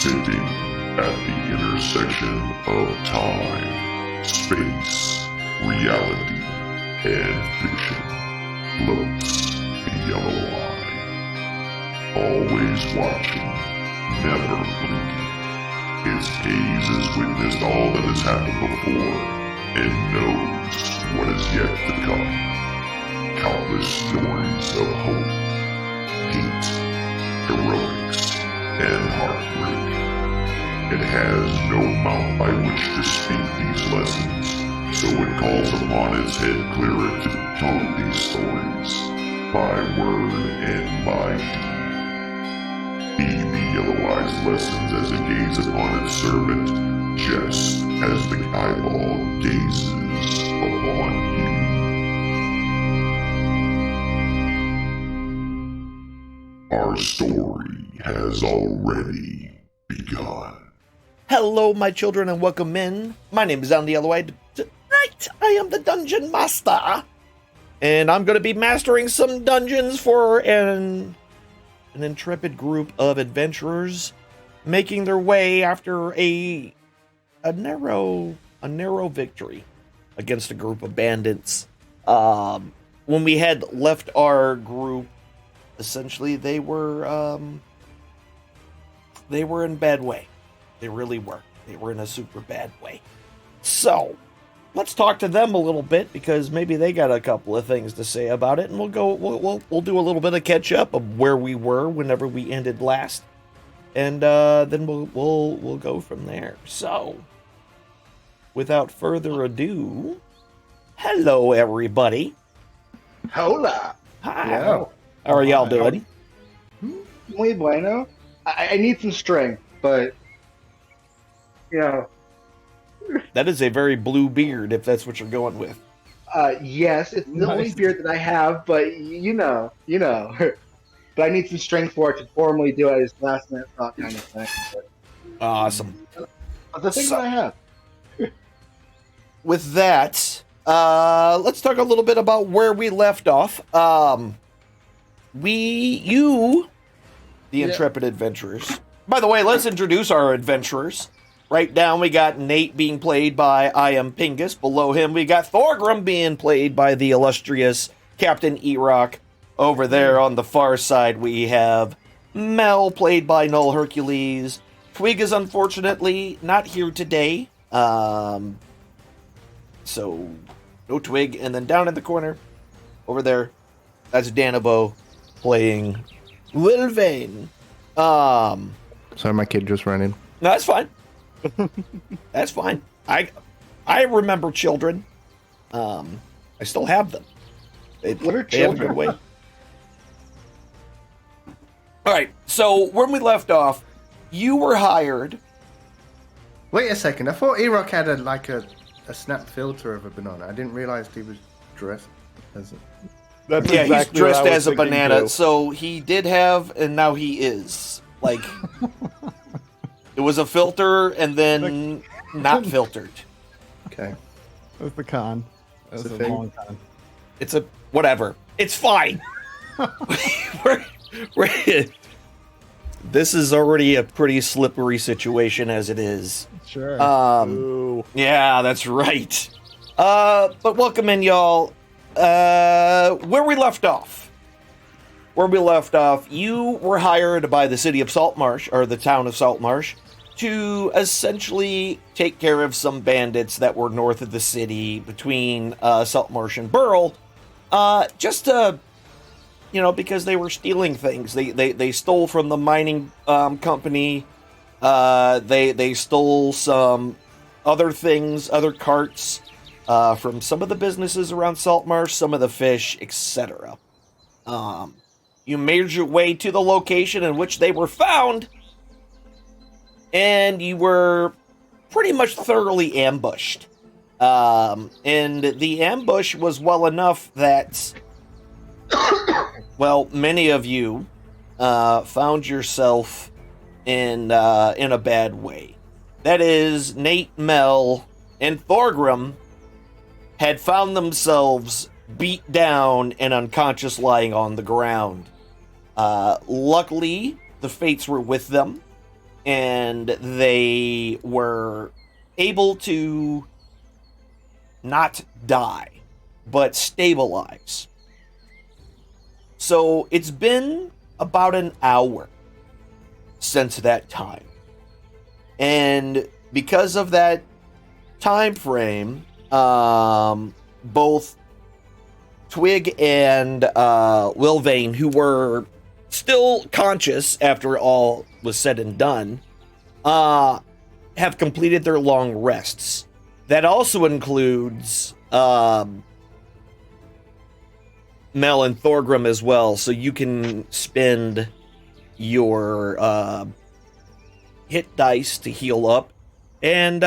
Sitting at the intersection of time, space, reality, and fiction floats the yellow eye. Always watching, never blinking. His gaze has witnessed all that has happened before and knows what is yet to come. Countless stories of hope, hate, heroics, and heartbreak. It has no mouth by which to speak these lessons, so it calls upon its head clearer to tell these stories, by word and by deed. Heed the yellow eye's lessons as it gazes upon its servant, just as the eyeball gazes upon you. Our story has already begun. Hello, my children, and welcome in. My name is Alan the Yellow Eye. Tonight, I am the Dungeon Master, and I'm going to be mastering some dungeons for an intrepid group of adventurers making their way after a narrow victory against a group of bandits. When we had left our group, essentially they were in bad way. They really were. They were in a super bad way. So, let's talk to them a little bit, because maybe they got a couple of things to say about it, and we'll do a little bit of catch up of where we were whenever we ended last, and then we'll go from there. So, without further ado, hello everybody. Hola. Hi. Yeah. How are y'all doing? Muy bueno. I need some strength, but you know. That is a very blue beard, if that's what you're going with. Yes, it's the only beard that I have, but you know. But I need some strength for it to formally do it as last minute thought kind of thing. But, Awesome. the things that I have. With that, let's talk a little bit about where we left off. The intrepid adventurers. By the way, let's introduce our adventurers. Right down, we got Nate being played by I Am Pingus. Below him, we got Thorgrim being played by the illustrious Captain Erock. Over there on the far side, we have Mel, played by Null Hercules. Twig is unfortunately not here today. So, no Twig. And then down in the corner, over there, that's Danabo playing Wilvain. Sorry, my kid just ran in. No, that's fine. That's fine. I remember children. I still have them. What are they have a good children? way. All right. So when we left off, you were hired. Wait a second. I thought Erock had a snap filter of a banana. I didn't realize he was dressed as a... That's Yeah, exactly he's what dressed I was as a thinking, banana. too. So he did have, and now he is. Like, it was a filter and then not filtered. Okay. That's the con. That's It's a a thing. long con. It's a whatever. It's fine. we're- this is already a pretty slippery situation as it is. Sure. Ooh. Yeah, that's right. But welcome in, y'all. Where we left off. You were hired by the city of Saltmarsh, or the town of Saltmarsh, to essentially take care of some bandits that were north of the city between Saltmarsh and Burl. Just to, because they were stealing things. They stole from the mining company. They stole some other things, other carts, from some of the businesses around Saltmarsh, some of the fish, etc. You made your way to the location in which they were found, and you were pretty much thoroughly ambushed. And the ambush was well enough that, well, many of you found yourself in a bad way. That is, Nate, Mel, and Thorgrim had found themselves beat down and unconscious lying on the ground. Luckily, the fates were with them, and they were able to not die, but stabilize. So it's been about an hour since that time. And because of that time frame, both Twig and Lilvain, who were still conscious after all was said and done, have completed their long rests. That also includes Mel and Thorgrim as well, so you can spend your hit dice to heal up. And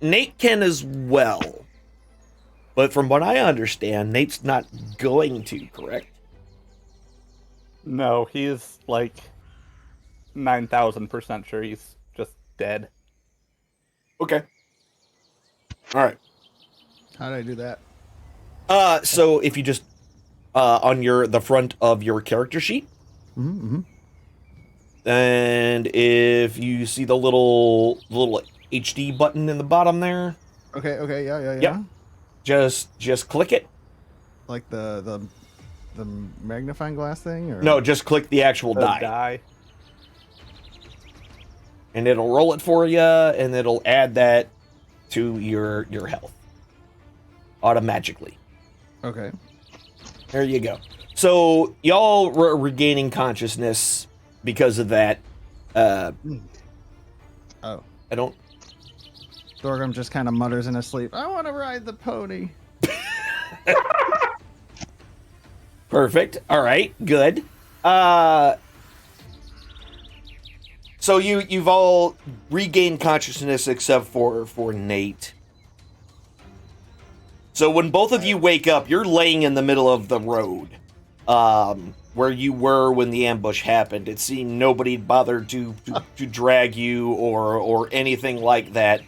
Nate can as well. But from what I understand, Nate's not going to, correct? No, he's like 9,000% sure he's just dead. Okay. All right. How did I do that? So if you just on the front of your character sheet, Mm-hmm. and if you see the little HD button in the bottom there, Okay, yeah. Yep. just click it. Like the magnifying glass thing, or No, just click the actual The die, die. and it'll roll it for you, and it'll add that to your health automatically. Okay. There you go. So y'all were regaining consciousness because of that. Oh, I don't. Thorgrim just kind of mutters in his sleep. I want to ride the pony. Perfect. All right. Good. So you've all regained consciousness except for Nate. So when both of you wake up, you're laying in the middle of the road, where you were when the ambush happened. It seemed nobody bothered to drag you or anything like that.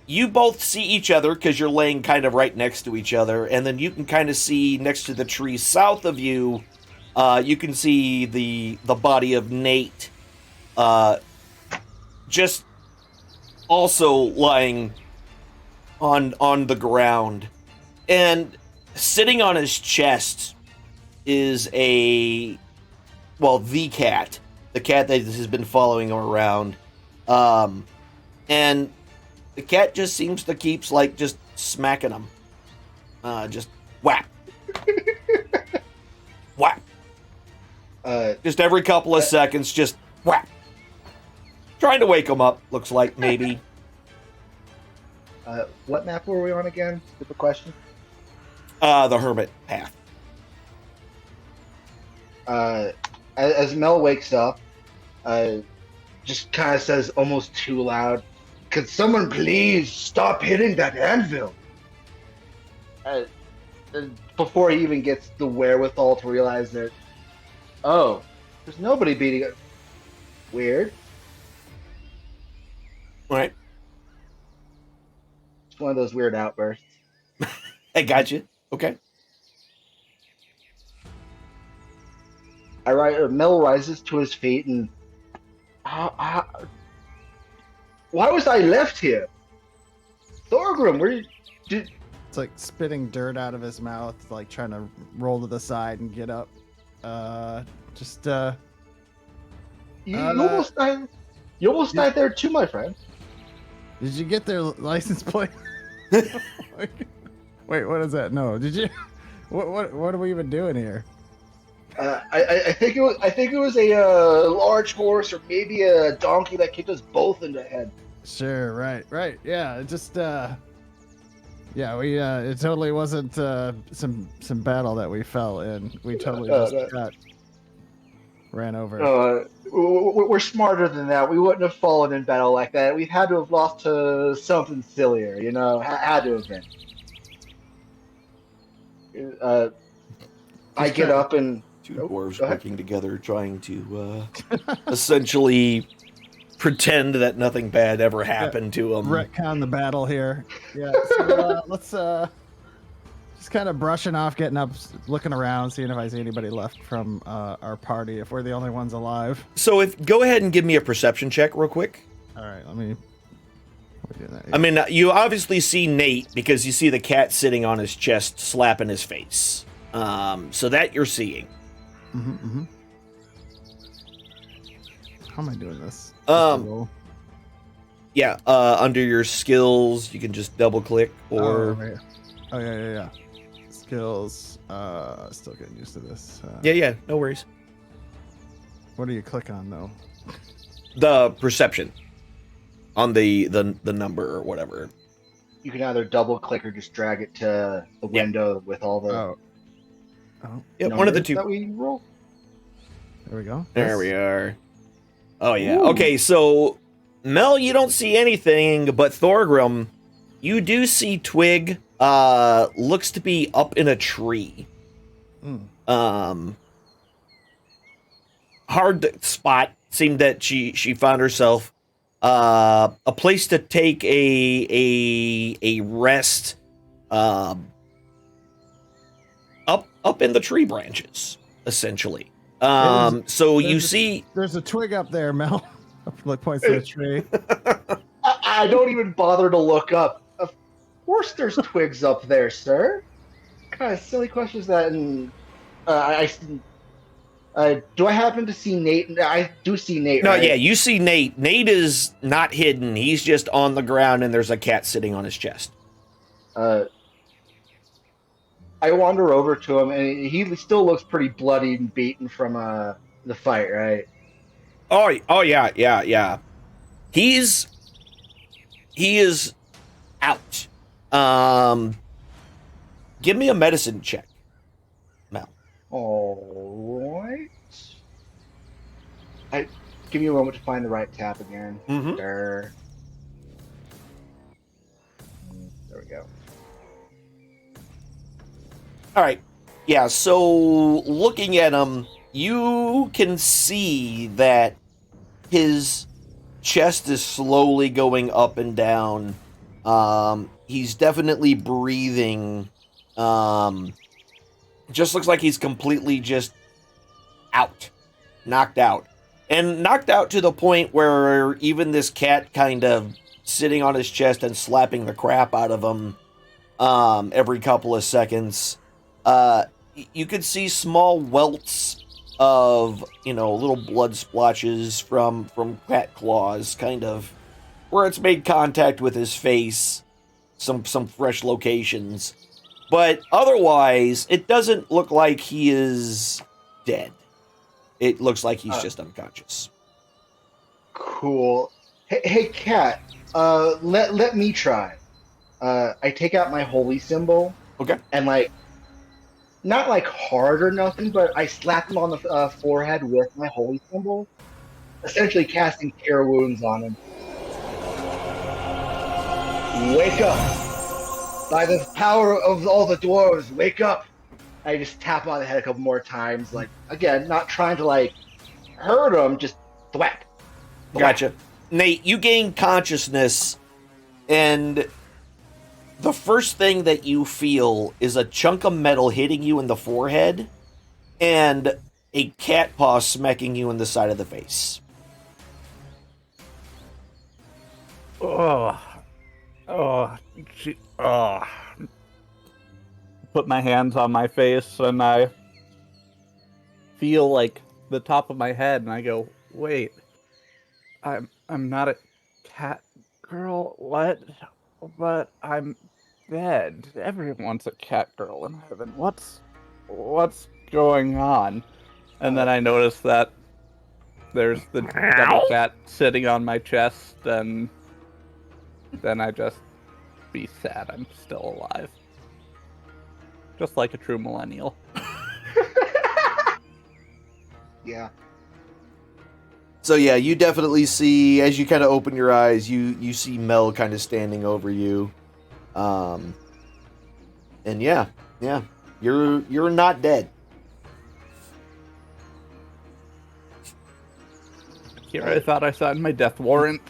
You both see each other because you're laying kind of right next to each other, and then you can kind of see next to the tree south of you. You can see the body of Nate, just also lying on the ground, and sitting on his chest is the cat that has been following him around, and the cat just seems to keeps just smacking him, just whack, whack, just every couple of seconds, just whack, trying to wake him up. Looks like maybe. What map were we on again? Stupid question. The hermit path. As Mel wakes up, just kind of says almost too loud, "Could someone please stop hitting that anvil?" Before he even gets the wherewithal to realize that, oh, there's nobody beating it. Weird. Right. It's one of those weird outbursts. I got you. Okay. Mel rises to his feet and, why was I left here? Thorgrim, where did? It's like spitting dirt out of his mouth, like trying to roll to the side and get up. You almost died. You almost died there too, my friend. Did you get their license plate? Wait, what is that? No, did you? What are we even doing here? I think it was a large horse or maybe a donkey that kicked us both in the head. Sure, right, yeah. It just, it totally wasn't some battle that we fell in. We totally just got ran over. We're smarter than that. We wouldn't have fallen in battle like that. We'd had to have lost to something sillier, you know. Had to have been. I get up and Two dwarves working together, trying to essentially pretend that nothing bad ever happened to them. Retcon the battle here. Yeah. So, Just kind of brushing off, getting up, looking around, seeing if I see anybody left from our party, if we're the only ones alive. So go ahead and give me a perception check real quick. All right, let me do that. I mean, you obviously see Nate because you see the cat sitting on his chest, slapping his face. So that you're seeing. Mm-hmm. How am I doing this? Yeah, under your skills, you can just double click or... right. Oh, yeah. Skills. Still getting used to this. Yeah, no worries. What do you click on, though? The perception on the number or whatever. You can either double click or just drag it to the window with all the Oh, Yeah, one of the numbers two. that we roll. there we go. There we are. Oh, yeah. Ooh. Okay, so, Mel, you don't see anything, but Thorgrim, you do see Twig, looks to be up in a tree. Hard to spot. Seemed that she found herself a place to take a rest up in the tree branches, essentially. So you see There's a twig up there, Mel. Like points to the tree. I don't even bother to look up. Of course, there's twigs up there, sir. What kind of silly question is that? And do I happen to see Nate? I do see Nate. No, right? yeah, you see Nate. Nate is not hidden. He's just on the ground, and there's a cat sitting on his chest. I wander over to him, and he still looks pretty bloody and beaten from the fight, right? Oh yeah. He is out. Give me a medicine check, Mel. All right. Give me a moment to find the right tab again. Mhm. There we go. All right. Yeah, so looking at him, you can see that his chest is slowly going up and down. He's definitely breathing. Just looks like he's completely just out. Knocked out. And knocked out to the point where even this cat kind of sitting on his chest and slapping the crap out of him every couple of seconds. You could see small welts of, little blood splotches from cat claws, kind of, where it's made contact with his face, some fresh locations. But otherwise, it doesn't look like he is dead. It looks like he's just unconscious. Cool. Hey, cat. Let me try. I take out my holy symbol. Okay. And not hard or nothing, but I slap him on the forehead with my holy symbol, essentially casting cure wounds on him. Wake up! By the power of all the dwarves, wake up! I just tap him on the head a couple more times, again, not trying to hurt him, just thwack. Gotcha. Nate, you gain consciousness, and the first thing that you feel is a chunk of metal hitting you in the forehead and a cat paw smacking you in the side of the face. Put my hands on my face and I feel the top of my head and I go, wait, I'm not a cat girl. What? But I'm dead. Everyone's a cat girl in heaven. What's going on? And then I notice that there's the devil cat sitting on my chest, and then I just be sad I'm still alive. Just like a true millennial. Yeah. So yeah, you definitely see, as you kind of open your eyes, you see Mel kind of standing over you. And yeah, you're not dead. Here I thought I signed my death warrant.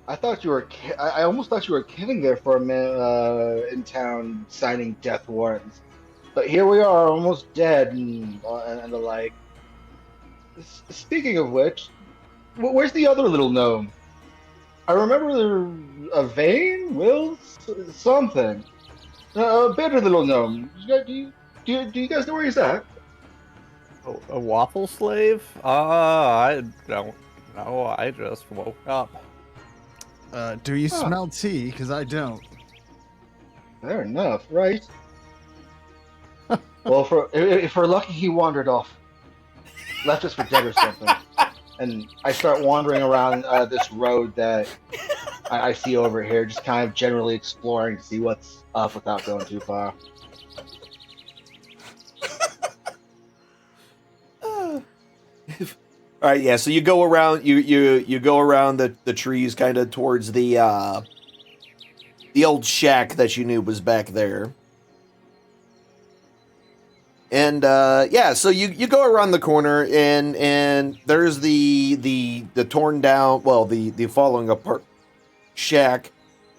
I I thought you were. I almost thought you were kidding there for a minute in town signing death warrants. But here we are, almost dead and the like. Speaking of which, where's the other little gnome? I remember a Vane, Will, something. A better little gnome. Do you guys know where he's at? A waffle slave? I don't know. I just woke up. Do you smell tea? Because I don't. Fair enough, right? Well, if we're lucky, he wandered off, left us for dead or something. And I start wandering around this road that I see over here, just kind of generally exploring to see what's up without going too far. All right, yeah. So you go around, you go around the trees, kind of towards the old shack that you knew was back there. And yeah, so you go around the corner, and there's the torn down, well, the falling apart shack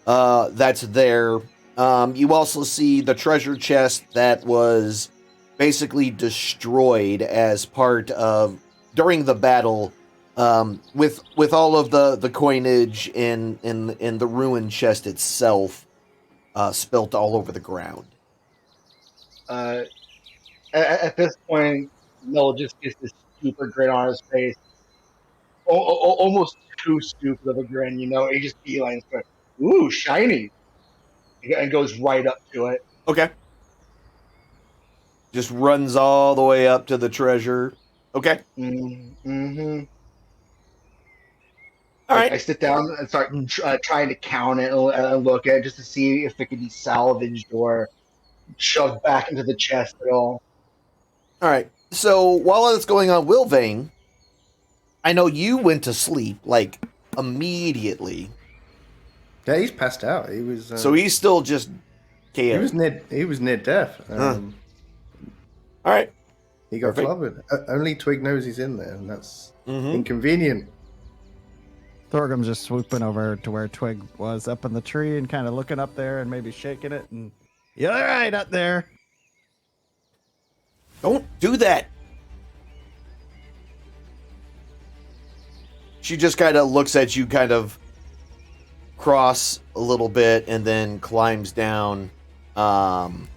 that's there. You also see the treasure chest that was basically destroyed as part of during the battle, with all of the coinage in the ruined chest itself, spilt all over the ground. At this point, Noel just gets this stupid grin on his face. Almost too stupid of a grin, you know? He just beelines for, ooh, shiny. And goes right up to it. Okay. Just runs all the way up to the treasure. Okay. Mm-hmm. All right. I sit down and start trying to count it and look at it just to see if it could be salvaged or shoved back into the chest at all. All right. So while that's going on, Wilvane, I know you went to sleep like immediately. Yeah, he's passed out. He was. So he's still just KO. He was near death. All right. He got Perfect. clobbered. Only Twig knows he's in there, and that's inconvenient. Thorgrim's just swooping over to where Twig was up in the tree and kind of looking up there and maybe shaking it. And you're all right up there. Don't do that. She just kind of looks at you, kind of cross a little bit, and then climbs down from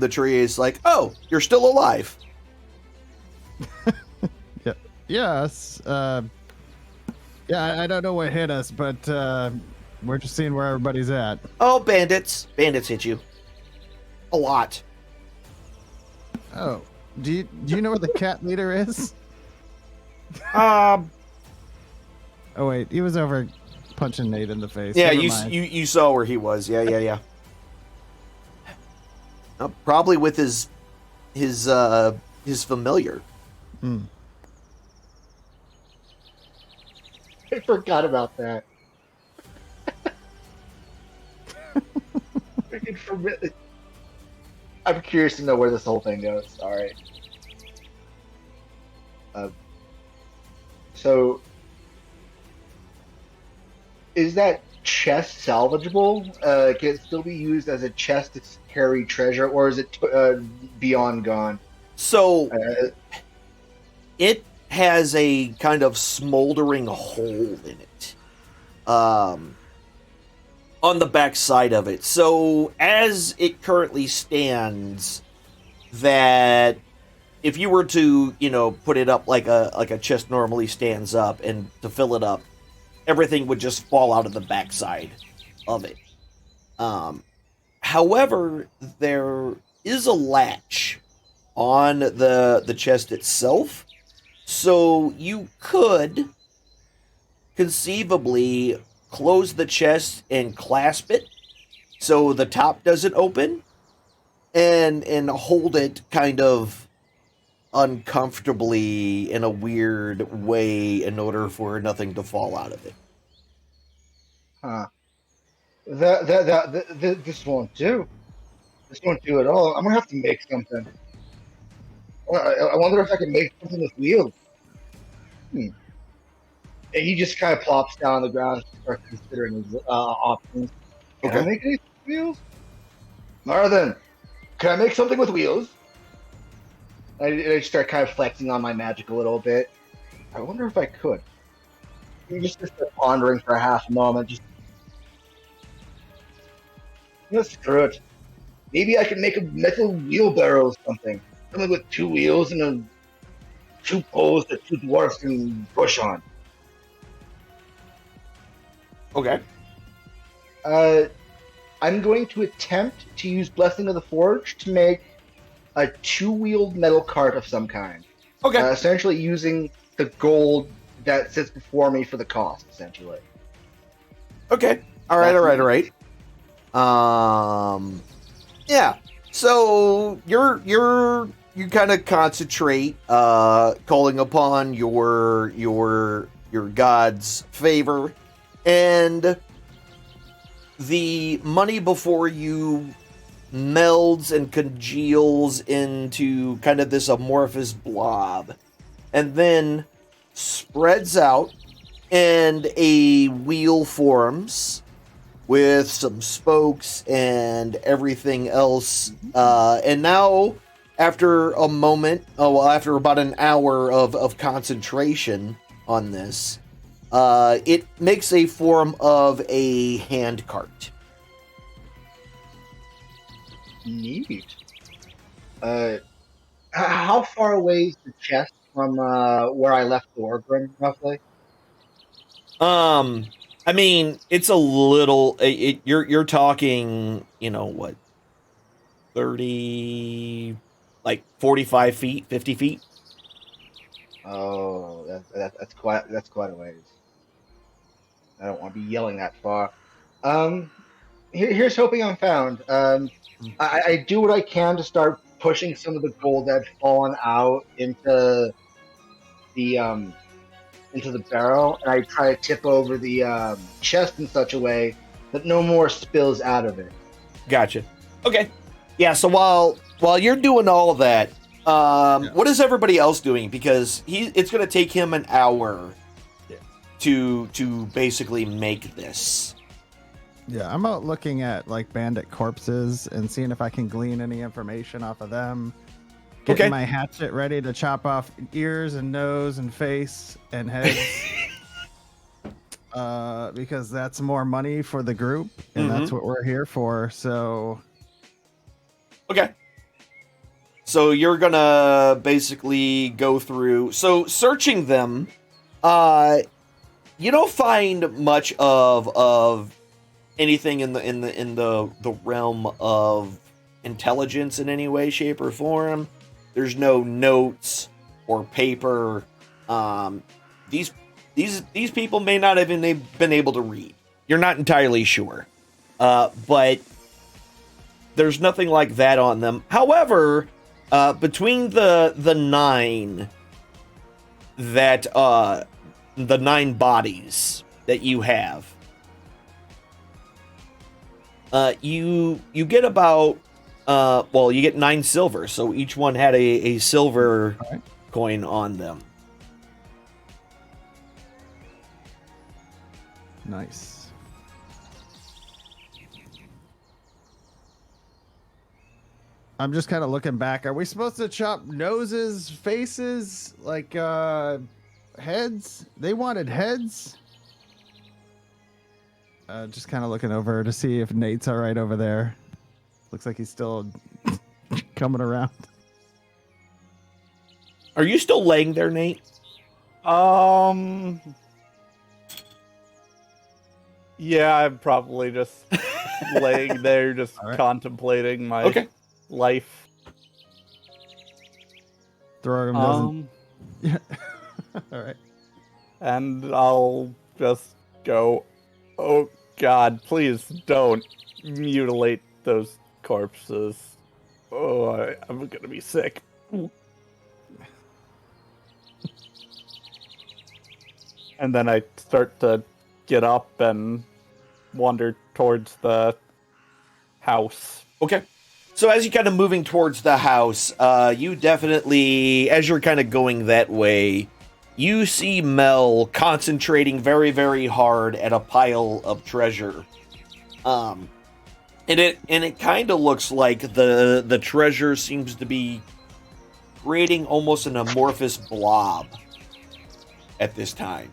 the tree. It's like, oh, you're still alive. Yeah. Yes. Yeah, I don't know what hit us, but we're just seeing where everybody's at. Oh, bandits. Bandits hit you. A lot. Oh, do you know where the cat leader is? Oh wait, he was over punching Nate in the face. Yeah, Never you mind. you saw where he was. Yeah. Probably with his familiar. I forgot about that. I'm curious to know where this whole thing goes. All right. So, is that chest salvageable? Can it still be used as a chest to carry treasure, or is it beyond gone? So, it has a kind of smoldering hole in it. On the back side of it. So, as it currently stands, that if you were to, put it up like a chest normally stands up, and to fill it up, everything would just fall out of the backside of it. However, there is a latch on the chest itself, so you could conceivably close the chest and clasp it so the top doesn't open, and hold it kind of uncomfortably in a weird way in order for nothing to fall out of it. Huh. This won't do. This won't do at all. I'm gonna have to make something. I wonder if I can make something with wheels. And he just kind of plops down on the ground and starts considering his options. Can I Okay. make any wheels? Alright then. Can I make something with wheels? I start kind of flexing on my magic a little bit. I wonder if I could. You just start pondering for a half a moment. Just, screw it. Maybe I can make a metal wheelbarrow or something. Something with 2 wheels and 2 poles that 2 dwarfs can push on. Okay. I'm going to attempt to use Blessing of the Forge to make a 2-wheeled metal cart of some kind. Okay. Essentially using the gold that sits before me for the cost, essentially. Okay. All right. Yeah. So you kind of concentrate, calling upon your god's favor, and the money before you melds and congeals into kind of this amorphous blob, and then spreads out, and a wheel forms with some spokes and everything else. And now, after a moment, after about an hour of concentration on this, it makes a form of a hand cart. Neat. How far away is the chest from where I left Thorgrim, roughly? I mean, it's a little. You're talking, what, 30, like 45 feet, 50 feet. Oh, that's quite a ways. I don't want to be yelling that far. Here's hoping I'm found. I do what I can to start pushing some of the gold that had fallen out the into the barrel, and I try to tip over the chest in such a way that no more spills out of it. Gotcha. Okay. Yeah. So while you're doing all of that, what is everybody else doing? Because it's going to take him an hour to basically make this. Yeah, I'm out looking at like bandit corpses and seeing if I can glean any information off of them. Getting my hatchet ready to chop off ears and nose and face and heads. Because that's more money for the group, and that's what we're here for. So okay. So you're gonna basically go through. So searching them, you don't find much of anything in the realm of intelligence in any way, shape, or form. There's no notes or paper. These people may not have been able to read. You're not entirely sure, but there's nothing like that on them. However, between the 9 the 9 bodies that you have, you get about you get 9 silver, so each one had a silver coin on them. nice. I'm just kind of looking back. Are we supposed to chop noses, faces, like heads? They wanted heads. Just kind of looking over to see if Nate's all right over there. Looks like he's still coming around. Are you still laying there, Nate? Yeah, I'm probably just laying there, just contemplating my life. Throw him doesn't. Yeah. All right. And I'll just go, oh God, please don't mutilate those corpses. Oh, I'm gonna be sick. And then I start to get up and wander towards the house. Okay. So as you're kind of moving towards the house, you definitely, as you're kind of going that way, you see Mel concentrating very, very hard at a pile of treasure. And it kind of looks like the treasure seems to be creating almost an amorphous blob at this time.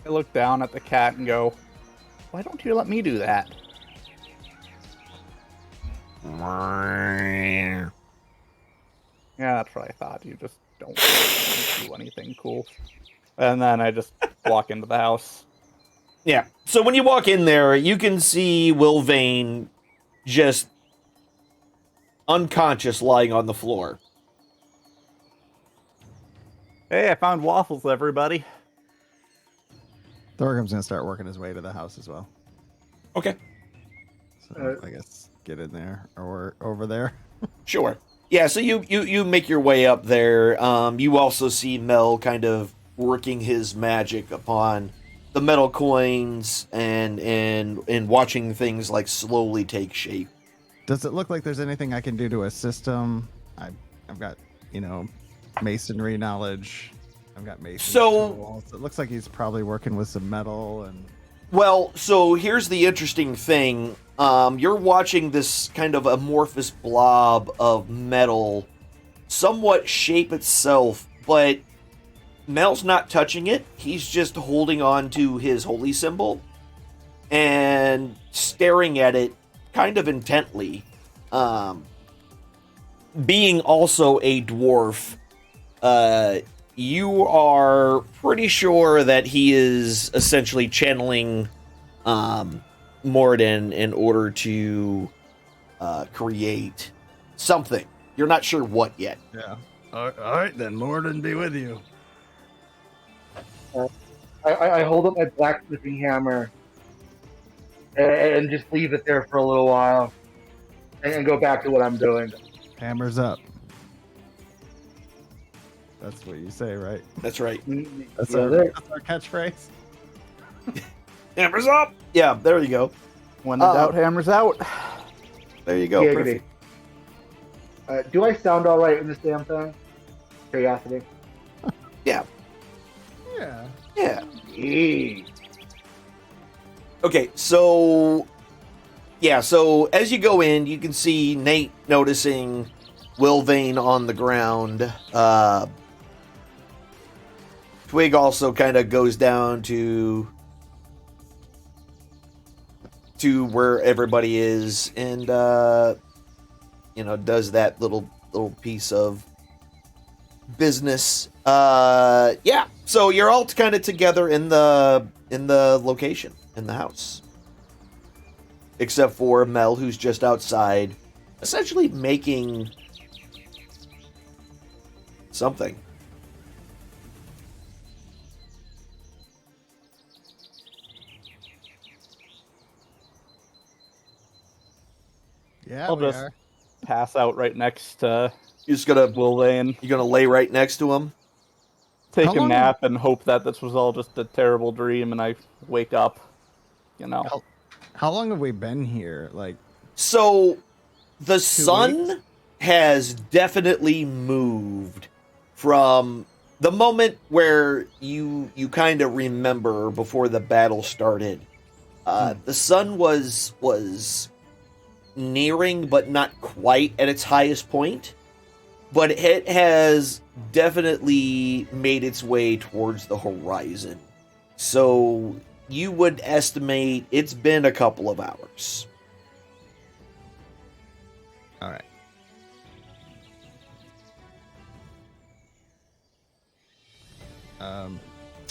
I look down at the cat and go, "Why don't you let me do that?" Yeah, that's what I thought. You just don't do anything cool. And then I just walk into the house. Yeah. So when you walk in there, you can see Will Vane just unconscious lying on the floor. Hey, I found waffles, everybody. Thorgrim's gonna start working his way to the house as well. Okay. So I guess get in there or over there. Sure. Yeah, so you make your way up there. You also see Mel kind of working his magic upon the metal coins and watching things like slowly take shape. Does it look like there's anything I can do to assist him? I've got, masonry knowledge. I've got masonry tools. It looks like he's probably working with some metal and... Well, so here's the interesting thing. You're watching this kind of amorphous blob of metal somewhat shape itself, but Mel's not touching it. He's just holding on to his holy symbol and staring at it kind of intently. Being also a dwarf, you are pretty sure that he is essentially channeling Moradin in order to create something. You're not sure what yet. Yeah. All right, then. Moradin be with you. I hold up my blacksmithing hammer and just leave it there for a little while and go back to what I'm doing. Hammers up. That's what you say, right? That's right. That's Yeah, our catchphrase. Hammers up! Yeah, there you go. When the doubt hammers out. There you go. Giggity. Perfect. Do I sound all right in this damn thing? Curiosity. Yeah. Yeah. Yeah. Yee. Okay, so... Yeah, so as you go in, you can see Nate noticing Will Vane on the ground. Twig also kind of goes down to where everybody is and does that little piece of business. Yeah, so you're all kind of together in the location, in the house, except for Mel, who's just outside essentially making something. Yeah, I'll we just are. pass out right next to You're just gonna Will Vane. you're gonna lay right next to him. Take How a long- nap and hope that this was all just a terrible dream and I wake up. How long have we been here? Like, So the sun weeks? has definitely moved from the moment where you kind of remember before the battle started. The sun was nearing, but not quite at its highest point. But it has definitely made its way towards the horizon. So you would estimate it's been a couple of hours. all right.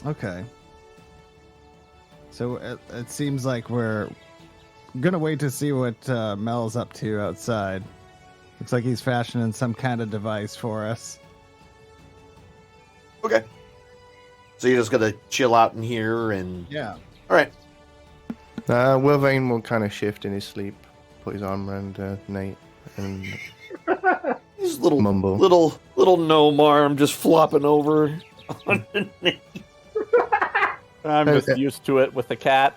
Okay. So it seems like we're gonna wait to see what Mel's up to outside. Looks like he's fashioning some kind of device for us. Okay. So you're just gonna chill out in here and... Yeah. All right. Will Vane will kind of shift in his sleep, put his arm around Nate, and His little mumble. little gnome arm just flopping over underneath. I'm just used to it with the cat.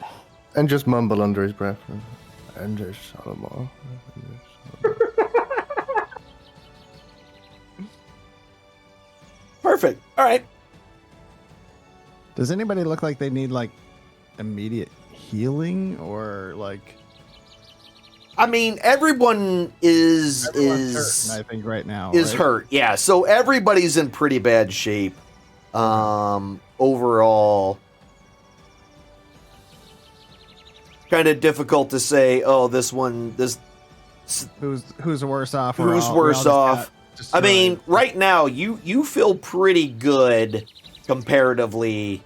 And just mumble under his breath. And there's Solomon. Perfect. All right. Does anybody look like they need like immediate healing or like? I mean, everyone is Everyone's hurting, I think right now is right? hurt. Yeah, so everybody's in pretty bad shape. Overall, kind of difficult to say. Oh, this Who's worse off? who's worse off? I mean, right now you feel pretty good comparatively.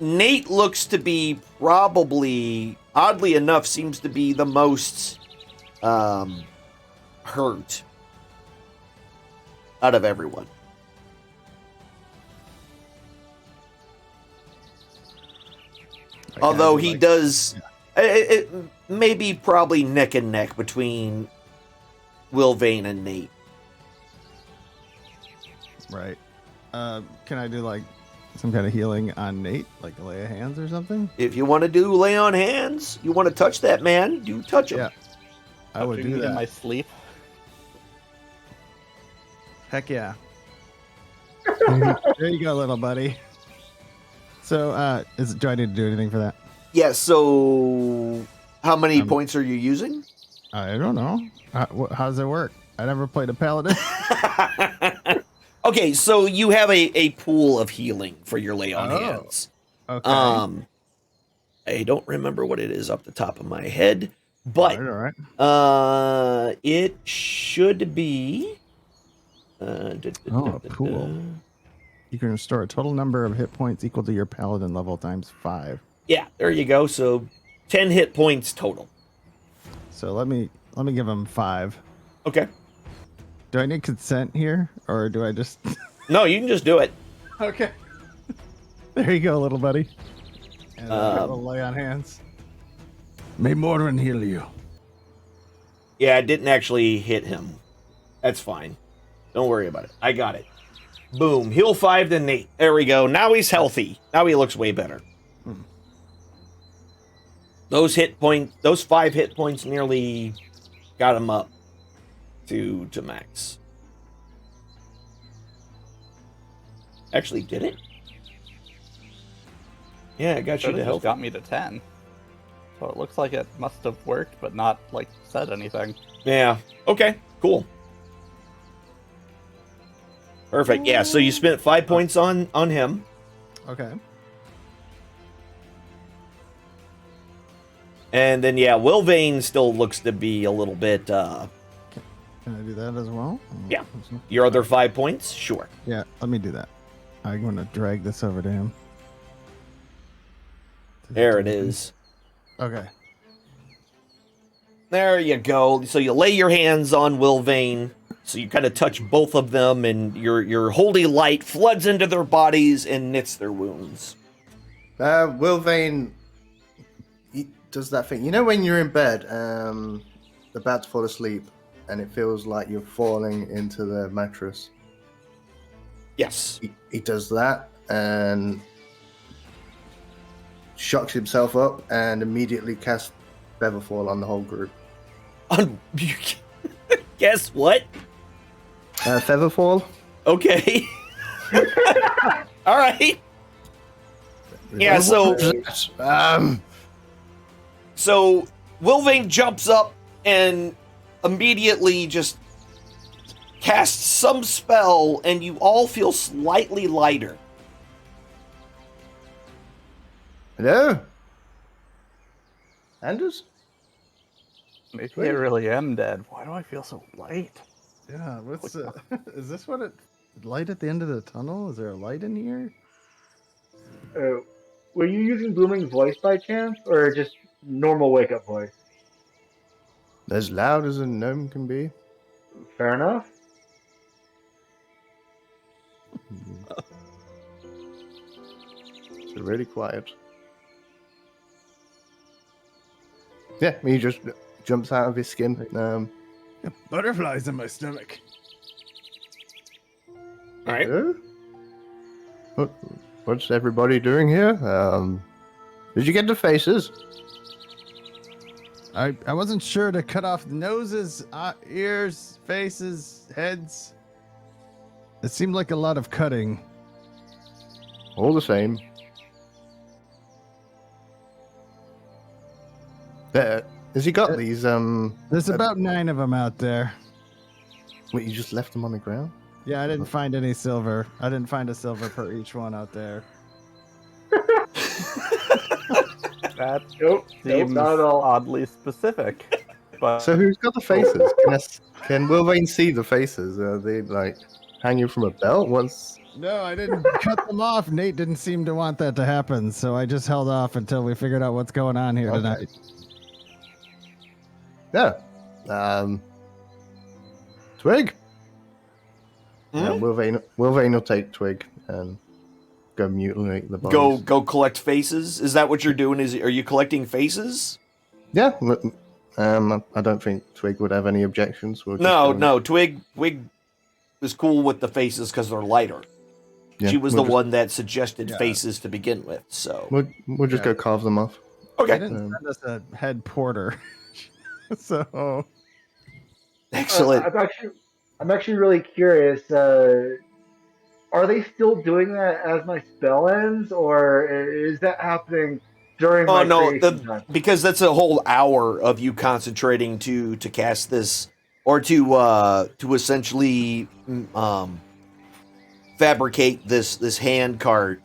Nate looks to be probably, oddly enough, seems to be the most hurt out of everyone. Although he does, it may be probably neck and neck between Will Vane and Nate. Right. Can I do like some kind of healing on Nate, like lay of hands or something? If you want to do lay on hands, you want to touch that man, do touch him. Yeah, I would do that. In my sleep. Heck yeah. There you go, little buddy. So, do I need to do anything for that? Yeah, so how many points are you using? I don't know. How does it work? I never played a paladin. Okay, so you have a pool of healing for your lay on hands. Okay. I don't remember what it is off the top of my head, but all right. It should be A pool. You can restore a total number of hit points equal to your paladin level times 5. Yeah, there you go. So 10 hit points total. So let me give him 5. Okay. Do I need consent here, or do I just? No, you can just do it. Okay. There you go, little buddy. And we'll lay on hands. May Mordrin heal you. Yeah, I didn't actually hit him. That's fine. Don't worry about it. I got it. Boom. Heal 5 to Nate. There we go. Now he's healthy. Now he looks way better. Those 5 hit points nearly got him up to max. Actually, did it? Yeah, it got you to health. Got me to 10. So it looks like it must have worked, but not like said anything. Yeah. Okay. Cool. Perfect. Yeah. So you spent 5 points on him. Okay. And then Will Vane still looks to be a little bit. Can I do that as well? Yeah. Your other 5 points? Sure. Yeah, let me do that. I'm going to drag this over to him. There it is. Okay. There you go. So you lay your hands on Will Vane. So you kind of touch both of them, and your holy light floods into their bodies and knits their wounds. Will Vane does that thing. You know when you're in bed, about to fall asleep, and it feels like you're falling into the mattress? Yes. He does that and shocks himself up and immediately casts Featherfall on the whole group. Guess what? Featherfall? Okay. All right. Yeah, so Will Vane jumps up and immediately just casts some spell, and you all feel slightly lighter. Hello? Anders? Maybe I really am dead. Why do I feel so light? Yeah, what's is this what it light at the end of the tunnel? Is there a light in here? Were you using Blooming's voice by chance, or just normal wake-up voice? As loud as a gnome can be. Fair enough. It's really quiet. Yeah, he just jumps out of his skin. Butterflies in my stomach. All right. What's everybody doing here? Did you get the faces? I wasn't sure to cut off noses, ears, faces, heads. It seemed like a lot of cutting. All the same. Has he got these? There's about 9 of them out there. Wait, you just left them on the ground? Yeah, I didn't find any silver. I didn't find a silver per each one out there. That Nope, seems not at all. oddly specific. But So who's got the faces? Can Wilvain see the faces? Are they like hanging from a belt? What's... No, I didn't cut them off. Nate didn't seem to want that to happen, so I just held off until we figured out what's going on here tonight. Yeah. Twig. Hmm? Wilvain will take Twig and go mutilate the bodies. Go collect faces. Is that what you're doing? Are you collecting faces? Yeah. I don't think Twig would have any objections. We'll just No. Twig is cool with the faces because they're lighter. Yeah, She was we'll the just- one that suggested Yeah. faces to begin with. So We'll just go carve them off. They okay, didn't send us a head porter. So excellent. I'm actually really curious. Are they still doing that as my spell ends, or is that happening during Oh my no, creation time? because that's a whole hour of you concentrating to cast this, or to essentially fabricate this hand cart.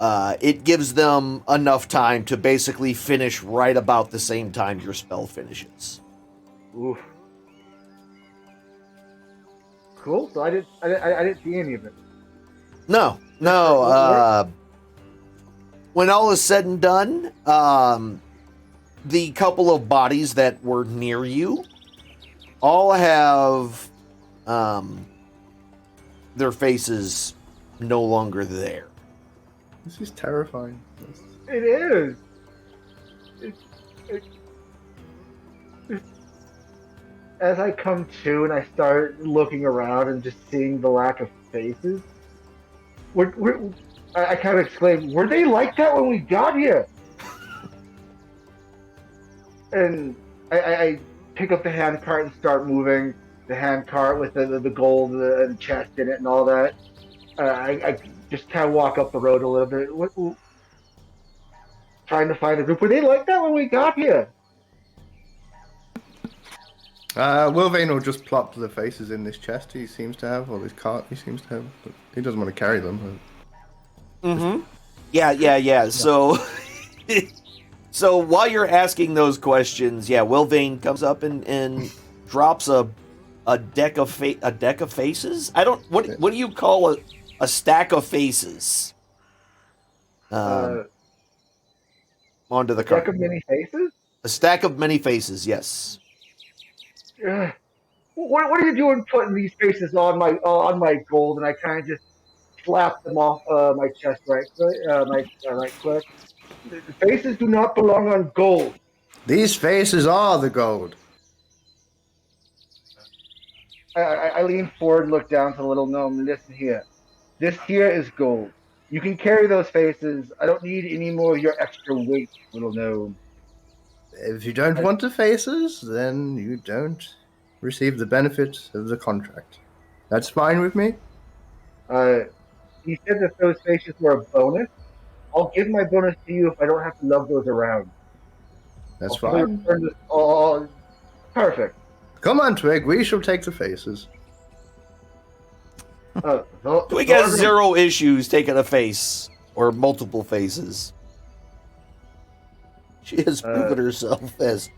It gives them enough time to basically finish right about the same time your spell finishes. Oof. Cool. So I didn't see any of it. No. When all is said and done, the couple of bodies that were near you all have their faces no longer there. This is terrifying. It is. As I come to and I start looking around and just seeing the lack of faces, I kind of exclaim, "Were they like that when we got here?" And I pick up the hand cart and start moving the hand cart with the gold and chest in it and all that. I just kind of walk up the road a little bit, trying to find the group. Were they like that when we got here? Wilvain will just plop the faces in this chest he seems to have, or this cart he seems to have. But he doesn't want to carry them. Mm-hmm. Yeah. So, so while you're asking those questions, Wilvain comes up and drops a deck of faces. I don't what do you call a stack of faces? Onto the cart. Deck of many faces? A stack of many faces. Yes. What are you doing putting these faces on my gold? And I kind of just slap them off my chest right click. The faces do not belong on gold. These faces are the gold. I lean forward and look down to the little gnome. Listen here. This here is gold. You can carry those faces. I don't need any more of your extra weight, little gnome. If you don't want the faces, then you don't receive the benefits of the contract. That's fine with me. He said that those faces were a bonus. I'll give my bonus to you if I don't have to lug those around. That's I'll fine. return this all perfect. Come on, Twig. We shall take the faces. Twig has zero issues taking a face or multiple faces. She has proven herself as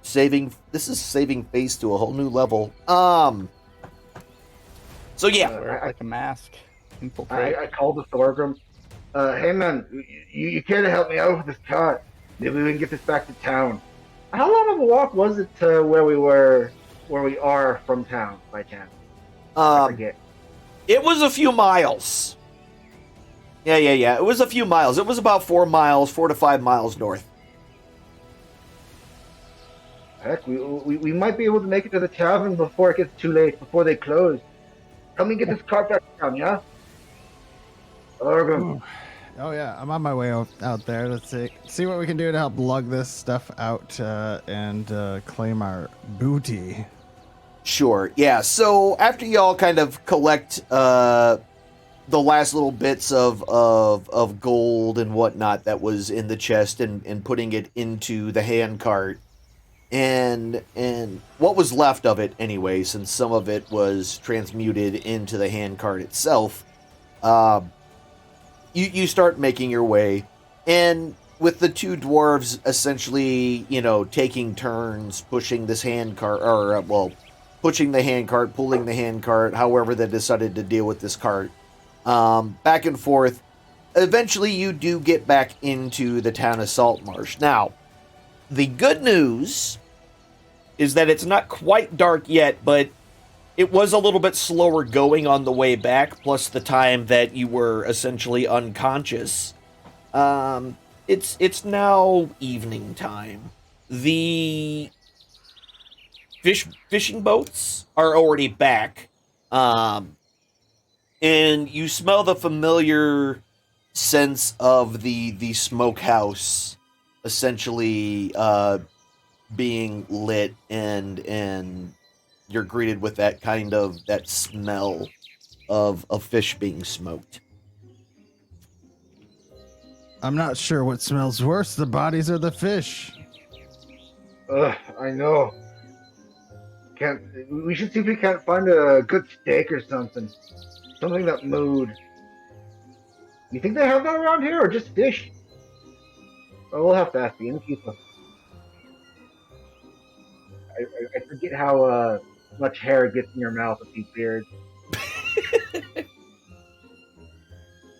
saving. This is saving face to a whole new level. So yeah, wear it like a mask. Infiltrate. I called the Thorgrim. Hey man, you care to help me out with this cart? Maybe we can get this back to town. How long of a walk was it to where we are from town by chance? I forget. It was a few miles. Yeah. It was a few miles. It was about 4 to 5 miles north. Heck, we might be able to make it to the tavern before it gets too late, before they close. Help me get this cart back to town, yeah? Thorgrim. Oh yeah, I'm on my way out there. Let's see what we can do to help lug this stuff out and claim our booty. Sure. Yeah. So after y'all kind of collect the last little bits of gold and whatnot that was in the chest and putting it into the hand cart, and what was left of it anyway, since some of it was transmuted into the hand cart itself, you start making your way, and with the two dwarves essentially, taking turns pushing this hand cart, or pushing the hand cart, pulling the hand cart, however they decided to deal with this cart, back and forth. Eventually, you do get back into the town of Saltmarsh. Now, the good news is that it's not quite dark yet, but it was a little bit slower going on the way back, plus the time that you were essentially unconscious. It's now evening time. The fishing boats are already back, and you smell the familiar sense of the smokehouse essentially being lit, and you're greeted with that smell of fish being smoked. I'm not sure what smells worse, the bodies or the fish. I know. We should see if we can't find a good steak or something. Something that mood. You think they have that around here, or just fish? Oh, we'll have to ask the innkeeper. I forget how much hair gets in your mouth with these beards.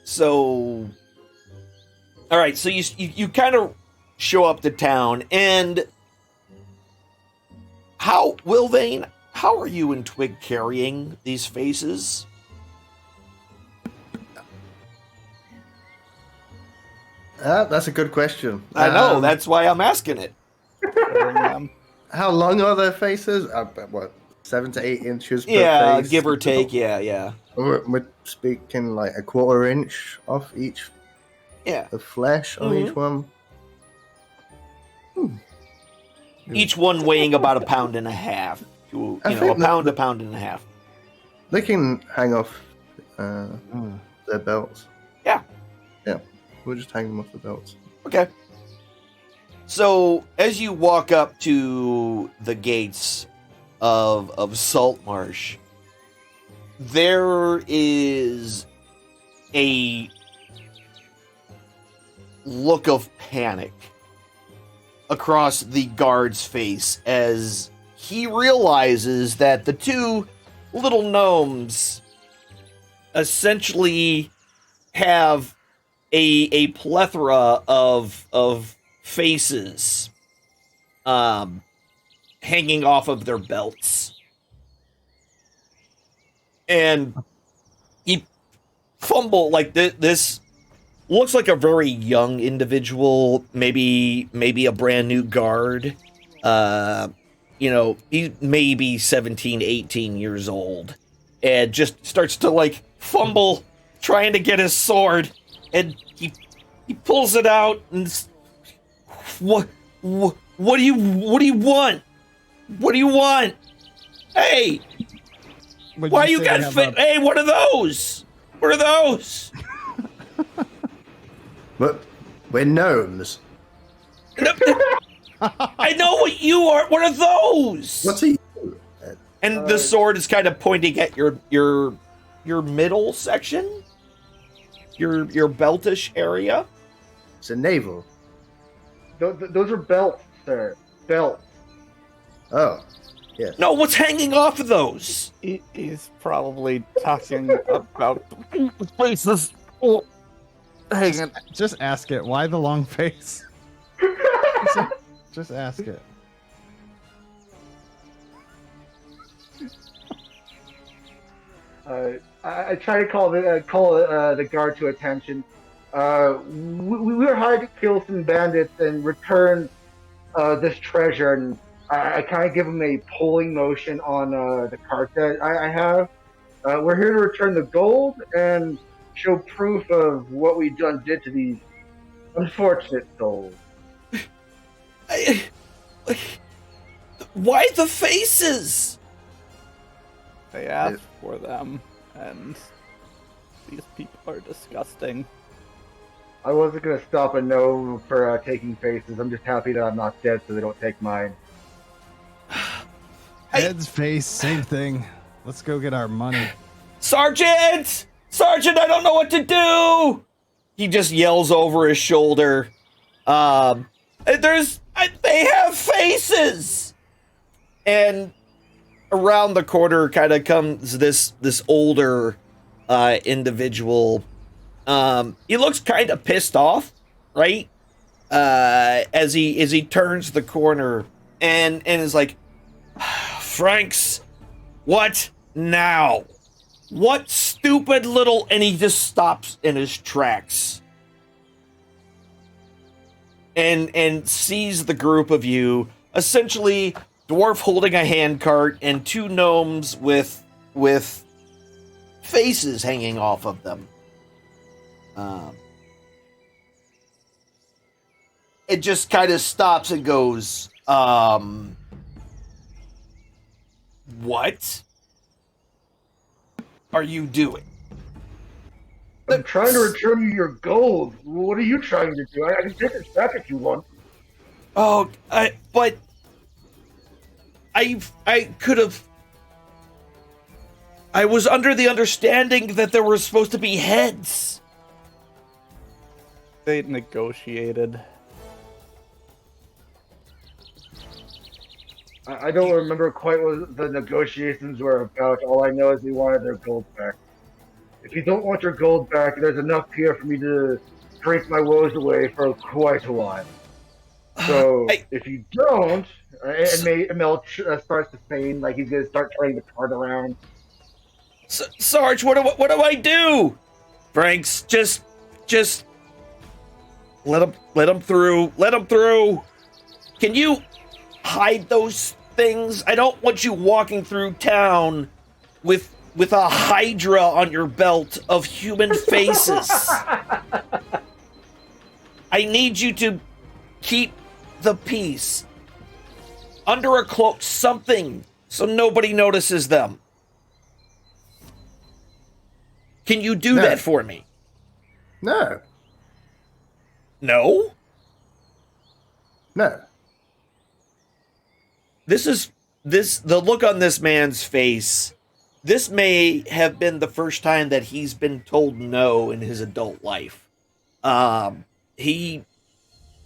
So, all right. So you kind of show up to town, and Wilvain, how are you and Twig carrying these faces? That's a good question. I know, that's why I'm asking it. How long are their faces? What, 7 to 8 inches per Yeah, face? give or take, yeah. We're speaking like a quarter inch off each the flesh on each one. Each one weighing about a pound and a half. A pound and a half. They can hang off their belts. Yeah. Yeah, we'll just hang them off the belts. Okay. So, as you walk up to the gates of Saltmarsh, there is a look of panic across the guard's face as he realizes that the two little gnomes essentially have a plethora of faces hanging off of their belts. And he fumbled like this looks like a very young individual, maybe a brand new guard. He's maybe 17, 18 years old, and just starts to fumble trying to get his sword, and he pulls it out and what do you want? What do you want? Hey, why you got Hey, what are those? What are those? But we're gnomes. I know what you are. What are those? What's he? And the sword is kind of pointing at your middle section, your beltish area. It's a navel. Those are belts, sir. Belts. Oh, yes. No, what's hanging off of those? He's probably talking about faces. Oh, hang on. Just ask it. Why the long face? Just ask it. I try to call the guard to attention. We were hired to kill some bandits and return this treasure, and I kind of give him a pulling motion on the cart that I have. We're here to return the gold and show proof of what we did to these unfortunate souls. Why the faces? I asked for them, and these people are disgusting. I wasn't gonna stop a no for taking faces. I'm just happy that I'm not dead, so they don't take mine. Heads, face, same thing. Let's go get our money. Sergeant! Sergeant, I don't know what to do! He just yells over his shoulder. They have faces! And around the corner kind of comes this older individual. He looks kind of pissed off, right? As he turns the corner and is like, Franks, what now? What stupid little... And he just stops in his tracks. And sees the group of you, essentially dwarf holding a handcart and two gnomes with faces hanging off of them. It just kind of stops and goes, what are you doing? I'm trying to return you your gold. What are you trying to do? I can take it back if you want. Oh, but I could have... I was under the understanding that there were supposed to be heads. They negotiated. I don't remember quite what the negotiations were about. All I know is they wanted their gold back. If you don't want your gold back, there's enough here for me to drink my woes away for quite a while. So, if you don't, and Mel starts to feign like he's going to start turning the card around. Sarge, what do I do? Franks, just let him through. Let him through. Can you hide those things? I don't want you walking through town with a hydra on your belt of human faces. I need you to keep the peace. Under a cloak, something, so nobody notices them. Can you do that for me? No. No? No. The look on this man's face, this may have been the first time that he's been told no in his adult life. He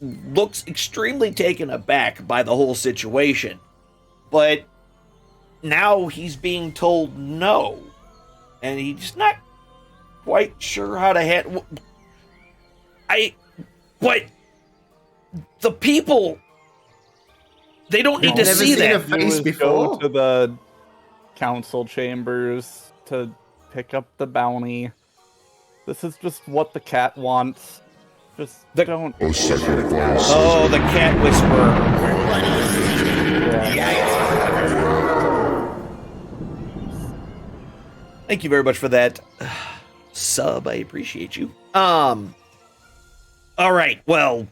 looks extremely taken aback by the whole situation, but now he's being told no, and he's not quite sure how to handle. But the people, they don't need to see that. Face before. Go to the council chambers to pick up the bounty. This is just what the cat wants. Just don't. A sacrifice. Oh, the cat whisperer. Thank you very much for that sub. I appreciate you. All right. Well,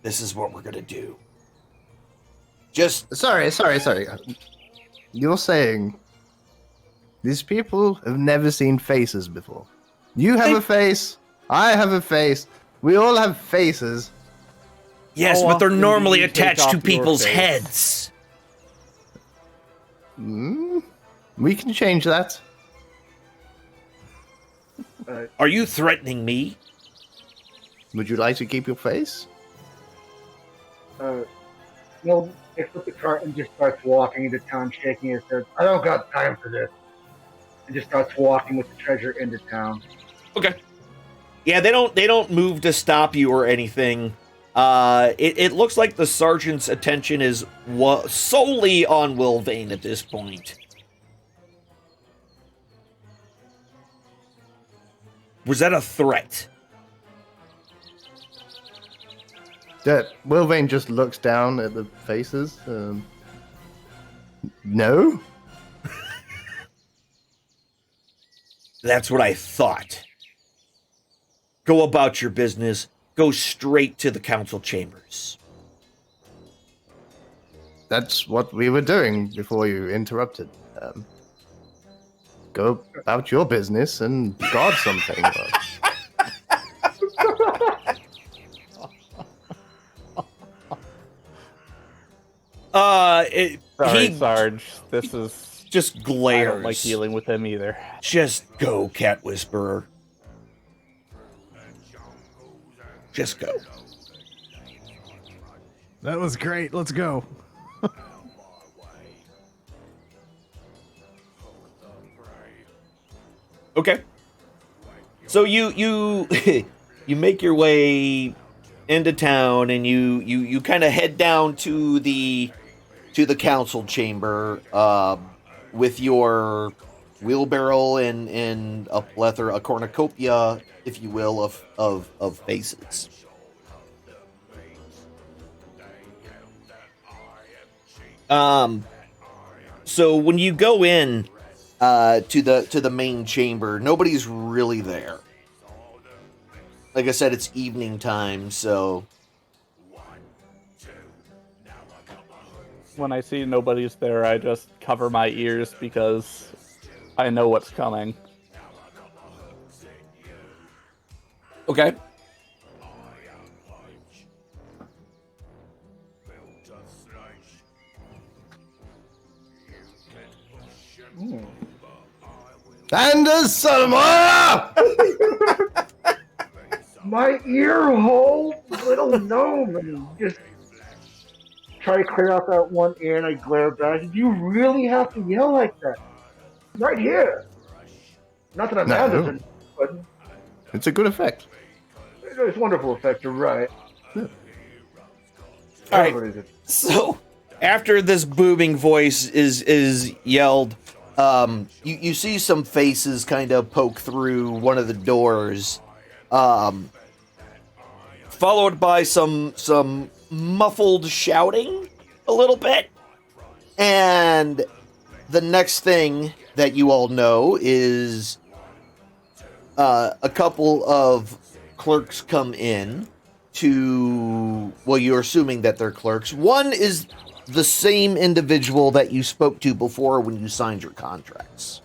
this is what we're gonna do. Just Sorry. You're saying these people have never seen faces before. You have a face. I have a face. We all have faces. yes, How but they're often normally do you take attached to off your people's face? heads. We can change that. Are you threatening me? Would you like to keep your face? Mel picks up the cart and just starts walking into town, shaking his head. I don't got time for this. And just starts walking with the treasure into town. Okay. Yeah, they don't move to stop you or anything. It looks like the sergeant's attention is solely on Will Vane at this point. Was that a threat? Wilvain just looks down at the faces. No? That's what I thought. Go about your business. Go straight to the council chambers. That's what we were doing before you interrupted. Go about your business and guard something. Sorry, He Sarge. This is... just I glares. don't like dealing with him either. Just go, Cat Whisperer. Just go. That was great. Let's go. Okay. So you you make your way into town, and you kind of head down to the council chamber with your wheelbarrow and a cornucopia, if you will, of faces. So when you go in to the main chamber, nobody's really there. Like I said, it's evening time, so When I see nobody's there, I just cover my ears because I know what's coming. okay. And a Salmon! My ear hole, little gnome, and just try to clear out that one ear, and I glare back. Did you really have to yell like that? Right here. Not that I'm mad at it, but It's a good effect. it's a wonderful effect. You're right. All right. What is it? So after this booming voice is yelled, you see some faces kind of poke through one of the doors, followed by some muffled shouting a little bit, and the next thing that you all know is a couple of clerks come in to, well, you're assuming that they're clerks. One is the same individual that you spoke to before when you signed your contracts.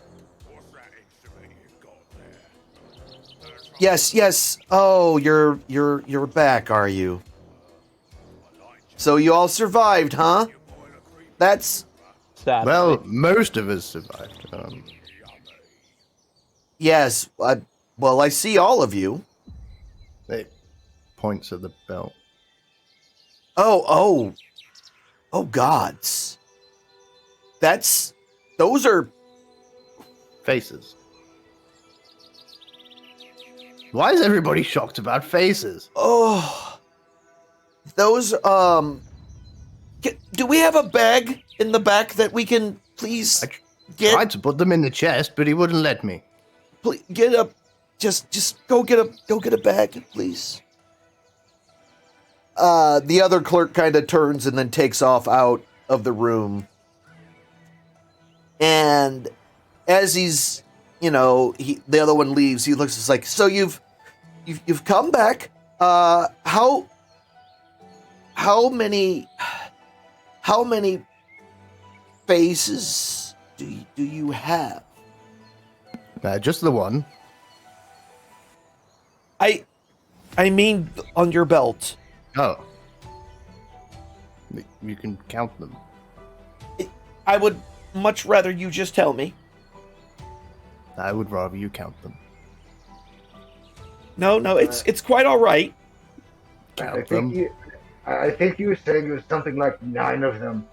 Yes. Oh, you're back, are you? So you all survived, huh? That's Sadly. Well, most of us survived. yes. I see all of you. It points at the belt. Oh, gods. Those are Faces. Why is everybody shocked about faces? those, do we have a bag in the back that we can please I get? tried to put them in the chest, but he wouldn't let me. Please, get a, just go get a bag, please. The other clerk kind of turns and then takes off out of the room. And as he's, the other one leaves, he looks just like, so you've come back. How many faces do you have? Just the one. I mean, on your belt. Oh. You can count them. I would much rather you just tell me. I would rather you count them. No, it's quite all right. Count them. I think you were saying it was something like 9 of them.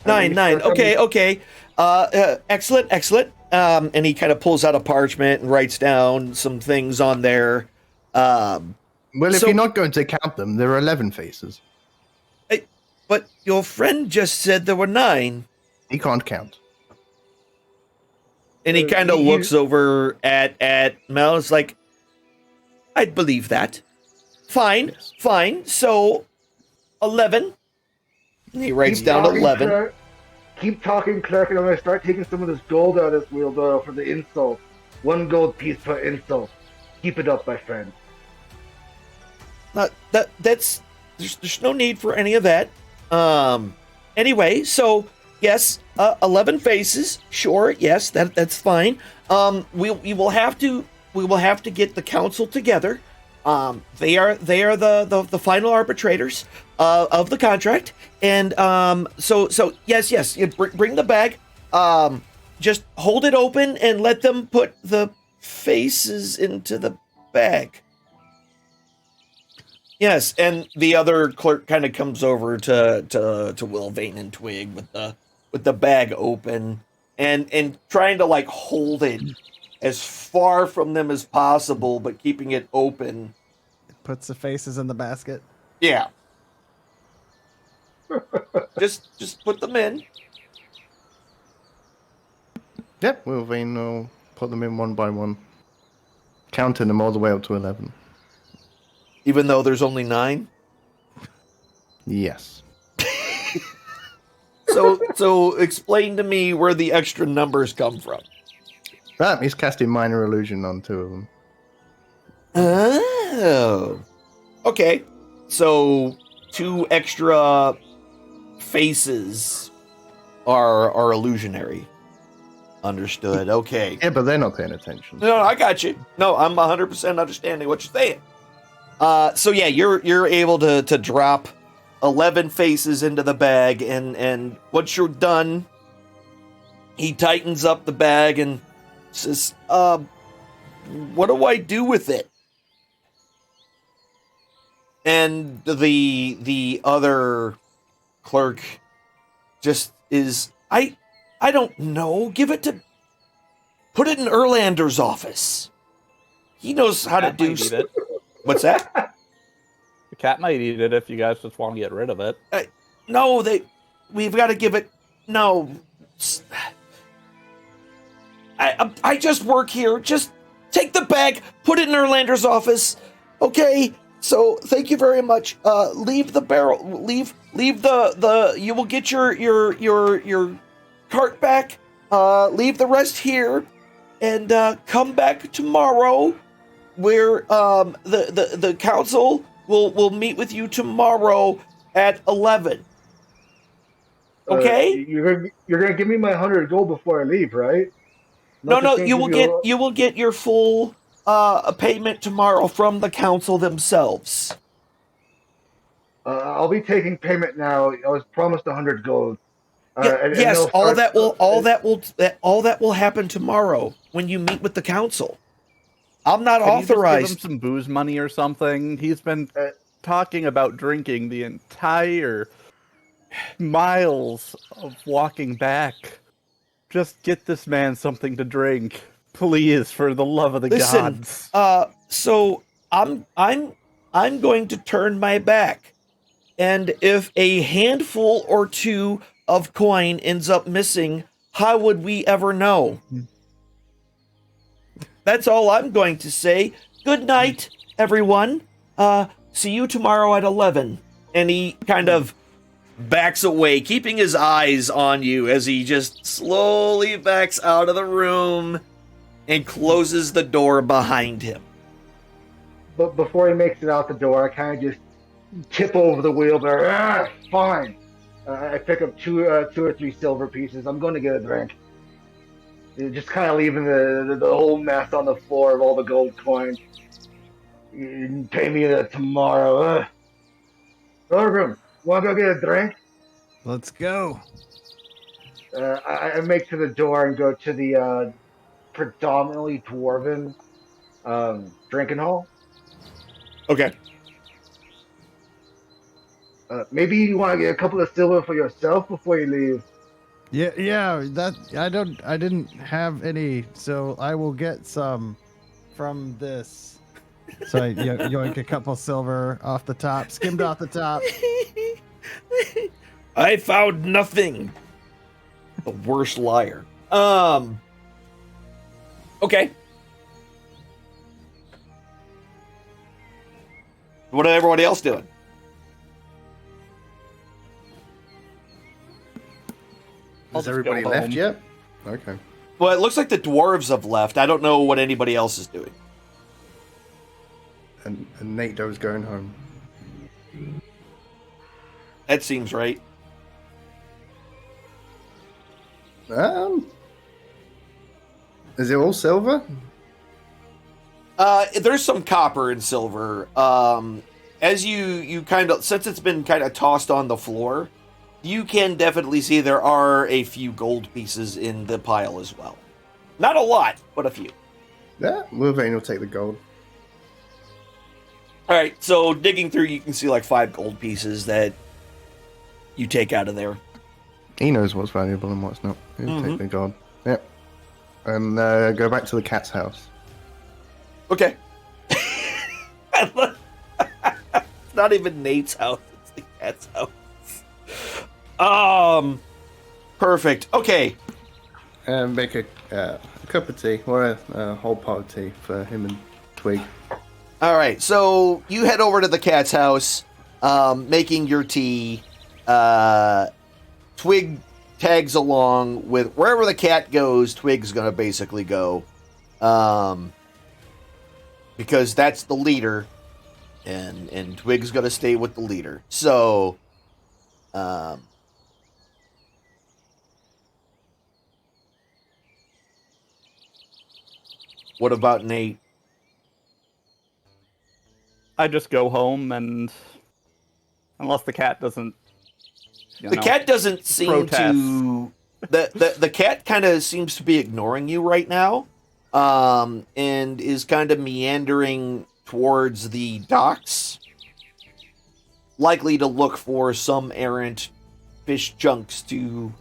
Nine. Okay. Excellent. And he kind of pulls out a parchment and writes down some things on there. Well, if so- you're not going to count them, there are 11 faces. But your friend just said there were 9. He can't count. And he kind of looks over at Mel. It's like, I'd believe that. Fine. So, 11. And he writes down 11. Keep talking, clerk, and I'm going to start taking some of this gold out of this wheelbarrow for the insult. 1 gold piece per insult. Keep it up, my friend. There's no need for any of that. Anyway, so yes, 11 faces. Sure, yes, that's fine. We will have to get the council together. They are the final arbitrators of the contract, and so yes, you bring the bag. Just hold it open and let them put the faces into the bag. Yes, and the other clerk kind of comes over to Will, Vane, and Twig with the bag open and trying to like hold it as far from them as possible, but keeping it open. Puts the faces in the basket. Yeah. just put them in. Yep, Wilvane will put them in one by one, counting them all the way up to 11. Even though there's only 9? Yes. So explain to me where the extra numbers come from. He's casting minor illusion on 2 of them. Oh. Okay. So 2 extra faces are illusionary. Understood. Okay. Yeah, but they're not paying attention. No, I got you. No, I'm 100% understanding what you're saying. So yeah, you're able to drop 11 faces into the bag, and once you're done, he tightens up the bag and says, what do I do with it? And the other clerk just is, I don't know, put it in Erlander's office. He knows how to do it. What's that? The cat might eat it if you guys just want to get rid of it. No, we've got to give it. No, I just work here. Just take the bag, put it in Erlander's office. Okay. So thank you very much. Leave the barrel. Leave the. You will get your cart back. Leave the rest here, and come back tomorrow. Where the council will meet with you tomorrow at 11. Okay? You're gonna give me my 100 gold before I leave, right? No, you will get your full payment tomorrow from the council themselves. I'll be taking payment now. I was promised 100 gold. Yes, all that will happen tomorrow when you meet with the council. I'm not authorized. You just give him some booze money or something. He's been talking about drinking the entire miles of walking back. Just get this man something to drink, please, for the love of the gods. So I'm going to turn my back, and if a handful or 2 of coin ends up missing, how would we ever know? That's all I'm going to say. Good night, everyone. See you tomorrow at 11. And he kind of backs away, keeping his eyes on you as he just slowly backs out of the room and closes the door behind him. But before he makes it out the door, I kind of just tip over the wheelbarrow. Fine. I pick up 2 or 3 silver pieces. I'm going to get a drink. Just kind of leaving the whole mess on the floor of all the gold coins. You pay me tomorrow. Orgrim, want to go get a drink? Let's go. I make to the door and go to the predominantly dwarven drinking hall. Okay. Maybe you want to get a couple of silver for yourself before you leave. Yeah. That I didn't have any, so I will get some from this. So I yoink a couple silver off the top, skimmed off the top. I found nothing. The worst liar. Okay. What is everybody else doing? I'll Has just everybody go left home. yet? Okay. Well, it looks like the dwarves have left. I don't know what anybody else is doing. And Nato's going home. That seems right. Is it all silver? There's some copper and silver. As you kind of, since it's been kind of tossed on the floor, you can definitely see there are a few gold pieces in the pile as well. Not a lot, but a few. Yeah, Wolverine will take the gold. All right, so digging through, you can see like 5 gold pieces that you take out of there. He knows what's valuable and what's not. He'll take the gold. Yep. And go back to the cat's house. Okay. It's not even Nate's house, it's the cat's house. Perfect. Okay. And make a cup of tea, or a whole pot of tea for him and Twig. All right, so you head over to the cat's house, making your tea. Twig tags along with wherever the cat goes. Twig's gonna basically go, because that's the leader, and Twig's gonna stay with the leader. So, what about Nate? I just go home, and unless the cat doesn't, The cat doesn't seem protest. to. The cat kind of seems to be ignoring you right now, and is kind of meandering towards the docks, likely to look for some errant fish chunks to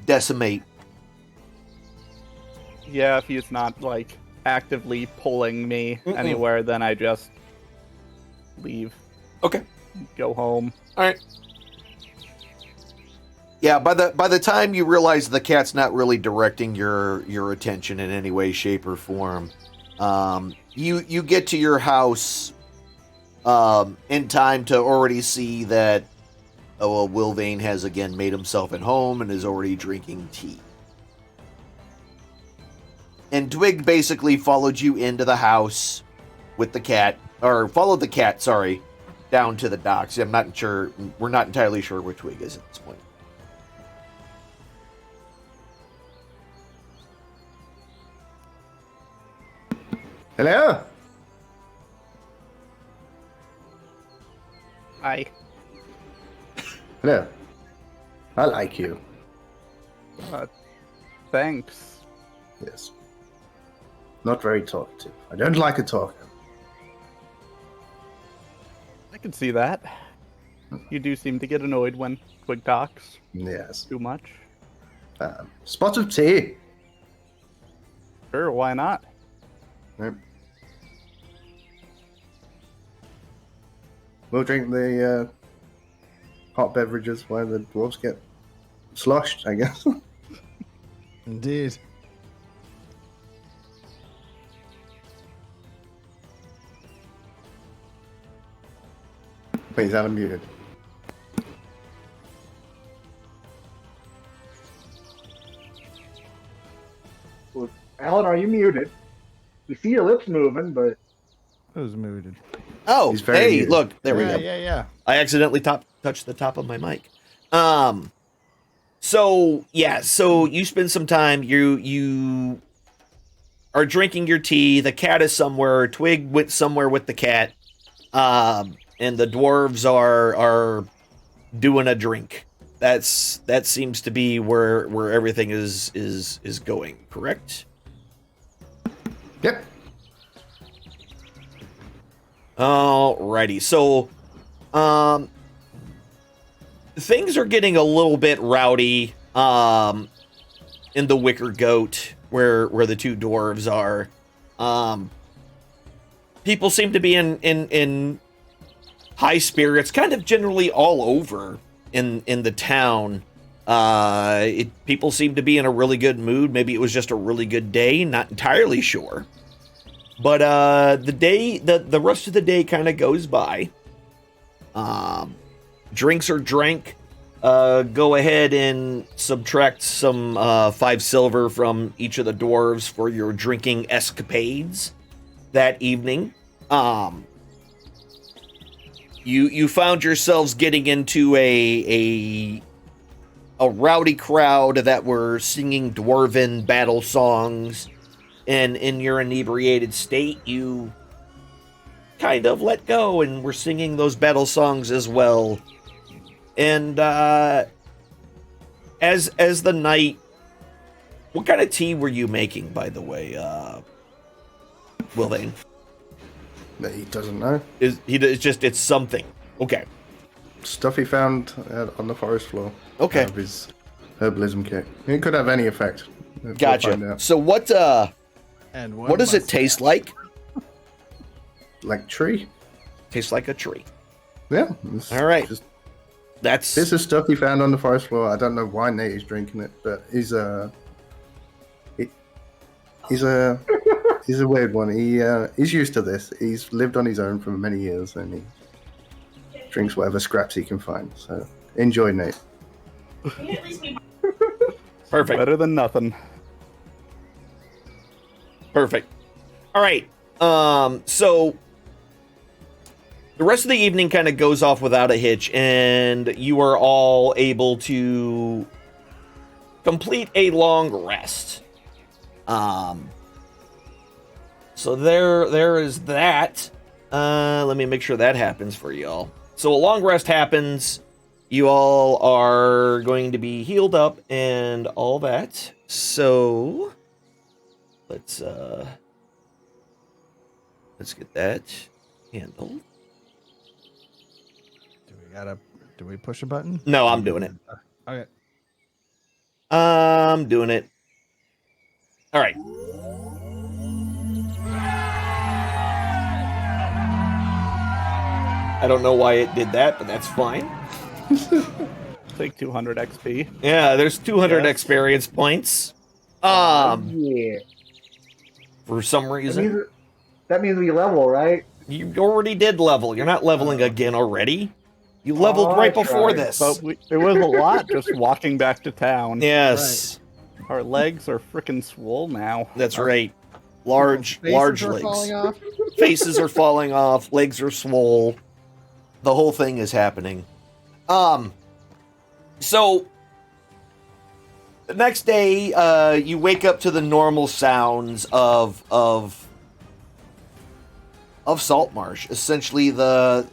decimate. Yeah, if he's not like actively pulling me anywhere, then I just leave, Okay, go home. all right. Yeah, by the time you realize the cat's not really directing your attention in any way, shape, or form, you get to your house in time to already see that Wilvane has again made himself at home and is already drinking tea. And Twig basically followed you into the house with the cat, or followed the cat, sorry, down to the docks. I'm not sure, we're not entirely sure where Twig is at this point. Hello? I Hello. I like you. Thanks. Yes. Not very talkative. I don't like a talker. I can see that. You do seem to get annoyed when Twig talks Yes. too much. Spot of tea. Sure, why not? Yep. We'll drink the hot beverages while the dwarves get sloshed, I guess. Indeed. Wait, is that unmuted? Alan, are you muted? We see your lips moving, but Who's muted? Oh, He's very hey, muted. look, there we go. Yeah. I accidentally touched the top of my mic. So you spend some time. You are drinking your tea. The cat is somewhere. Twig went somewhere with the cat. And the dwarves are doing a drink. That seems to be where everything is going. Correct? Yep. Alrighty. So, things are getting a little bit rowdy, in the Wicker Goat, where the two dwarves are. People seem to be in high spirits, kind of generally all over in the town. People seem to be in a really good mood. Maybe it was just a really good day. Not entirely sure. But the rest of the day kind of goes by. Drinks are drank. Go ahead and subtract some 5 silver from each of the dwarves for your drinking escapades that evening. You found yourselves getting into a a rowdy crowd that were singing dwarven battle songs, and in your inebriated state, you kind of let go and were singing those battle songs as well. And as the night, what kind of tea were you making, by the way, Wilvane? That he doesn't know. It's something. Okay. Stuff he found on the forest floor. Okay. Of his herbalism kit. It could have any effect. We'll find Gotcha. out. So what does it taste like? Like tree? Tastes like a tree. Yeah. All right. This That's is stuff he found on the forest floor. I don't know why Nate is drinking it, but he's a weird one. He's used to this. He's lived on his own for many years, and he drinks whatever scraps he can find. So enjoy, Nate. perfect. Better than nothing. Perfect. All right. So the rest of the evening kind of goes off without a hitch, and you are all able to complete a long rest. So there is that. Let me make sure that happens for y'all. So a long rest happens. You all are going to be healed up and all that. So let's get that handled. Do we push a button? No, I'm doing it. Okay. I'm doing it. All right. I don't know why it did that, but that's fine. Take 200 XP. Yeah, there's 200 Yes. experience points. Yeah. For some That reason, means, that means we level, right? you already did level. You're not leveling again already. You leveled Oh, right I before tried. this. But it was a lot just walking back to town. Yes, Our legs are freaking swole now. that's right. Large Faces are legs. falling off. Faces are falling off. Legs are swole. The whole thing is happening. So the next day, you wake up to the normal sounds of Saltmarsh. Essentially, the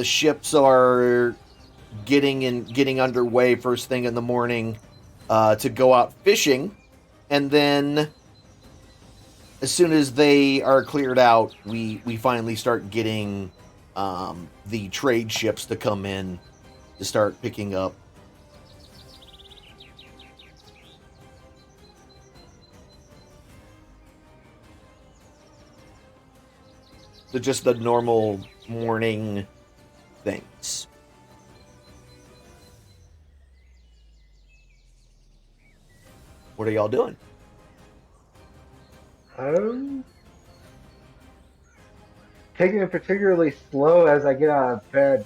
ships are getting underway first thing in the morning to go out fishing, and then as soon as they are cleared out, we finally start getting the trade ships to come in to start picking up. So just the normal morning things. What are y'all doing? Taking it particularly slow as I get out of bed.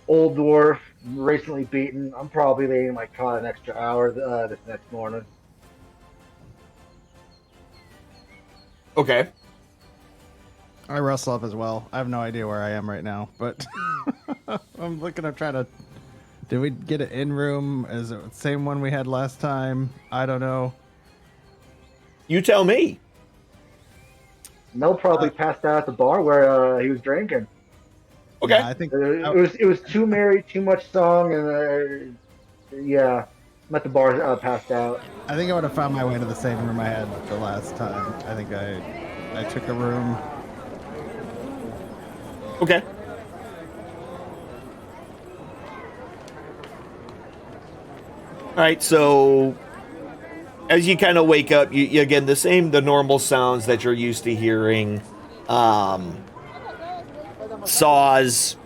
Old dwarf, recently beaten. I'm probably leaving my cot an extra hour this next morning. Okay. I wrestle up as well. I have no idea where I am right now, but I'm looking at trying to. Did we get an in room? Is it the same one we had last time? I don't know. You tell me. Mel probably passed out at the bar where he was drinking. Okay. Yeah, I think It was too merry, too much song, and yeah, I'm at the bar passed out. I think I would have found my way to the same room I had the last time. I think I took a room. Okay. All right, so as you kind of wake up, you again the normal sounds that you're used to hearing, saws,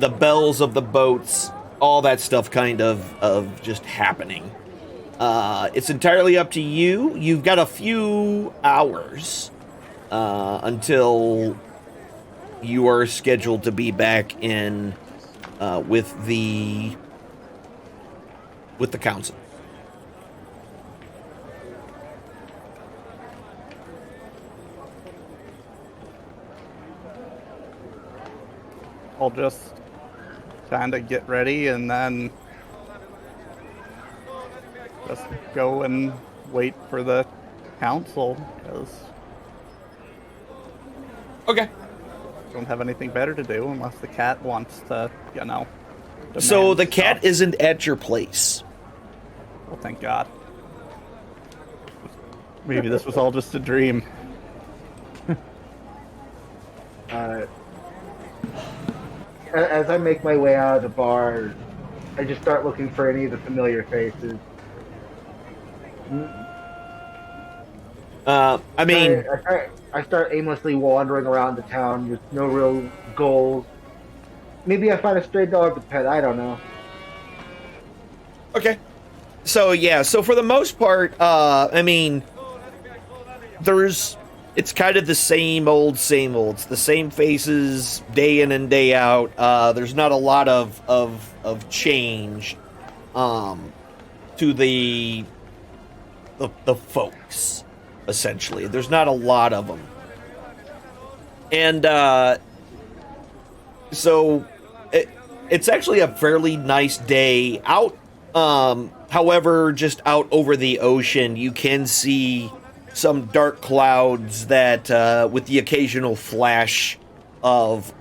the bells of the boats, all that stuff kind of just happening. It's entirely up to you. You've got a few hours until you are scheduled to be back in with the council. I'll just kind of get ready and then just go and wait for the council, because Okay. I don't have anything better to do unless the cat wants to, So demand the cat stuff. isn't at your place. Well, thank God. Maybe this was all just a dream. As I make my way out of the bar, I just start looking for any of the familiar faces. I mean, I start aimlessly wandering around the town with no real goals. Maybe I find a stray dog to pet. I don't know. okay. So yeah, so for the most part, I mean, it's kind of the same old, same old. It's the same faces day in and day out. There's not a lot of change, to the folks, essentially. There's not a lot of them, and so it's actually a fairly nice day out. However, just out over the ocean, you can see some dark clouds that, with the occasional flash of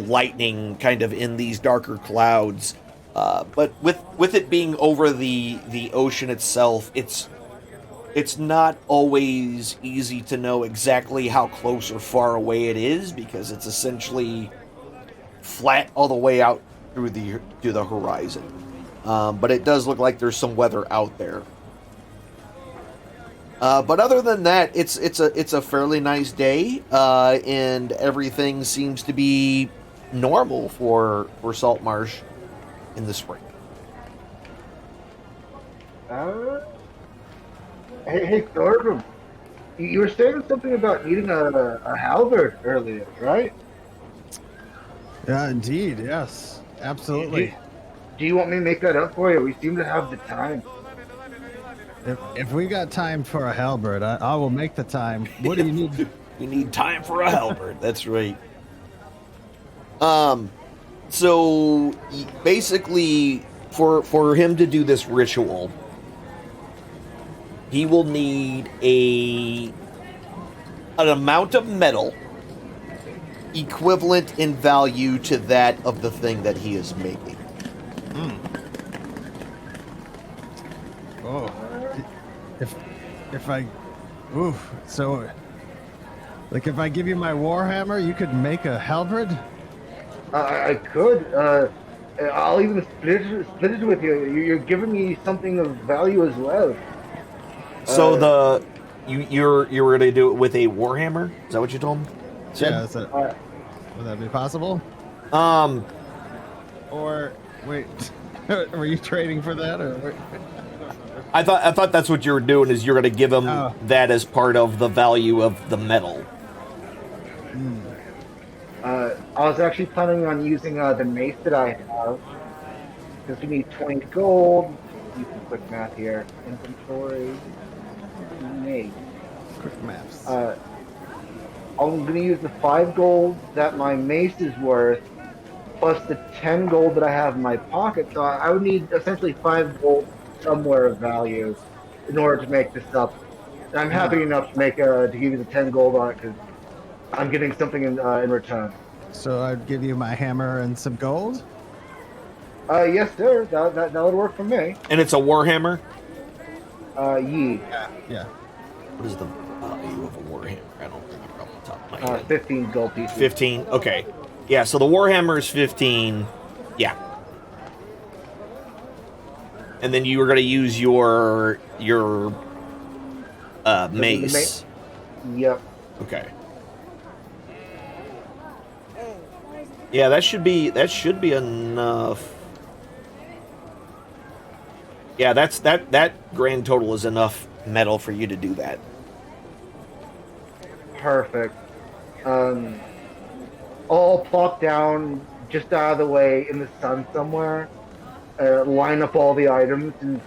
lightning, kind of in these darker clouds. But with it being over the ocean itself, it's not always easy to know exactly how close or far away it is, because it's essentially flat all the way out to the horizon. But it does look like there's some weather out there. But other than that, it's a fairly nice day, and everything seems to be normal for Saltmarsh in the spring. Hey, Thorgrim, you were saying something about needing a halberd earlier, right? Yeah, indeed. Yes, absolutely. Do you want me to make that up for you? We seem to have the time. If we got time for a halberd, I will make the time. What do you need? We need time for a halberd. That's right. So basically, for him to do this ritual, he will need an amount of metal equivalent in value to that of the thing that he is making. Oh, if I, so, like, if I give you my warhammer, you could make a halberd. I could. I'll even split it with you. You're giving me something of value as well. So you're going to do it with a warhammer? Is that what you told him? Yeah, would that be possible? Or wait, were you trading for that, or? I thought that's what you were doing, is you're going to give him that as part of the value of the metal. I was actually planning on using the mace that I have. Because we need 20 gold. Do some quick math here. Inventory. Mace. Quick maps. I'm going to use the 5 gold that my mace is worth, plus the 10 gold that I have in my pocket. So I would need essentially 5 gold somewhere of value in order to make this up. And I'm happy enough to give you the 10 gold on it, because I'm getting something in return. So I'd give you my hammer and some gold? Yes, sir. That would work for me. And it's a warhammer? Ye. Yeah. What is the value of a warhammer? I don't remember off the top of my head. 15 gold pieces. 15? Okay. Yeah, so the warhammer is 15. Yeah. And then you were going to use your mace. Yep. Okay. Yeah, that should be enough. Yeah, that grand total is enough metal for you to do that. Perfect. I'll plop down just out of the way in the sun somewhere, line up all the items, and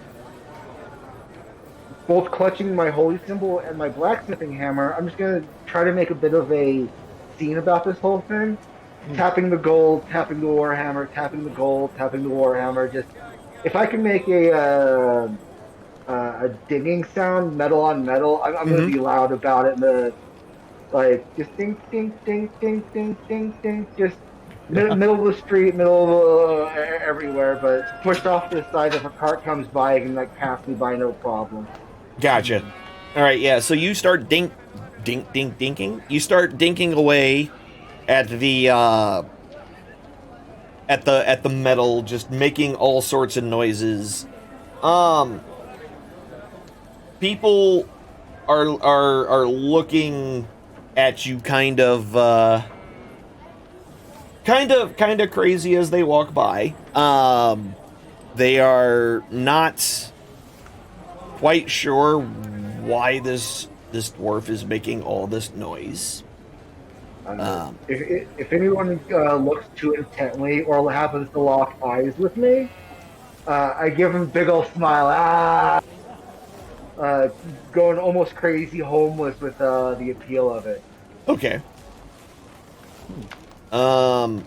both clutching my holy symbol and my blacksmithing hammer, I'm just going to try to make a bit of a scene about this whole thing. Tapping the gold, tapping the warhammer, tapping the gold, tapping the warhammer. Just, if I can make a a dinging sound, metal on metal. I'm going to be loud about it. Just ding, ding, ding, ding, ding, ding, ding. Just middle of the street, middle of everywhere. But pushed off to the side. If a cart comes by, it can like pass me by no problem. Gotcha. All right, yeah. So you start dinking. You start dinking away at the at the metal, just making all sorts of noises. People are looking at you kind of crazy as they walk by. They are not quite sure why this dwarf is making all this noise. If anyone looks too intently or happens to lock eyes with me, I give him a big old smile. Going almost crazy homeless with the appeal of it. Okay. I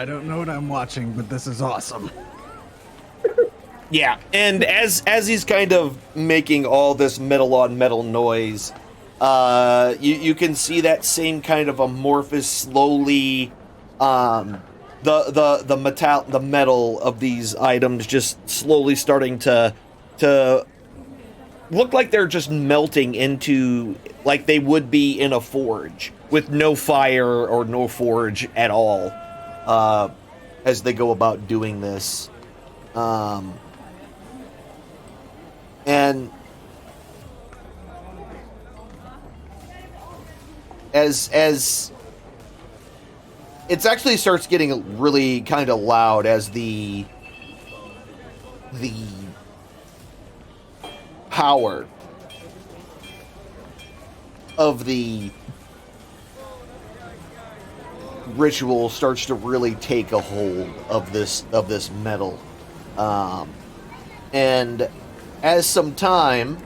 don't know what I'm watching, but this is awesome. Yeah, and as he's kind of making all this metal on metal noise, you can see that same kind of amorphous, slowly, the metal of these items just slowly starting to look like they're just melting into, like they would be in a forge with no fire or no forge at all, as they go about doing this. And as it actually starts getting really kind of loud as the power of the ritual starts to really take a hold of this metal, and as some time,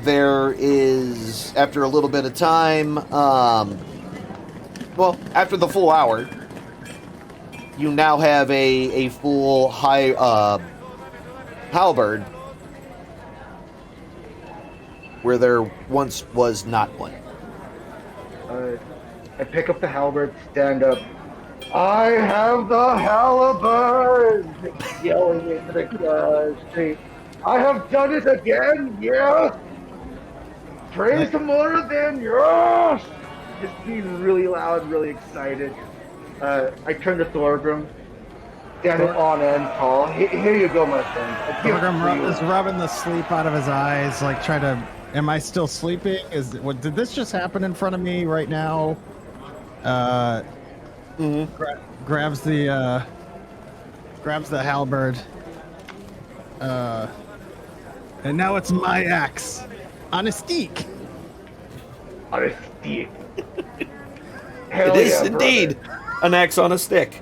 there is, after a little bit of time, well, after the full hour, you now have a full high halberd where there once was not one. I pick up the halberd, stand up. I have the halberd! Yelling into the street. I have done it again, yes! Praise the Moradin, yes! Just being really loud, really excited. I turn to Thorgrim, standing on end tall. Here you go, my friend. Thorgrim is rubbing the sleep out of his eyes, like trying to. Am I still sleeping? Did this just happen in front of me right now? Grabs the halberd. And now it's my axe on a steak. On a steak. It is indeed an axe on a stick.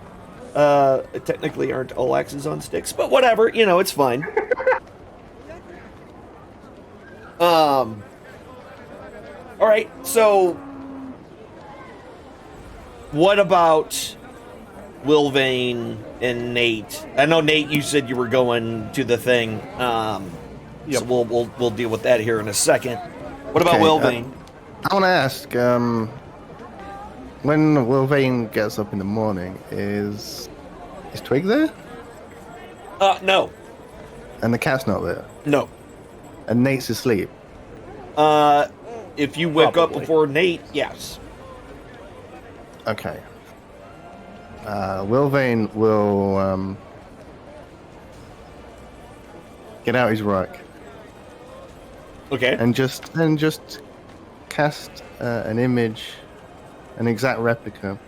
Technically aren't all axes on sticks, but whatever, it's fine. Alright, so what about Wilvane and Nate? I know, Nate, you said you were going to the thing. So we'll deal with that here in a second. What about Wilvane? I want to ask, when Wilvane gets up in the morning, is Twig there? No. And the cat's not there? No. And Nate's asleep? If you wake up before Nate, yes. Okay. Wilvane will get out his rock. Okay. And just cast an image, an exact replica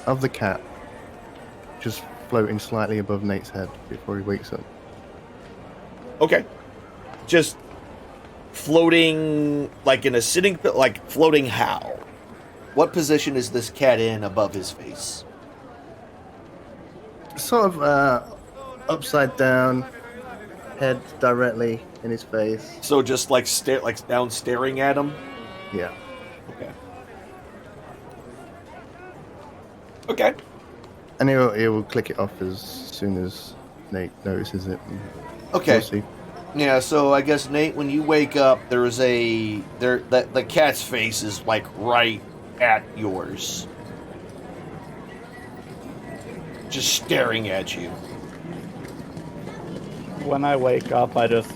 of the cat, just floating slightly above Nate's head before he wakes up. Okay. Just floating, like in a sitting, like floating how? What position is this cat in above his face? Sort of upside down, head directly in his face. So just like down staring at him? Yeah. Okay. Okay. And he will click it off as soon as Nate notices it. Okay. We'll see. Yeah, so I guess Nate, when you wake up, there's the cat's face is like right at yours, just staring at you. When I wake up, I just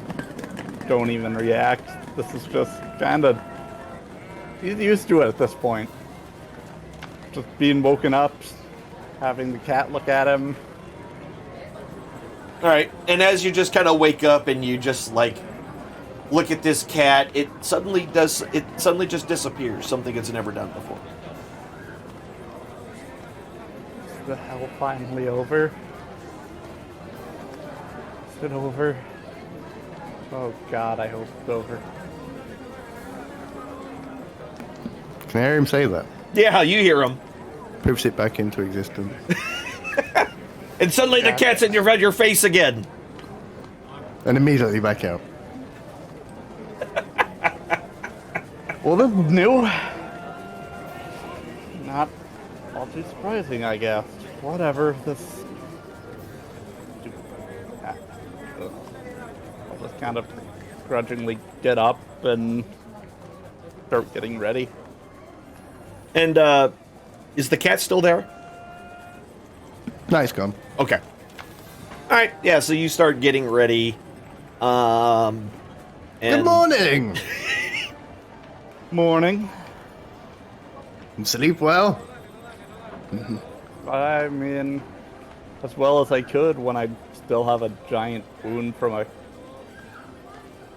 don't even react. This is just kind of... He's used to it at this point. Just being woken up, having the cat look at him. All right, and as you just kind of wake up and you just like look at this cat, it suddenly just disappears. Something it's never done before. Is the hell finally over? Is it over? Oh God, I hope it's over. Can I hear him say that? Yeah, you hear him, Poofs it back into existence. and suddenly the cat's in your face again. And immediately back out. Well, that's new. Not all too surprising, I guess. Whatever, this... I'll just kind of grudgingly get up and start getting ready. And is the cat still there? No, he's gone. Okay. All right. Yeah. So you start getting ready. And Good morning! Morning. Sleep well? I mean, as well as I could when I still have a giant wound from a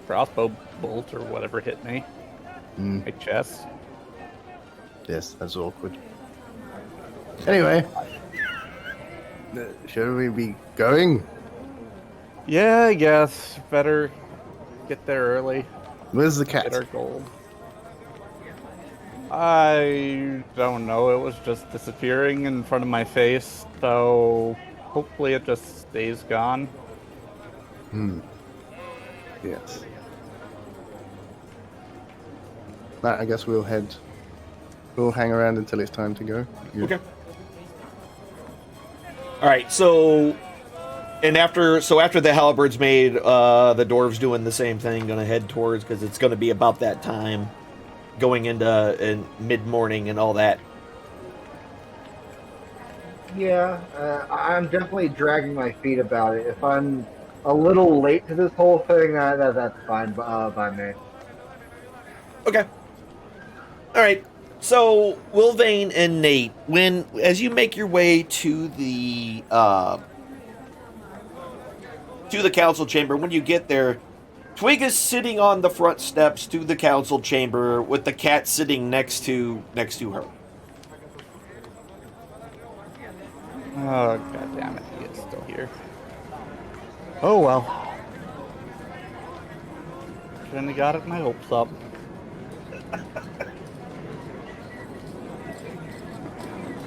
crossbow bolt or whatever hit me. My chest. Yes, that's awkward. Anyway. Should we be going? Yeah, I guess. Better get there early. Where's the Get our cat? gold. I don't know. It was just disappearing in front of my face, so hopefully it just stays gone. Yes. Right, I guess we'll hang around until it's time to go. Okay. All right. So, and after the halberd's made, the dwarves doing the same thing, gonna head towards because it's gonna be about that time, going into mid-morning and all that. Yeah, I'm definitely dragging my feet about it. If I'm a little late to this whole thing, that's fine by me. Okay. All right. So, Wilvane and Nate, as you make your way to the council chamber, when you get there, Twig is sitting on the front steps to the council chamber with the cat sitting next to her. Oh, god damn it, he is still here. Oh well. Shouldn't have got it my hopes up.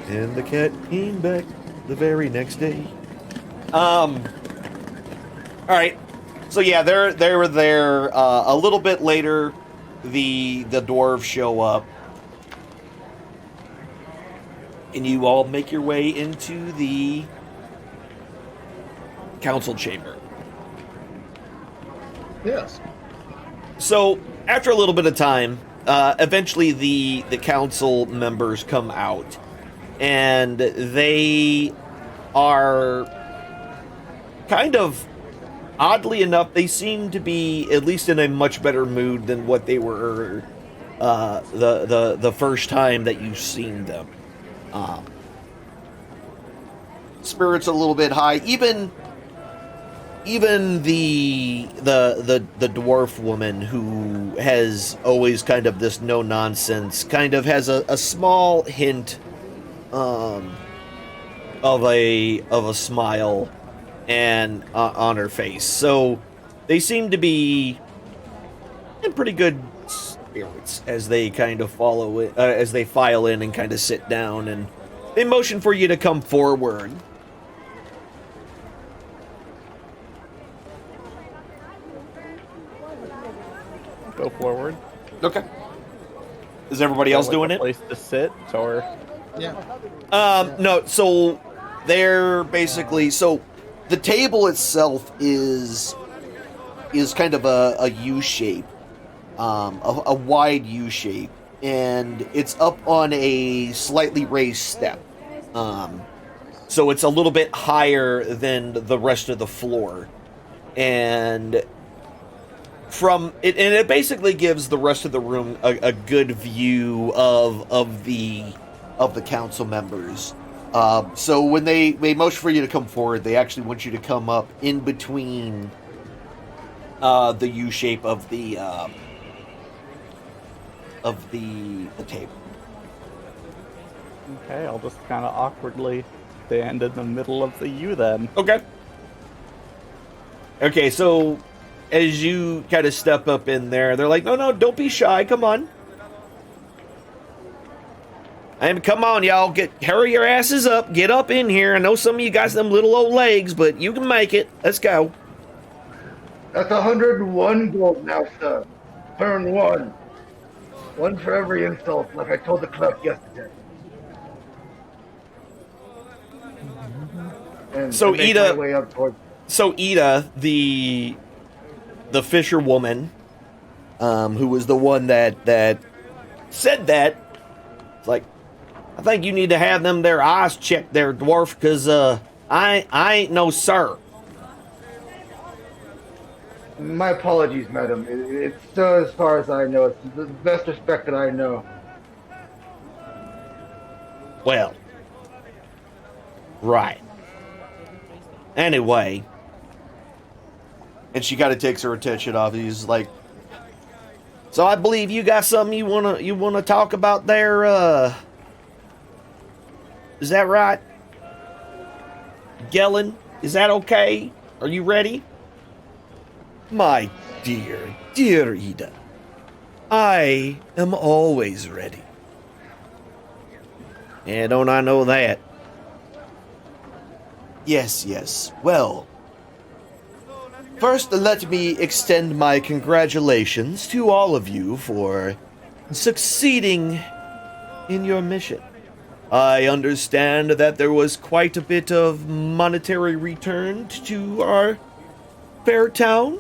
And the cat came back the very next day. All right. So yeah, they were there. A little bit later, the dwarves show up, and you all make your way into the council chamber. Yes. So after a little bit of time, eventually the council members come out, and they are kind of, oddly enough, they seem to be at least in a much better mood than what they were the first time that you've seen them. Spirits a little bit high. Even the dwarf woman, who has always kind of this no nonsense, kind of has a small hint of a smile and on her face. So they seem to be in pretty good spirits as they kind of follow it, as they file in and kind of sit down, and they motion for you to come forward. Go forward. Okay. Is everybody else doing it? Place to sit, or Yeah. No, so they're basically, so The table itself is kind of a U shape, a wide U shape, and it's up on a slightly raised step. So it's a little bit higher than the rest of the floor, and it basically gives the rest of the room a good view of the council members. So when they motion for you to come forward, they actually want you to come up in between the U shape of the table. Okay, I'll just kind of awkwardly stand in the middle of the U then. Okay. Okay, so as you kind of step up in there, they're like, no, don't be shy, come on. And come on, y'all, hurry your asses up, get up in here. I know some of you got them little old legs, but you can make it. Let's go. That's 101 gold now, sir. Turn one. One for every insult, like I told the clerk yesterday. And So I make Ida- my way up towards... So Ida, the fisherwoman, who was the one that said that, it's like, I think you need to have them their eyes checked there, dwarf, because I ain't no sir. My apologies, madam. It's still, as far as I know, it's the best respect that I know. Well, right. Anyway, and she kind of takes her attention off. He's like, so I believe you got something you wanna talk about there. Is that right, Gellin? Is that okay? Are you ready? My dear Ida, I am always ready. Yeah, don't I know that? Yes. Well, first let me extend my congratulations to all of you for succeeding in your mission. I understand that there was quite a bit of monetary return to our fair town.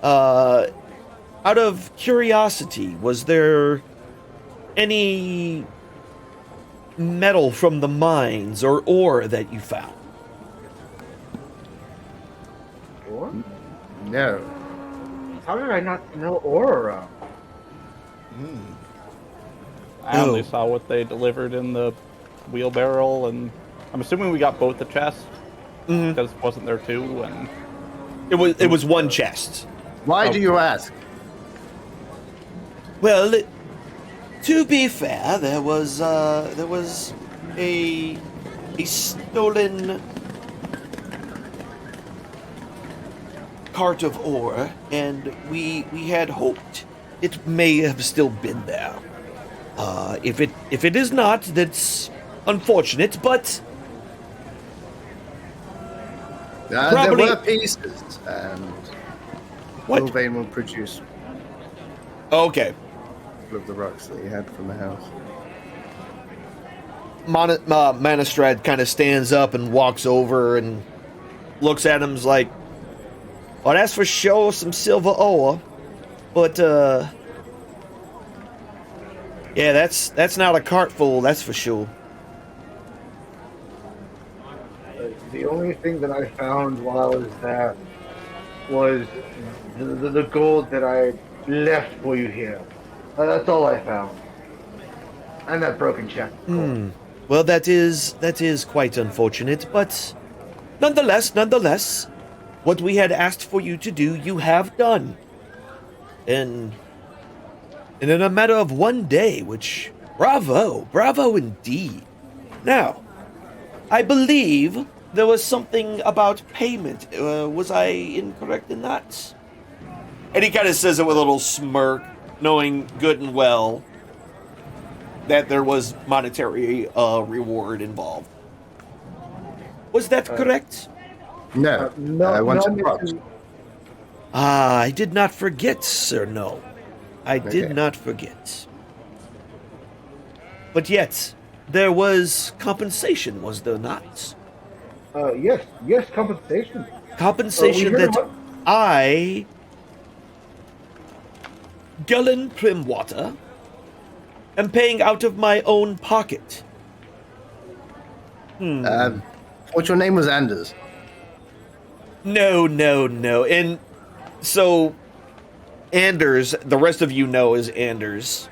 Out of curiosity, was there any metal from the mines or ore that you found? Ore? No. How did I not smell ore around? I only saw what they delivered in the wheelbarrow, and I'm assuming we got both the chests, because wasn't there two? And It was one chest. Why do you ask? Well, to be fair, there was a stolen cart of ore, and we had hoped it may have still been there. If it is not, that's unfortunate, but There probably- were pieces, and What? Sylvain will produce okay. all of the rocks that he had from the house. Manistrad kind of stands up and walks over and looks at him's like, well, that's for sure some silver ore, but yeah, that's not a cart full, that's for sure. The only thing that I found while I was there was the gold that I left for you here. That's all I found. And that broken check. Well, that is quite unfortunate, but nonetheless, what we had asked for you to do, you have done. And in a matter of one day, which, bravo indeed. Now, I believe there was something about payment. Was I incorrect in that? And he kind of says it with a little smirk, knowing good and well that there was monetary reward involved. Was that correct? No, I wanted rocks. I did not forget, sir, no. I did Okay. not forget. But yet, there was compensation, was there not? Yes, compensation. Compensation We heard that about- I, Gellin Primwater, am paying out of my own pocket. What your name was Anders? No. And so, Anders, the rest of you know is Anders,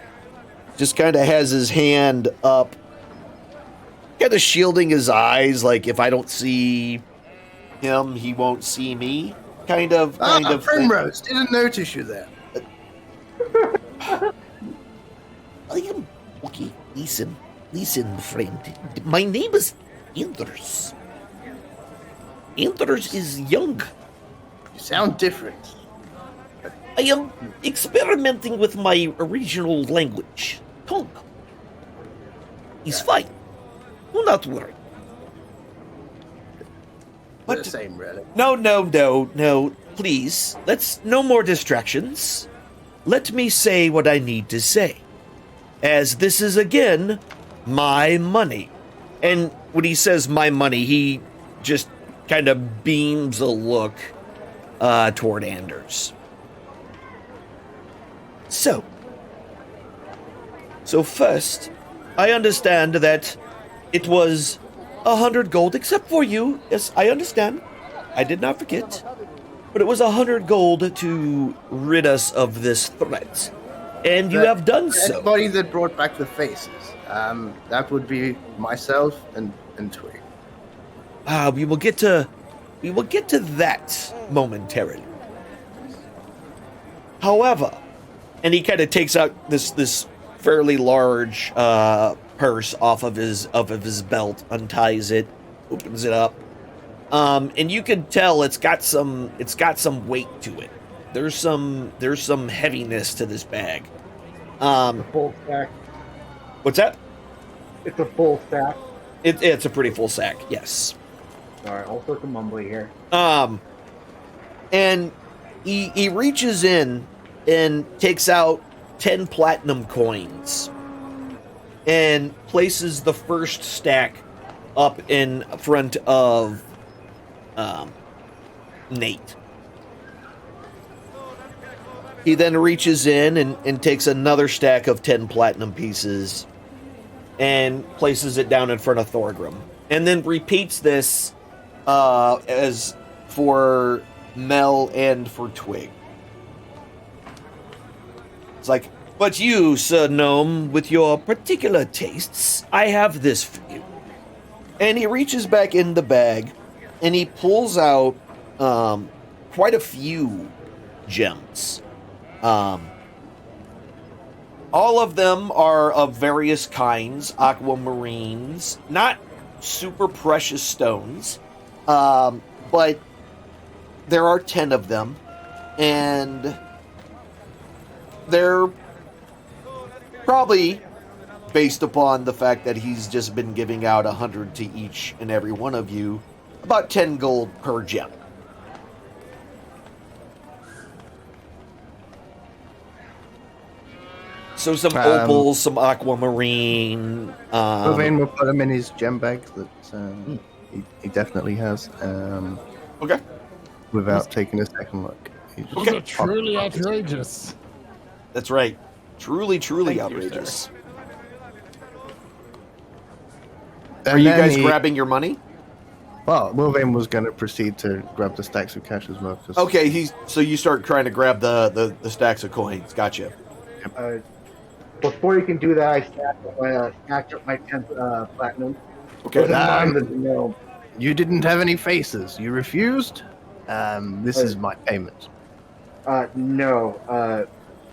just kind of has his hand up, kind of shielding his eyes, like if I don't see him, he won't see me, kind of thing. Primrose, didn't notice you there. Okay, listen, friend. My name is Anders. Anders is young. You sound different. I am experimenting with my original language, tongue. He's fine. Do not worry. We're But the same, really. no. Please, no more distractions. Let me say what I need to say. As this is again my money. And when he says my money, he just kind of beams a look toward Anders. So first, I understand that it was 100 gold, except for you. Yes, I understand. I did not forget. But it was 100 gold to rid us of this threat. And you have done so. Anybody that brought back the faces, that would be myself and Twig. We will get to that momentarily. However, and he kind of takes out this fairly large purse off of his belt, unties it, opens it up, and you can tell it's got some weight to it. There's some heaviness to this bag. a full stack. What's that? It's a full stack. It's a pretty full sack. Yes. Sorry, I'll put some mumbly here. And he reaches in and takes out 10 platinum coins and places the first stack up in front of Nate. He then reaches in and takes another stack of 10 platinum pieces and places it down in front of Thorgrim. And then repeats this as for Mel and for Twig. It's like, but you, Sir Gnome, with your particular tastes, I have this for you. And he reaches back in the bag and he pulls out quite a few gems. All of them are of various kinds, aquamarines, not super precious stones, but there are 10 of them, and they're probably, based upon the fact that he's just been giving out 100 to each and every one of you, about 10 gold per gem. So some opals, some aquamarine. Sylvain will put him in his gem bag that he definitely has. Okay. Without taking a second look. Those are truly outrageous. That's right. Truly Thank you, outrageous. And Are you then guys grabbing your money? Well, Wilvain was going to proceed to grab the stacks of cash as well. 'Cause Okay, so you start trying to grab the stacks of coins. Gotcha. Before you can do that, I stacked up my 10 platinum. Okay. No. You didn't have any faces. You refused. This is my payment. No.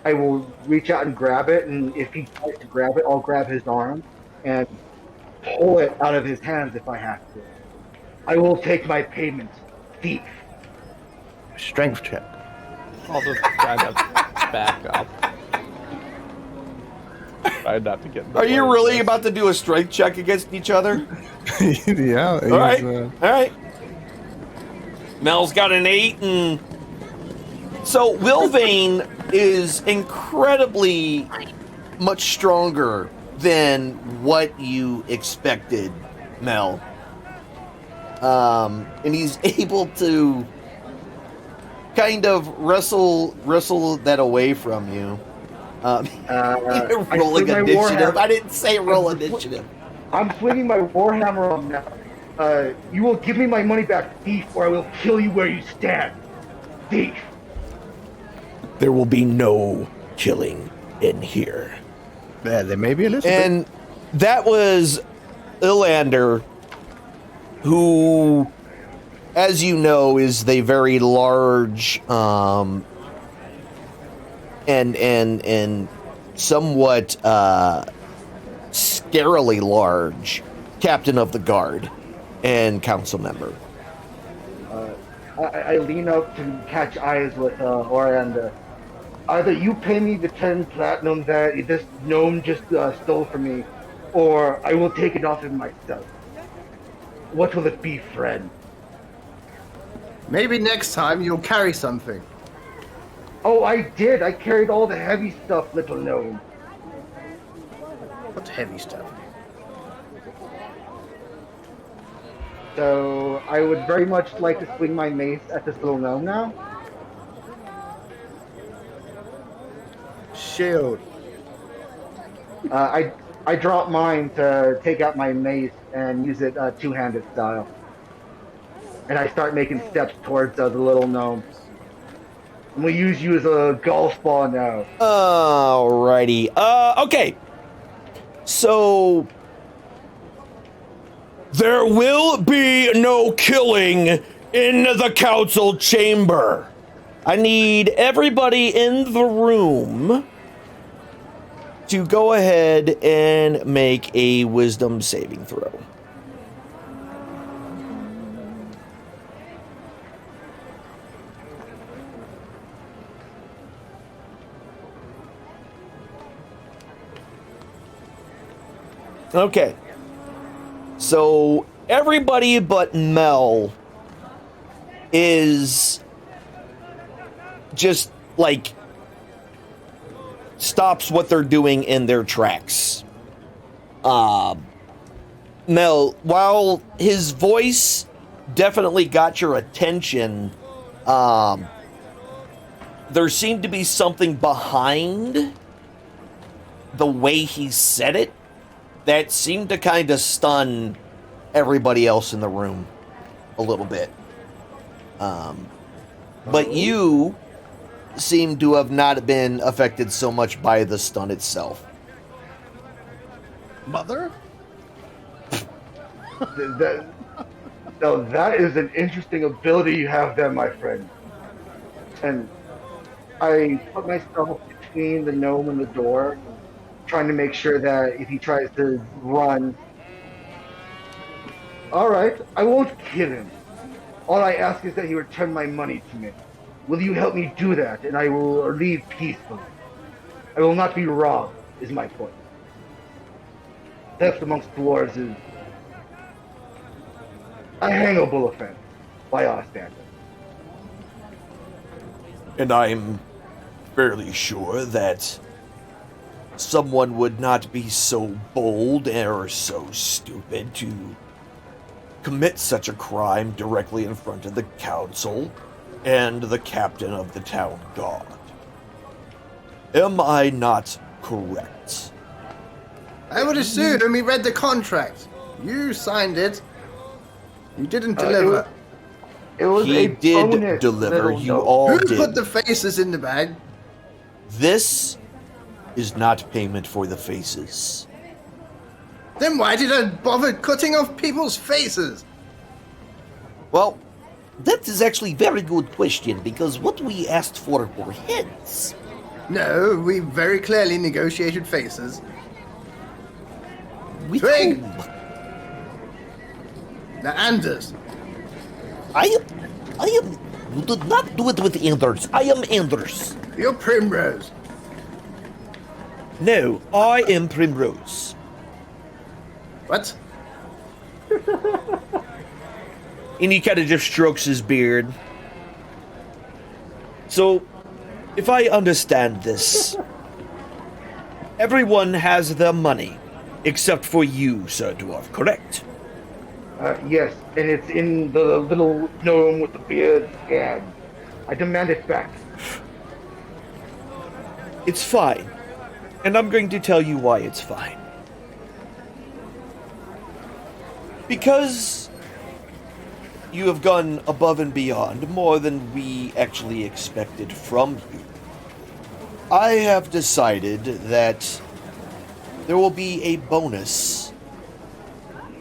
I will reach out and grab it, and if he tries to grab it, I'll grab his arm and pull it out of his hands if I have to. I will take my payment, thief. Strength check. I'll just try to back up. Try not to get. Are you really about to do a strength check against each other? Yeah. All right. All right. Mel's got an 8, and so Wilvain is incredibly much stronger than what you expected, Mel. And he's able to kind of wrestle that away from you. Rolling initiative. I didn't say roll initiative. I'm swinging my warhammer on now. You will give me my money back, thief, or I will kill you where you stand. Thief. There will be no killing in here. Yeah, there may be a little And that was Ilander, who, as you know, is the very large and somewhat scarily large captain of the guard and council member. I lean up to catch eyes with Orianda. Either you pay me the 10 platinum that this gnome just stole from me, or I will take it off of myself. What will it be, friend? Maybe next time you'll carry something. Oh, I did. I carried all the heavy stuff, little gnome. What heavy stuff? So I would very much like to swing my mace at this little gnome now. Shield. I drop mine to take out my mace and use it two-handed style. And I start making steps towards the little gnome. I'm gonna use you as a golf ball now. Alrighty. Okay. So there will be no killing in the council chamber. I need everybody in the room to go ahead and make a wisdom saving throw. Okay. So everybody but Mel is just like stops what they're doing in their tracks. Mel, while his voice definitely got your attention, there seemed to be something behind the way he said it that seemed to kind of stun everybody else in the room a little bit. But you seem to have not been affected so much by the stun itself. Mother? That is an interesting ability you have there, my friend. And I put myself between the gnome and the door, trying to make sure that if he tries to run... Alright, I won't kill him. All I ask is that he return my money to me. Will you help me do that, and I will leave peacefully? I will not be robbed, is my point. Theft amongst dwarves is a hangable offense by our standards. And I'm fairly sure that someone would not be so bold or so stupid to commit such a crime directly in front of the council and the captain of the town guard. Am I not correct? I would assume when we read the contract. You signed it. You didn't deliver. It was He a did bonus, deliver. little You gnome. all Who did. put the faces in the bag? This is not payment for the faces. Then why did I bother cutting off people's faces? Well, that is actually a very good question, because what we asked for were heads. No, we very clearly negotiated faces. With Twig! whom? The Anders. I am. You did not do it with Anders. I am Anders. You're Primrose. No, I am Primrose. What? And he kind of just strokes his beard. So, if I understand this, everyone has their money, except for you, Sir Dwarf, correct? Yes, and it's in the little gnome with the beard hand. I demand it back. It's fine. And I'm going to tell you why it's fine. Because you have gone above and beyond more than we actually expected from you. I have decided that there will be a bonus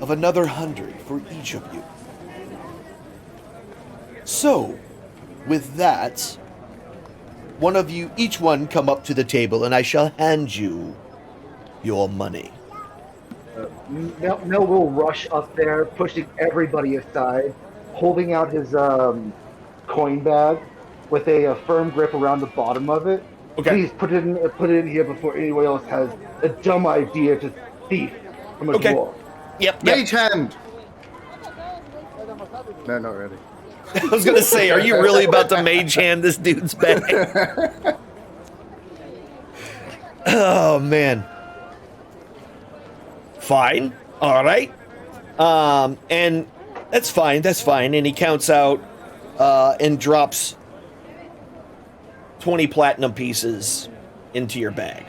of another 100 for each of you. So, with that, one of you, each one, come up to the table, and I shall hand you your money. Mel will rush up there, pushing everybody aside, holding out his coin bag with a firm grip around the bottom of it. Okay. Please put it in here before anyone else has a dumb idea to thief from a dwarf. Yep. Mage hand! No, not really. I was gonna say, are you really about to mage hand this dude's bag? Oh man. Fine. All right. And that's fine. That's fine. And he counts out and drops 20 platinum pieces into your bag.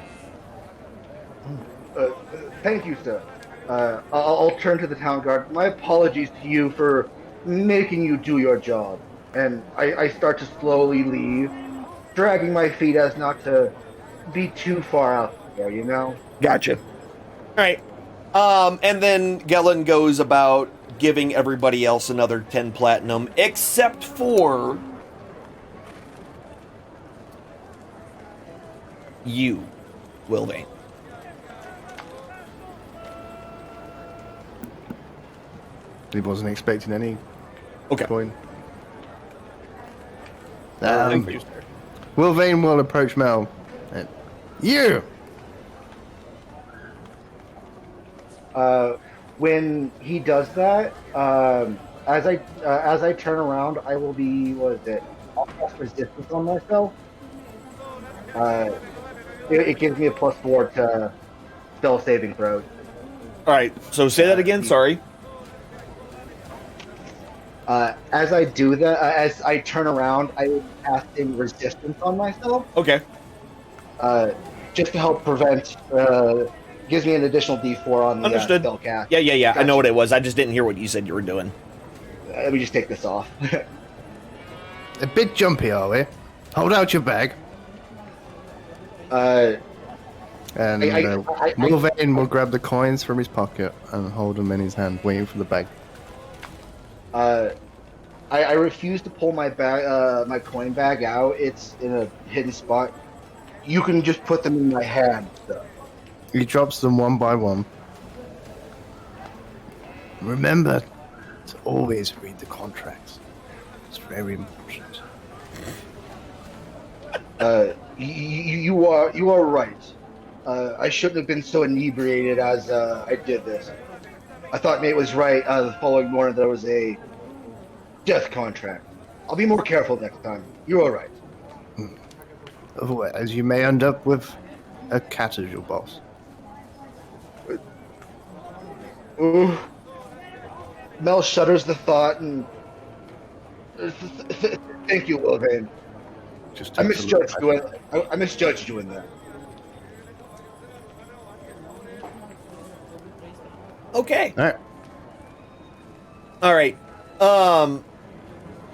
Thank you, sir. I'll turn to the town guard. My apologies to you for making you do your job. And I start to slowly leave, dragging my feet as not to be too far out there, you know? Gotcha. All right. And then Gellin goes about giving everybody else another 10 platinum, except for you, Wilvane. He wasn't expecting any Okay. coin. Thank you, sir. Wilvane will approach Mel. And, you! When he does that, as I turn around, I will be, I'll cast resistance on myself. It gives me a +4 to spell saving throws. All right. So say that again. Sorry. As I do that, as I turn around, I will be casting resistance on myself. Okay. Just to help prevent. Gives me an additional D4 on the Understood. spell cast. Yeah. Gotcha. I know what it was. I just didn't hear what you said you were doing. Let me just take this off. A bit jumpy, are we? Hold out your bag. I- Wilvane will grab the coins from his pocket and hold them in his hand, waiting for the bag. I refuse to pull my bag, my coin bag out. It's in a hidden spot. You can just put them in my hand. So. He drops them one by one. Remember to always read the contracts. It's very important. You are right. I shouldn't have been so inebriated as I did this. I thought Nate was right. The following morning there was a death contract. I'll be more careful next time. You are right. Otherwise, you may end up with a cat as your boss. Ooh. Mel shudders the thought and thank you, Wilvane. Just I takes a look misjudged back. doing. I misjudged doing that. Okay. All right. All right.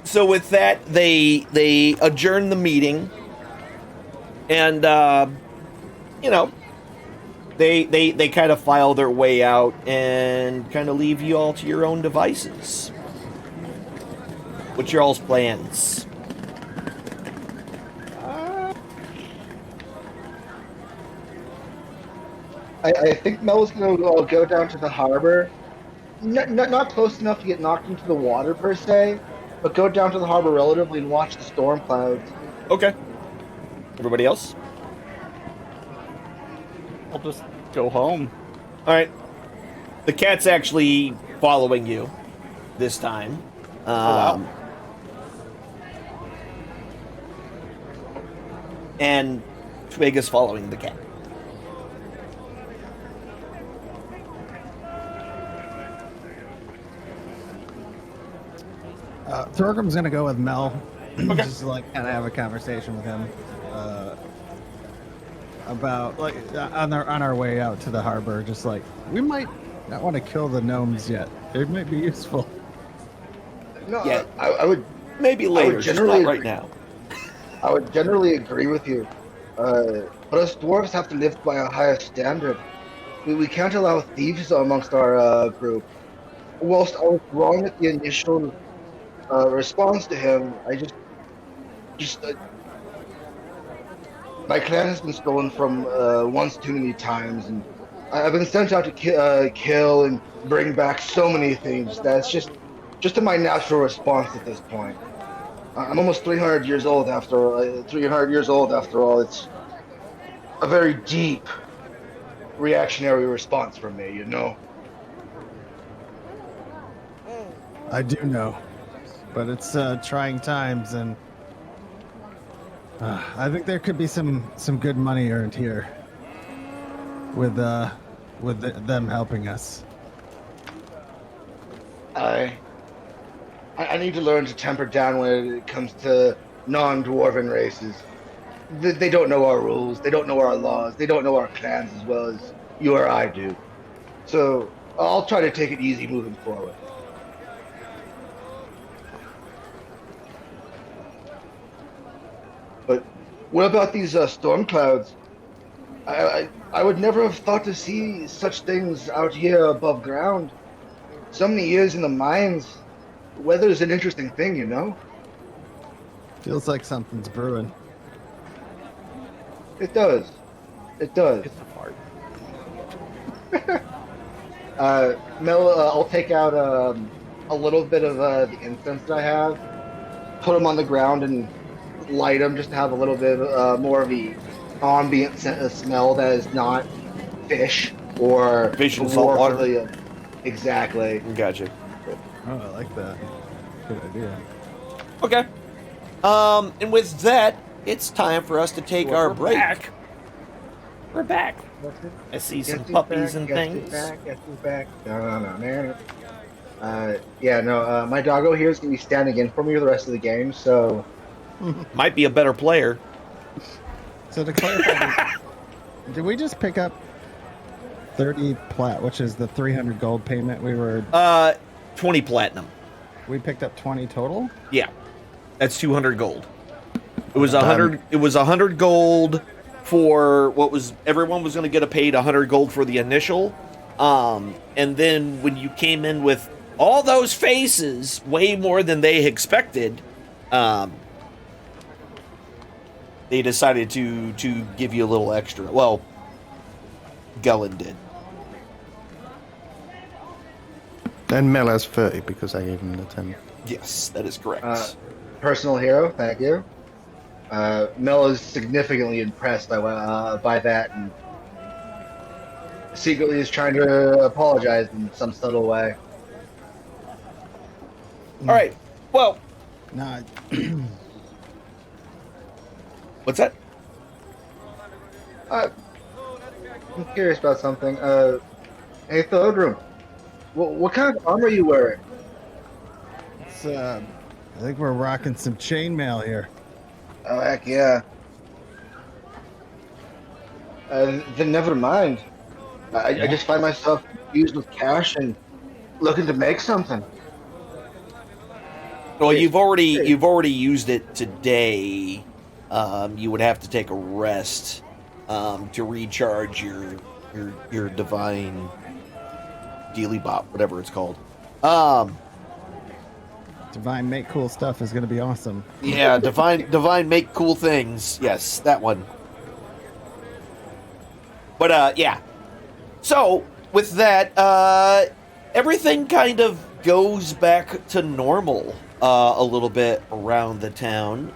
So with that, they adjourn the meeting, and they kind of file their way out and kind of leave you all to your own devices. What's your all's plans? I think Mel's gonna go down to the harbor. Not close enough to get knocked into the water per se, but go down to the harbor relatively and watch the storm clouds. Okay. Everybody else? I'll just go home. All right. The cat's actually following you this time. Wow. And Twig is following the cat. Thorgrim's gonna go with Mel. Okay. Just to, like, kind of have a conversation with him about like on our way out to the harbor. Just like, we might not want to kill the gnomes yet. They might be useful. No, Yeah. I would Maybe later, just not generally right agree. now. I would generally agree with you. But us dwarves have to live by a higher standard. We can't allow thieves amongst our group. Whilst I was wrong at the initial response to him, I just my clan has been stolen from once too many times, and I've been sent out to kill and bring back so many things that it's just my natural response at this point. I'm almost 300 years old after 300 years old after all. It's a very deep reactionary response from me, you know. I do know, but it's trying times, and I think there could be some good money earned here with them helping us. I need to learn to temper down when it comes to non-dwarven races. They don't know our rules. They don't know our laws. They don't know our clans as well as you or I do. So I'll try to take it easy moving forward. But what about these storm clouds? I would never have thought to see such things out here above ground. So many years in the mines. Weather's an interesting thing, you know? Feels like something's brewing. It does. It does. It's a fart. Mel, I'll take out a little bit of the incense that I have, put them on the ground, and light them just to have a little bit more of the ambient smell that is not fish or Fish and salt water. Exactly. Gotcha. Oh, I like that. Good idea. Okay. And with that, it's time for us to take our break. We're back. I see some puppies and things. My doggo here is going to be standing in for me the rest of the game, so... Might be a better player. So to clarify, did we just pick up 30 plat, which is the 300 gold payment we were... 20 platinum. We picked up 20 total? Yeah. That's 200 gold. It was 100 it was 100 gold for what was everyone was going to get paid 100 gold for the initial. And then when you came in with all those faces, way more than they expected, they decided to give you a little extra. Well, Gullen did. And Mel has 30 because I gave him the 10. Yes, that is correct. Personal hero, thank you. Mel is significantly impressed by that, and secretly is trying to apologize in some subtle way. All right. Well, No, what's that? I'm curious about something. Hey, Thodrum, what kind of armor are you wearing? it's, I think we're rocking some chainmail here. Oh, heck yeah. Then never mind. I just find myself confused with cash and looking to make something. Well, you've already used it today. You would have to take a rest to recharge your divine dealy bop, whatever it's called. Divine make cool stuff is going to be awesome. Yeah, divine make cool things. Yes, that one. But yeah. So with that, everything kind of goes back to normal a little bit around the town.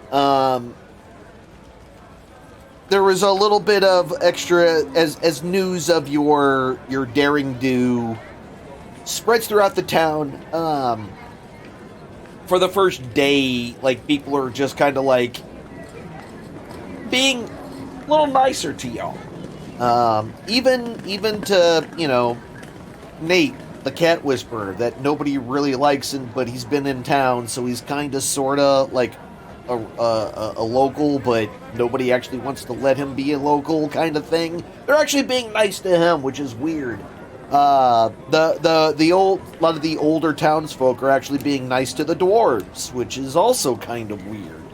There was a little bit of extra as news of your daring do spreads throughout the town. For the first day, like, people are just kind of like being a little nicer to y'all. Even to, Nate, the cat whisperer that nobody really likes, but he's been in town, so he's kind of sort of like a local, but nobody actually wants to let him be a local kind of thing. They're actually being nice to him, which is weird. A lot of the older townsfolk are actually being nice to the dwarves, which is also kind of weird.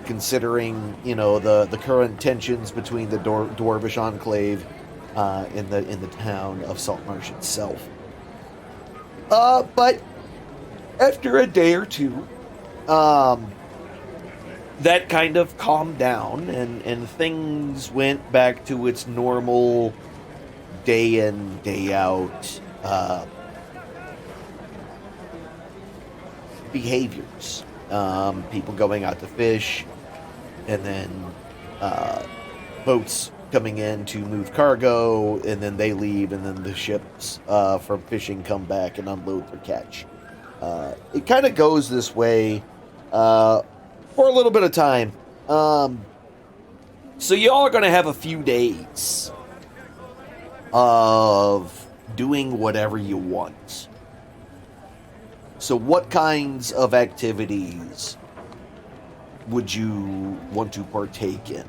Considering, the current tensions between the dwarvish enclave in the town of Saltmarsh itself. But after a day or two, that kind of calmed down, and things went back to its normal day in, day out behaviors. People going out to fish, and then boats coming in to move cargo, and then they leave, and then the ships from fishing come back and unload their catch. It kind of goes this way for a little bit of time. So y'all are going to have a few days of doing whatever you want. So what kinds of activities would you want to partake in?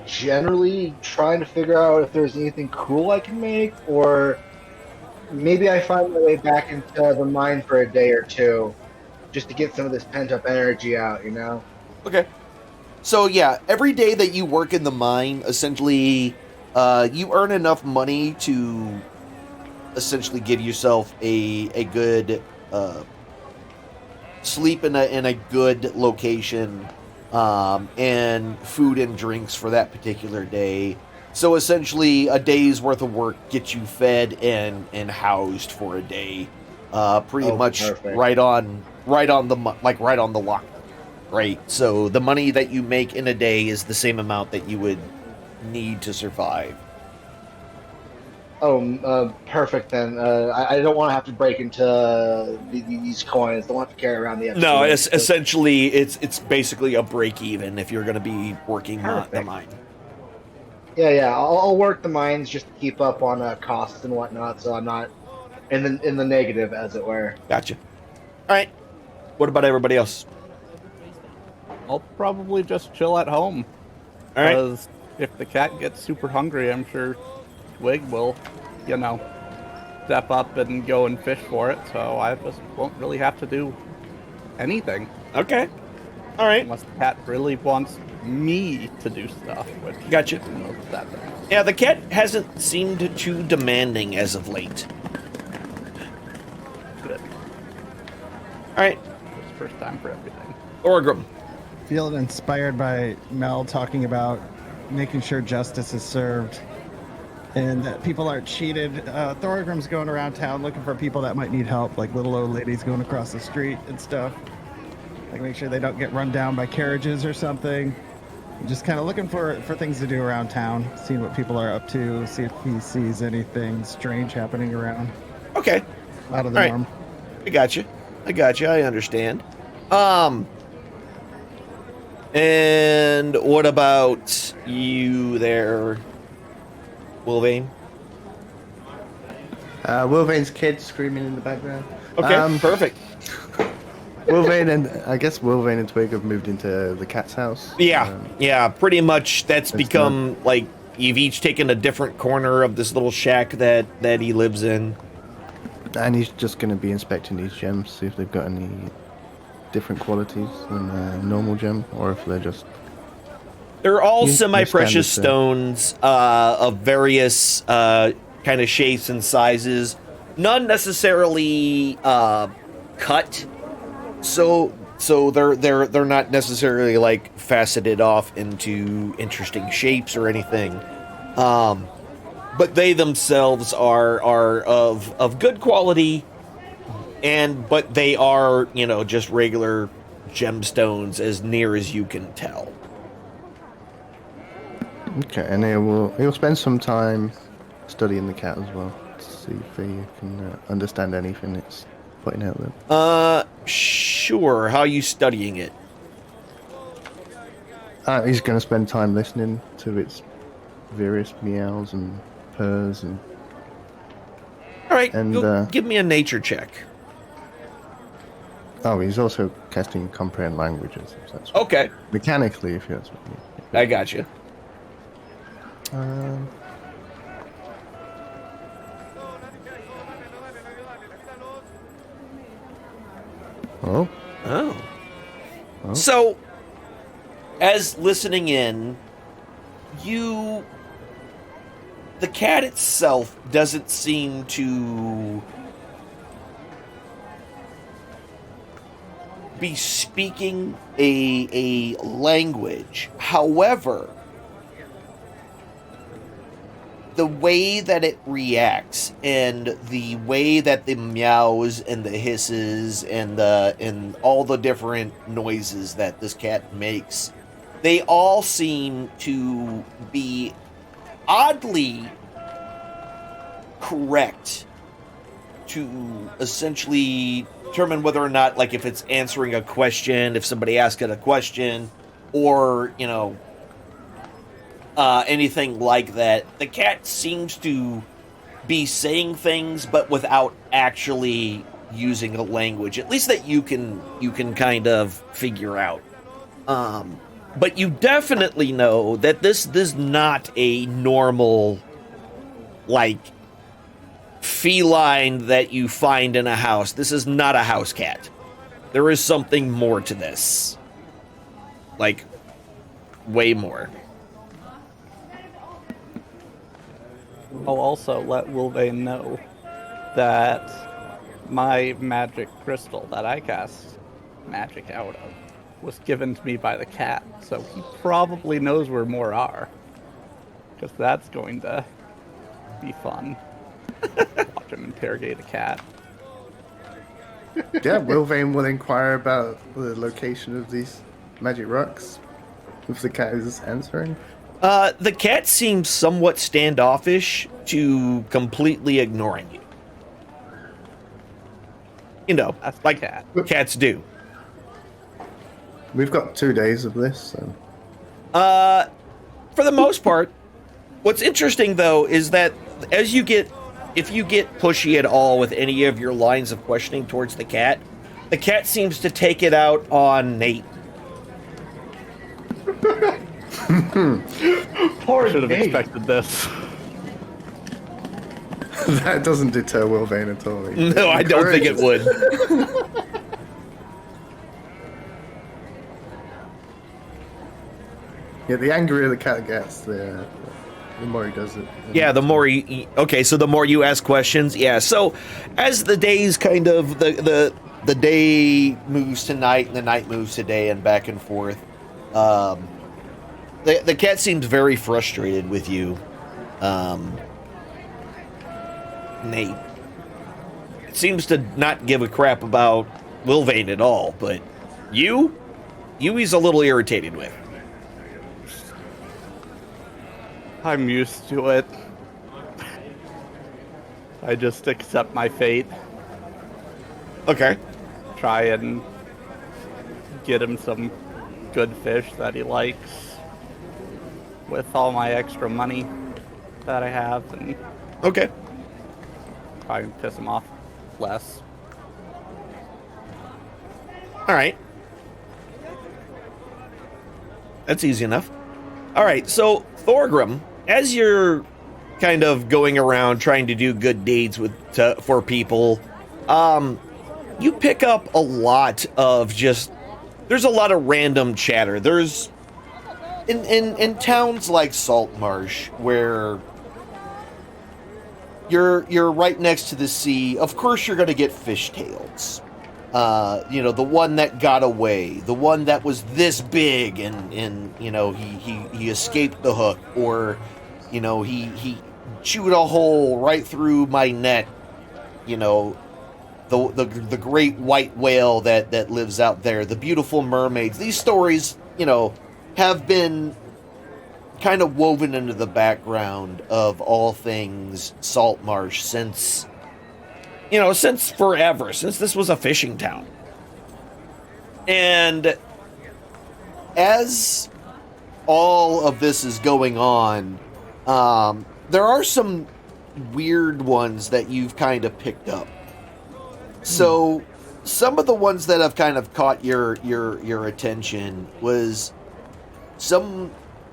Generally trying to figure out if there's anything cool I can make, or maybe I find my way back into the mine for a day or two just to get some of this pent-up energy out, Okay. So yeah, every day that you work in the mine, essentially, you earn enough money to essentially give yourself a good sleep in a good location, and food and drinks for that particular day. So essentially, a day's worth of work gets you fed and housed for a day, pretty much perfect. right on the lock. Right, so the money that you make in a day is the same amount that you would need to survive. Perfect then. I don't want to have to break into these coins. Don't have to carry around the extra. No, ones. essentially, it's basically a break even if you're going to be working the mine. Yeah. I'll work the mines just to keep up on costs and whatnot, so I'm not in the negative, as it were. Gotcha. All right. What about everybody else? I'll probably just chill at home. All right. Because if the cat gets super hungry, I'm sure Twig will, step up and go and fish for it. So I just won't really have to do anything. Okay. All right. Unless the cat really wants me to do stuff. Which Gotcha. That Yeah, the cat hasn't seemed too demanding as of late. good. All right. It's first time for everything. Orgrim. Feeling inspired by Mel talking about making sure justice is served and that people aren't cheated. Thorgrim's going around town looking for people that might need help, like little old ladies going across the street and stuff. Like make sure they don't get run down by carriages or something. Just kind of looking for things to do around town, seeing what people are up to, see if he sees anything strange happening around. Okay. Out of the All right. norm. I got you. I understand. And what about you there, Wolvane? Wilvane's kid screaming in the background. Okay, perfect. Wilvane and Twig have moved into the cat's house. Yeah, pretty much that's become like you've each taken a different corner of this little shack that he lives in. And he's just going to be inspecting these gems, see if they've got any different qualities than a normal gem, or if they're just... They're all You- semi-precious you stand stones of various kind of shapes and sizes. None necessarily cut, so they're not necessarily like faceted off into interesting shapes or anything. But they themselves are of good quality, but they are, just regular gemstones as near as you can tell. Okay, and he'll spend some time studying the cat as well, to see if he can understand anything it's pointing out then? Sure. How are you studying it? He's going to spend time listening to its various meows and purrs and... All right, And, go give me a nature check. Oh, he's also casting comprehend languages. If that's Okay, mechanically, if that's what you mean. I got you. Oh, Oh. So, as listening in, the cat itself doesn't seem to be speaking a language. However, the way that it reacts and the way that the meows and the hisses and all the different noises that this cat makes, they all seem to be oddly correct to essentially determine whether or not, like, if it's answering a question, if somebody asks it a question, or, anything like that. The cat seems to be saying things, but without actually using a language, at least that you can kind of figure out. But you definitely know that this is not a normal, like, feline that you find in a house. This is not a house cat. There is something more to this. Like, way more. I'll also let Wilvane know that my magic crystal that I cast magic out of was given to me by the cat, so he probably knows where more are. Because that's going to be fun. Watch him interrogate a cat. yeah, Wilvane will inquire about the location of these magic rocks if the cat is answering. The cat seems somewhat standoffish to completely ignoring you. That's like cat. Cats do. We've got 2 days of this, so... For the most part. What's interesting, though, is that if you get pushy at all with any of your lines of questioning towards the cat seems to take it out on Nate. Poor Should have Nate. expected this. that doesn't deter Wilvane at all. No, I don't think it would. Yeah, the angrier the cat gets, the more he does it. Yeah, the more so the more you ask questions. Yeah, so as the days kind of the day moves to night and the night moves to day and back and forth, the cat seems very frustrated with you, Nate. It seems to not give a crap about Wilvane at all, but you he's a little irritated with. I'm used to it. I just accept my fate. Okay. Try and get him some good fish that he likes with all my extra money that I have, and Okay. try and piss him off less. All right. That's easy enough. All right, so Thorgrim, as you're kind of going around trying to do good deeds for people, you pick up a lot of there's a lot of random chatter. There's in towns like Saltmarsh where you're right next to the sea. Of course, you're going to get fishtails. The one that got away, the one that was this big, and he escaped the hook, or he chewed a hole right through my net. The great white whale that lives out there, the beautiful mermaids. These stories, have been kind of woven into the background of all things Saltmarsh since since forever, since this was a fishing town. And as all of this is going on, there are some weird ones that you've kind of picked up. So some of the ones that have kind of caught your attention was some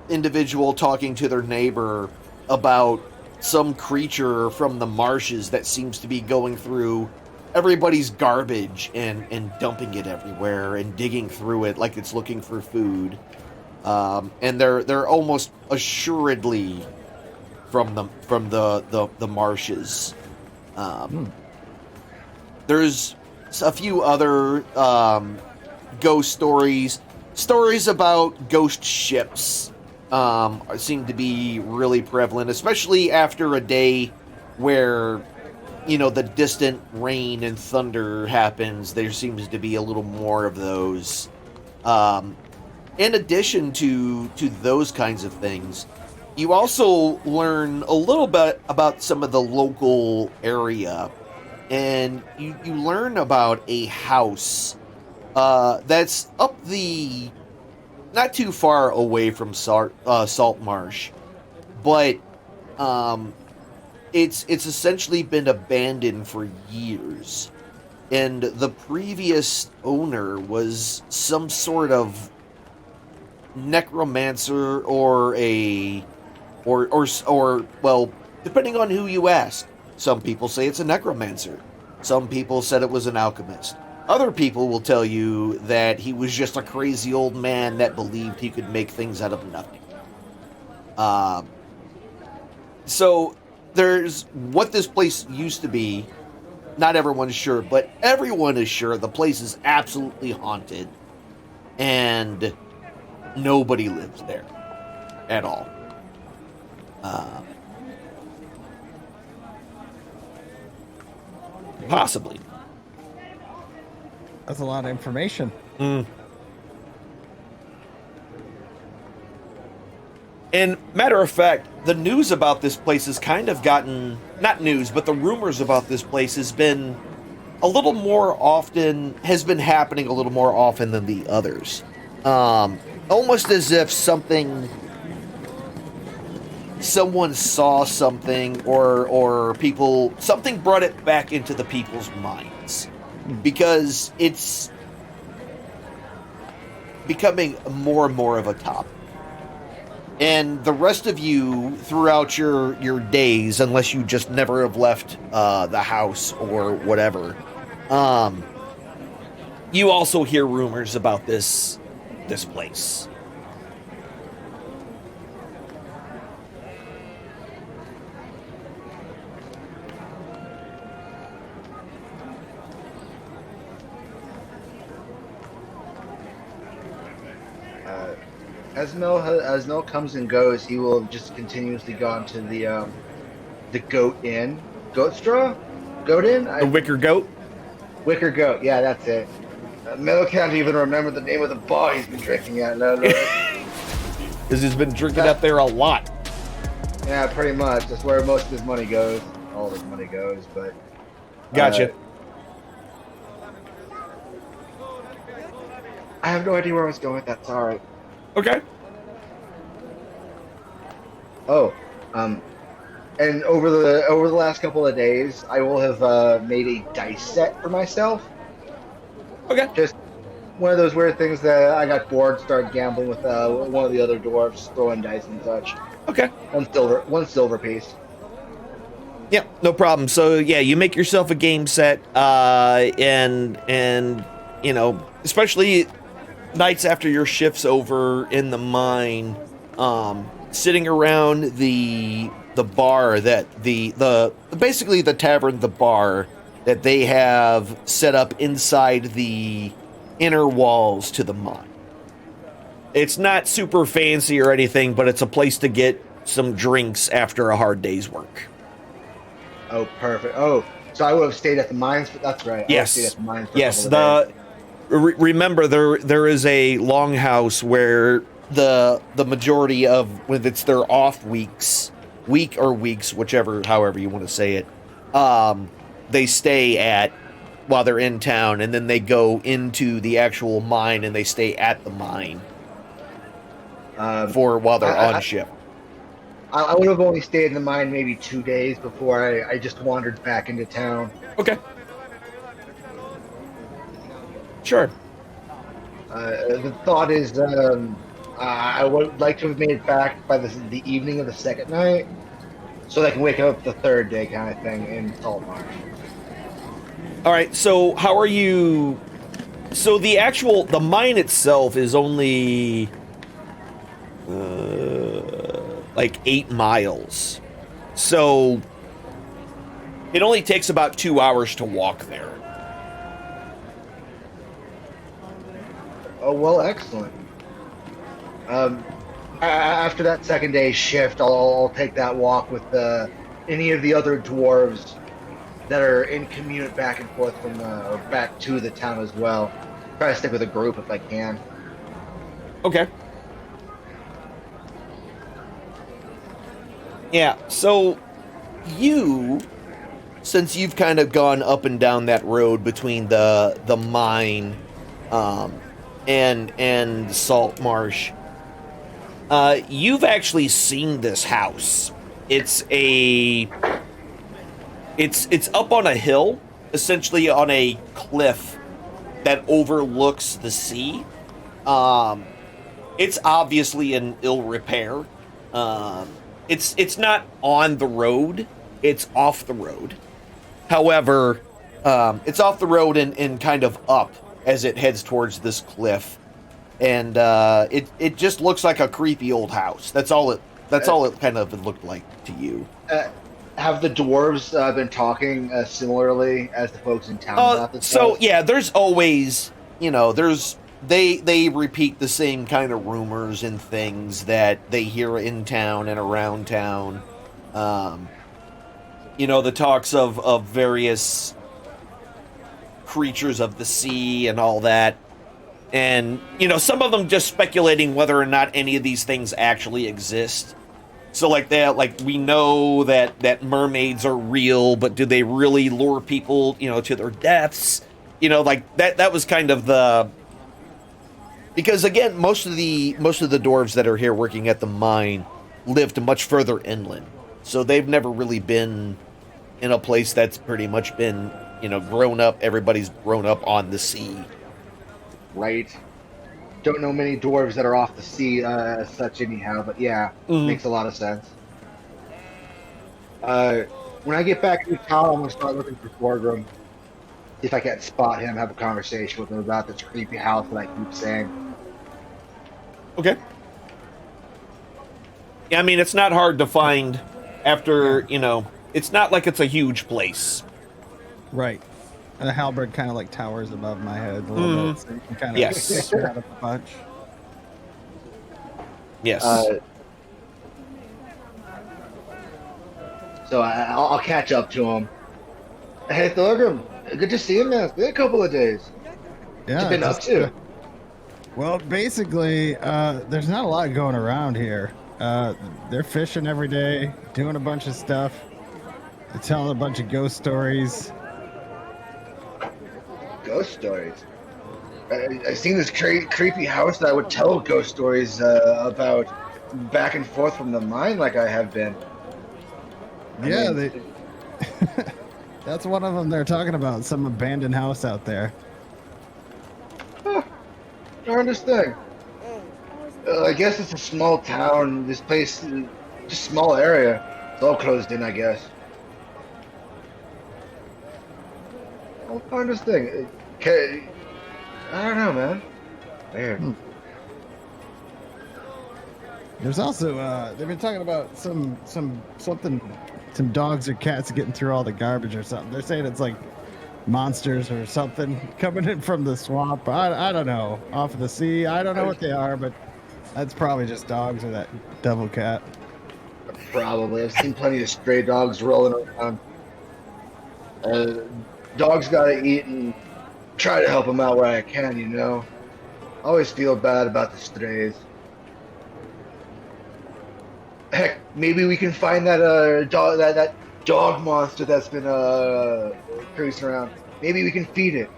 individual talking to their neighbor about some creature from the marshes that seems to be going through everybody's garbage and dumping it everywhere and digging through it like it's looking for food. And they're almost assuredly from the marshes. There's a few other ghost stories about ghost ships. Seem to be really prevalent, especially after a day where the distant rain and thunder happens. There seems to be a little more of those. In addition to those kinds of things, you also learn a little bit about some of the local area, and you learn about a house that's up not too far away from Salt Marsh, but it's essentially been abandoned for years, and the previous owner was some sort of necromancer or well, depending on who you ask. Some people say it's a necromancer. Some people said it was an alchemist. Other people will tell you that he was just a crazy old man that believed he could make things out of nothing. So there's what this place used to be. Not everyone's sure, but everyone is sure the place is absolutely haunted, and nobody lives there at all. Possibly. That's a lot of information. And matter of fact, the news about this place has kind of gotten, not news, but the rumors about this place has been happening a little more often than the others. Almost as if someone saw something or something brought it back into the people's minds, because it's becoming more and more of a topic. And the rest of you, throughout your days, unless you just never have left the house or whatever, you also hear rumors about this place. As Mel comes and goes, he will just continuously go on to the Goat Inn. Goat Inn? The Wicker Goat? Wicker Goat, yeah, that's it. Mel can't even remember the name of the bar he's been drinking at. No. Because he's been drinking up there a lot. Yeah, pretty much. That's where most of his money goes. All of his money goes, but... Gotcha. I have no idea where I was going with that, sorry. Okay. Oh, and over the last couple of days, I will have made a dice set for myself. Okay. Just one of those weird things that I got bored, started gambling with one of the other dwarves, throwing dice and such. Okay. One silver piece. Yeah, no problem. So yeah, you make yourself a game set, and especially nights after your shift's over in the mine, sitting around the bar that basically the tavern, the bar that they have set up inside the inner walls to the mine. It's not super fancy or anything, but it's a place to get some drinks after a hard day's work. Oh, perfect. Oh, so I would have stayed at the mines. That's right. Yes. I would have stayed at the mines for Yes. a couple of days. Remember, there is a longhouse where the majority of, when it's their off weeks, however you want to say it, they stay at while they're in town, and then they go into the actual mine and they stay at the mine for while they're on shift. I would have only stayed in the mine maybe 2 days before I just wandered back into town. Okay. Sure. The thought is, I would like to have made it back by the evening of the second night, so they can wake up the third day, kind of thing, in Salt Marsh. All right. So how are you? So the mine itself is only like 8 miles. So it only takes about 2 hours to walk there. Oh, well, excellent. After that second day shift, I'll take that walk with any of the other dwarves that are in commute back and forth from or back to the town as well. Try to stick with a group if I can. Okay. Yeah, so since you've kind of gone up and down that road between the mine and Salt Marsh, you've actually seen this house. It's up on a hill, essentially on a cliff that overlooks the sea. It's obviously in ill repair. It's not on the road. It's off the road. However, it's off the road and kind of up as it heads towards this cliff. And it just looks like a creepy old house. That's all it kind of looked like to you. Have the dwarves been talking similarly as the folks in town about this so house? Yeah, there's always, they repeat the same kind of rumors and things that they hear in town and around town. The talks of various creatures of the sea and all that. And, some of them just speculating whether or not any of these things actually exist. So we know that mermaids are real, but do they really lure people, to their deaths? That was kind of because again, most of the dwarves that are here working at the mine lived much further inland. So they've never really been in a place that's pretty much been, grown up. Everybody's grown up on the sea. Right. Don't know many dwarves that are off the sea as such anyhow, but yeah, makes a lot of sense. When I get back to town, I'm going to start looking for Thorgrim. See if I can't spot him, have a conversation with him about this creepy house that I keep saying. Okay. Yeah, I mean, it's not hard to find after, it's not like it's a huge place. Right. And the halberd kind of like towers above my head a little bit, so you can kind of yes. out a bunch. Yes. So I'll catch up to him. Hey, Thorgrim, good to see you, man. It's been a couple of days. Yeah. What you been up to? Well, basically, there's not a lot going around here. They're fishing every day, doing a bunch of stuff. They're telling a bunch of ghost stories. Ghost stories? I've seen this creepy house that I would tell ghost stories about back and forth from the mine like I have been. That's one of them they're talking about, some abandoned house out there. Huh. Darndest thing. I guess it's a small town. This place, just small area. It's all closed in, I guess. Well, darndest thing. Okay. I don't know, man. Weird. There's also they've been talking about some dogs or cats getting through all the garbage or something. They're saying it's like monsters or something coming in from the swamp. I don't know, off of the sea. I don't know what they are, but that's probably just dogs or that devil cat. Probably. I've seen plenty of stray dogs rolling around. Dogs gotta eat and try to help them out where I can, Always feel bad about the strays. Heck, maybe we can find that dog, that dog monster that's been cruising around. Maybe we can feed it.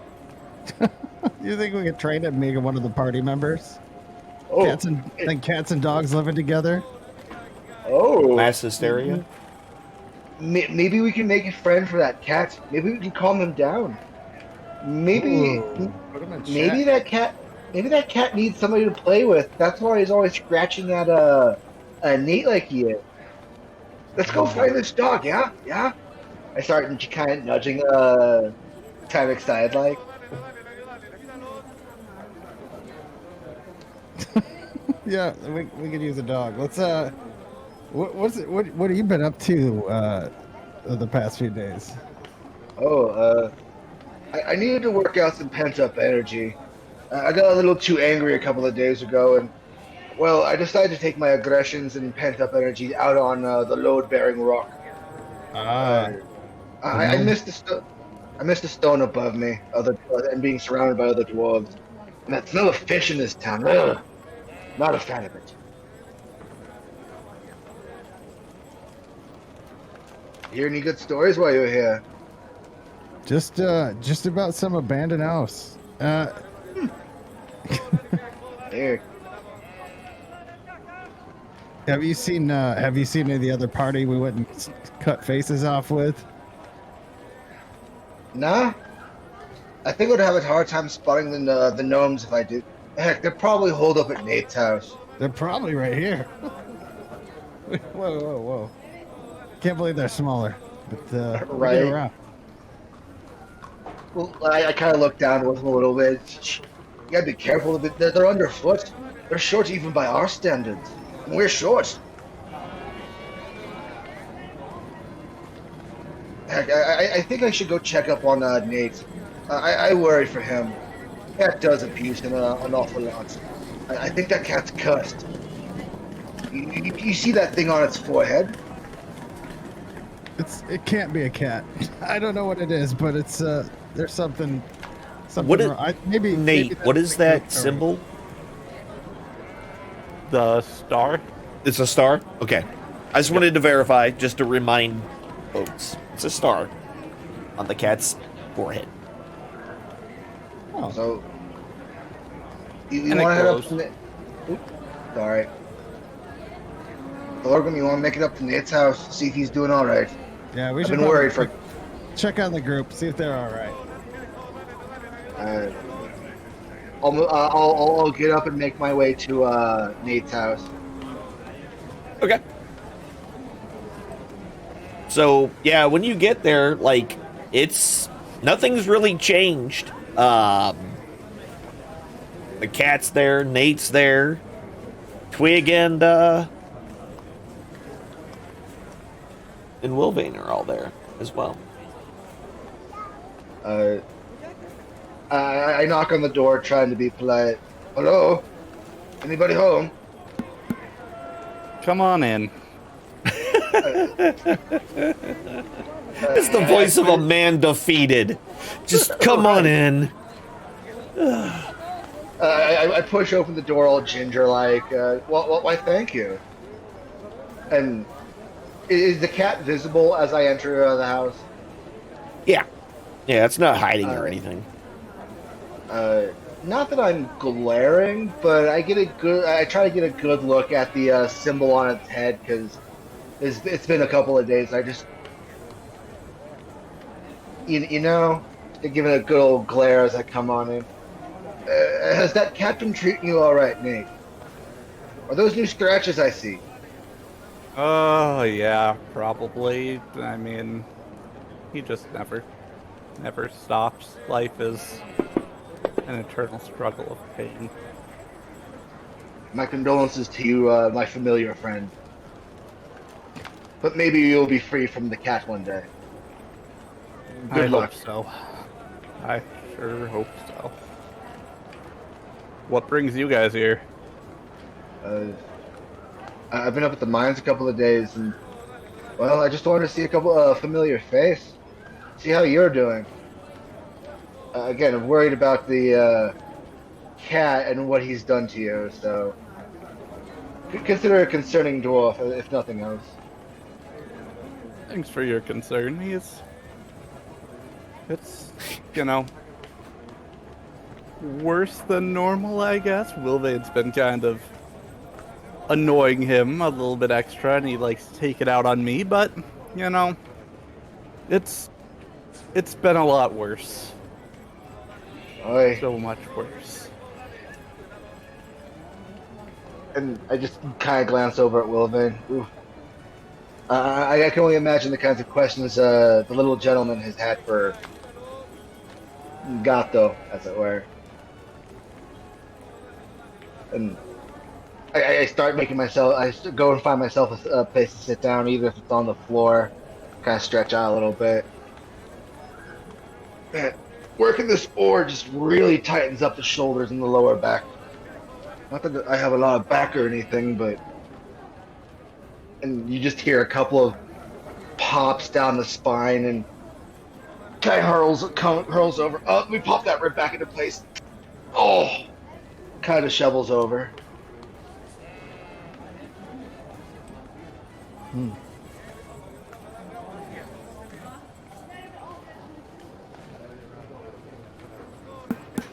You think we could train it and make it one of the party members? Oh, Cats and dogs living together? oh. Mass hysteria. Maybe we can make a friend for that cat. Maybe we can calm him down. Maybe Ooh, put 'em in maybe check. that cat needs somebody to play with. That's why he's always scratching at Nate like he is. Let's go find this dog, yeah? Yeah? I start kind of nudging kind of excited like. Yeah, we could use a dog. Let's what have you been up to the past few days? Oh, I needed to work out some pent up energy. I got a little too angry a couple of days ago, and well, I decided to take my aggressions and pent up energy out on the load bearing rock. I missed the stone above me, and being surrounded by other dwarves. And that smell of fish in this town. Ugh, not a fan of it. Hear any good stories while you're here? Just about some abandoned house. Here. Have you seen any of the other party we went and cut faces off with? Nah. I think I'd have a hard time spotting the gnomes if I did. Heck, they're probably holed up at Nate's house. They're probably right here. Whoa. Can't believe they're smaller. But Right. we'll get around. Well, I kind of looked down with them a little bit. You gotta be careful. They're underfoot. They're short even by our standards. And we're short. Heck, I think I should go check up on Nate. I worry for him. Cat does abuse him an awful lot. I think that cat's cursed. You see that thing on its forehead? It can't be a cat. I don't know what it is, but it's there's something What is, wrong. Nate, what is that symbol? The star? It's a star? Okay. I just wanted to verify, just to remind folks. It's a star on the cat's forehead. Oh, So, you And it want to head up glows. to Nate? Oops, sorry. Thorgrim, you want to make it up to Nate's house, see if he's doing all right. yeah, we I've should been probably worried for. check on the group, see if they're all right. I'll get up and make my way to Nate's house. Okay. So, yeah, when you get there, like, nothing's really changed. The cat's there, Nate's there, Twig and Wilvane are all there as well. I knock on the door trying to be polite. Hello? Anybody home? Come on in. It's the voice of a man defeated. Just come on in. I push open the door all ginger like, why thank you. And is the cat visible as I enter the house? Yeah. Yeah, it's not hiding or anything. Not that I'm glaring, but I try to get a good look at the symbol on its head because it's been a couple of days. I just, you know, give it a good old glare as I come on in. Has that cat been treating you all right, Nate? Are those new scratches I see? Oh, yeah, probably. I mean, he just never stops. Life is an eternal struggle of pain. My condolences to you, my familiar friend. But maybe you'll be free from the cat one day. Good I luck. hope so. I sure hope so. What brings you guys here? I've been up at the mines a couple of days, and well, I just wanted to see a couple familiar face, see how you're doing. Again, I'm worried about the cat and what he's done to you, so consider a concerning dwarf, if nothing else. Thanks for your concern. It's, worse than normal, I guess. Wilvade's been kind of annoying him a little bit extra, and he likes to take it out on me, but, it's been a lot worse. Oi. So much worse. And I just kind of glance over at Wilvin. Ooh. I can only imagine the kinds of questions the little gentleman has had for Gato, as it were. And I start making myself. Go and find myself a place to sit down, either if it's on the floor, kind of stretch out a little bit. Man, working this oar just really tightens up the shoulders and the lower back. Not that I have a lot of back or anything, but. And you just hear a couple of pops down the spine, and guy hurls over. Oh, let me pop that rib back into place. Oh, kind of shovels over.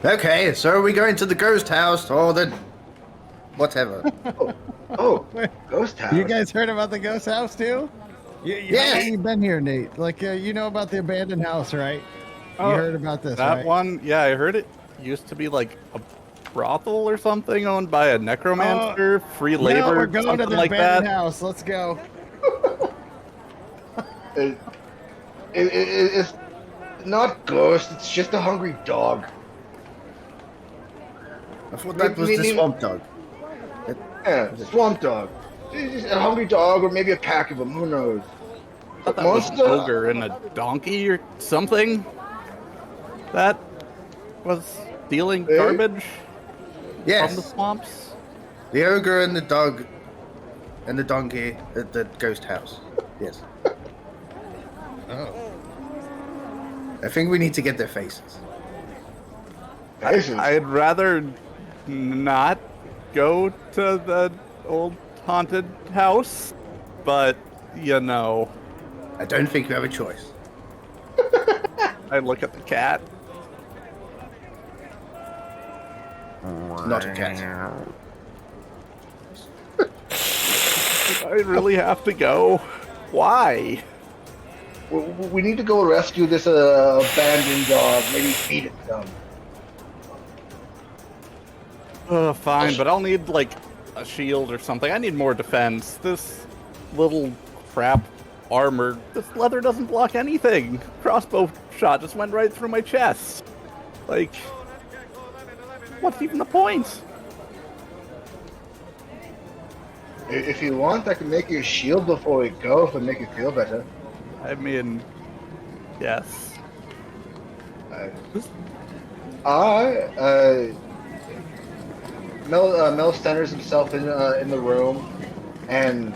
Okay, so are we going to the ghost house or the whatever? Oh, ghost house. You guys heard about the ghost house too? Yes. You've been here, Nate. Like, you know about the abandoned house, right? Oh, You heard about this, That right? one, yeah, I heard it used to be like a brothel or something owned by a necromancer, free labor, No, we're going to something the like abandoned that. house. Let's go. It's not ghost. It's just a hungry dog. I thought that was the swamp dog. Yeah, swamp dog. It's just a hungry dog, or maybe a pack of them. Who knows? I thought that was an ogre and a donkey or something. That was stealing garbage from the Yes, swamps. the ogre and the dog and the donkey at the ghost house. Yes. Oh. I think we need to get their faces. I'd rather not go to the old haunted house, but I don't think you have a choice. I look at the cat. Not a cat. I really have to go. Why? We need to go rescue this abandoned dog. Maybe feed it some. Fine, but I'll need like a shield or something. I need more defense. This little crap armor, this leather doesn't block anything. Crossbow shot just went right through my chest. Like, what's even the point? If you want, I can make you a shield before we go if it make you feel better. I mean, yes. Mel centers himself in the room and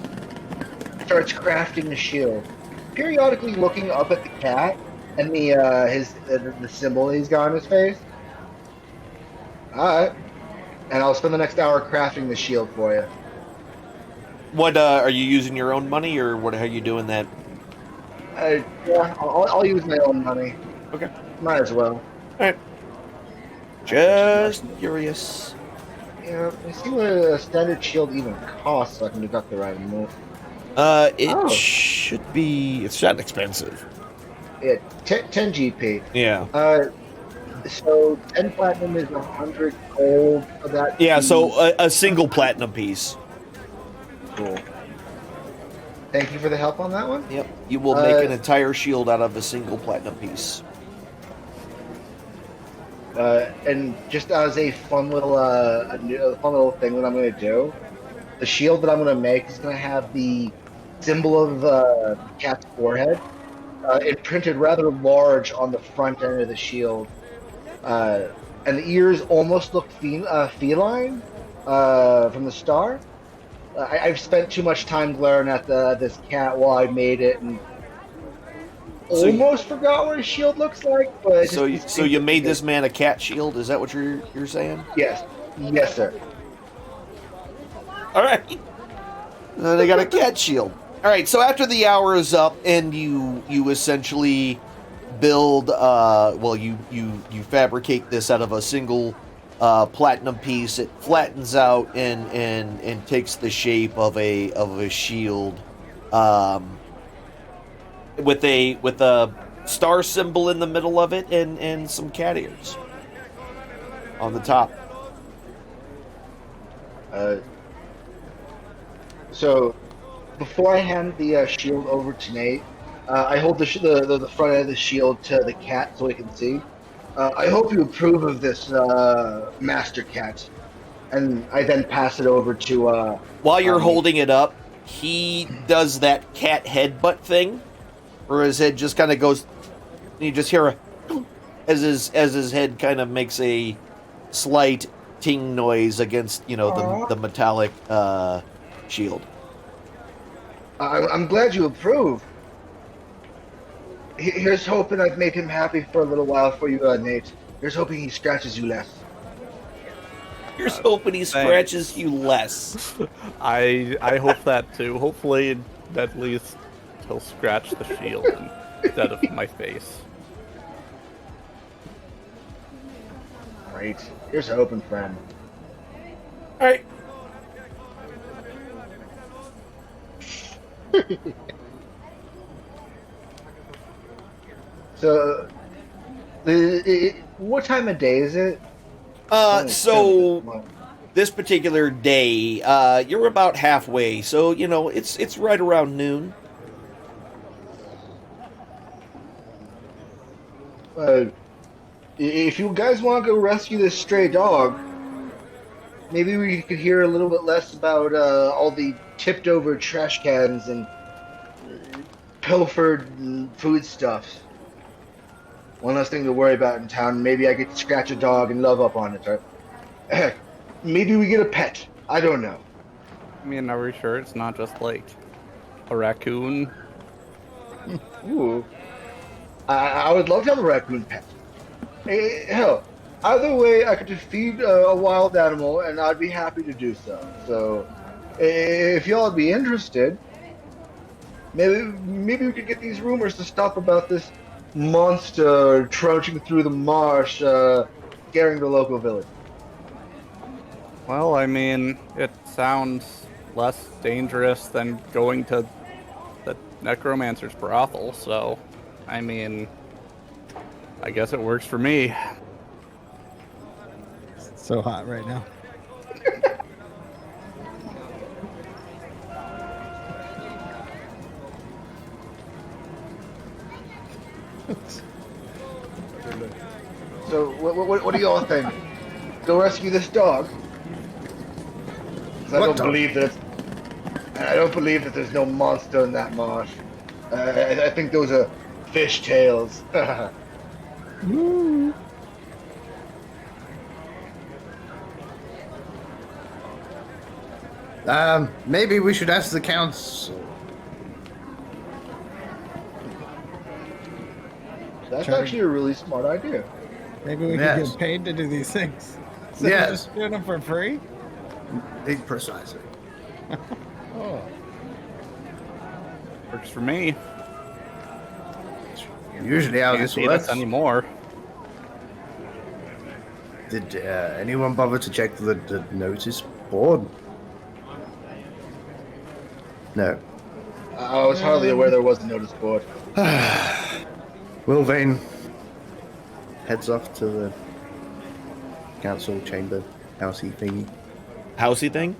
starts crafting the shield, periodically looking up at the cat and the symbol he's got on his face. Alright. And I'll spend the next hour crafting the shield for you. What are you using your own money, or what? How are you doing that? Yeah, I'll use my own money. Okay. Might as well. All right. Just curious. Yeah, let's see what a standard shield even costs so I can deduct the right amount. It should be. It's not expensive. Yeah, 10 GP. Yeah. So 10 platinum is 100 gold for that. Yeah. So a single platinum piece. Cool. Thank you for the help on that one. Yep. You will make an entire shield out of a single platinum piece. And just as a fun little thing that I'm going to do, the shield that I'm going to make is going to have the symbol of the cat's forehead imprinted rather large on the front end of the shield, and the ears almost look feline from the start. I've spent too much time glaring at this cat while I made it, and almost forgot what a shield looks like. But So you made this man a cat shield? Is that what you're saying? Yes, yes, sir. All right. They got a cat shield. All right, so after the hour is up and you essentially build, you fabricate this out of a single platinum piece. It flattens out and takes the shape of a shield, with a star symbol in the middle of it and some cat ears on the top. So, before I hand the shield over to Nate, I hold the front end of the shield to the cat so he can see. I hope you approve of this, Master Cat. And I then pass it over to... While you're holding it up, he does that cat headbutt thing, where his head just kind of goes... And you just hear a... As his head kind of makes a slight ting noise against, the metallic shield. I'm glad you approve. Here's hoping I've made him happy for a little while for you, Nate. Here's hoping he scratches you less. Here's hoping he scratches you less. I hope that too. Hopefully, at least he'll scratch the shield instead of my face. Great. Here's hoping, friend. All right. So, what time of day is it? So this particular day, you're about halfway. So it's right around noon. If you guys want to go rescue this stray dog, maybe we could hear a little bit less about all the tipped over trash cans and pilfered foodstuffs. One less thing to worry about in town. Maybe I get to scratch a dog and love up on it. Or heck, maybe we get a pet. I don't know. I mean, are we sure it's not just like a raccoon? Ooh. I would love to have a raccoon pet. Hell, either way, I could just feed a wild animal, and I'd be happy to do so. So, if y'all would be interested, maybe we could get these rumors to stop about this monster trudging through the marsh, scaring the local village. Well, I mean, it sounds less dangerous than going to the necromancer's brothel, so, I mean, I guess it works for me. It's so hot right now. So, what do y'all think? Go rescue this dog? 'Cause I don't believe that there's no monster in that marsh. I think those are fish tails. Maybe we should ask the council. That's actually a really smart idea. Maybe we can get paid to do these things. So just doing them for free? Precisely. Oh. Works for me. Usually how Can't this see works. this anymore. Did anyone bother to check the notice board? No. I was hardly aware there was a notice board. Will Vane heads off to the council chamber housey thingy. Housey thing?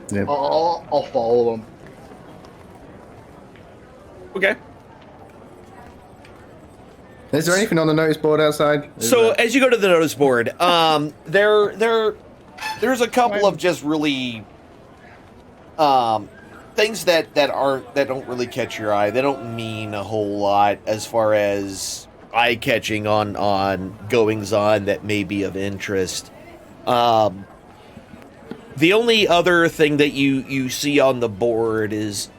Yeah. I'll follow him. Okay. Is there anything on the notice board outside? So as you go to the notice board, there's a couple of just really things that don't really catch your eye. They don't mean a whole lot as far as eye catching on goings on that may be of interest. The only other thing that you see on the board is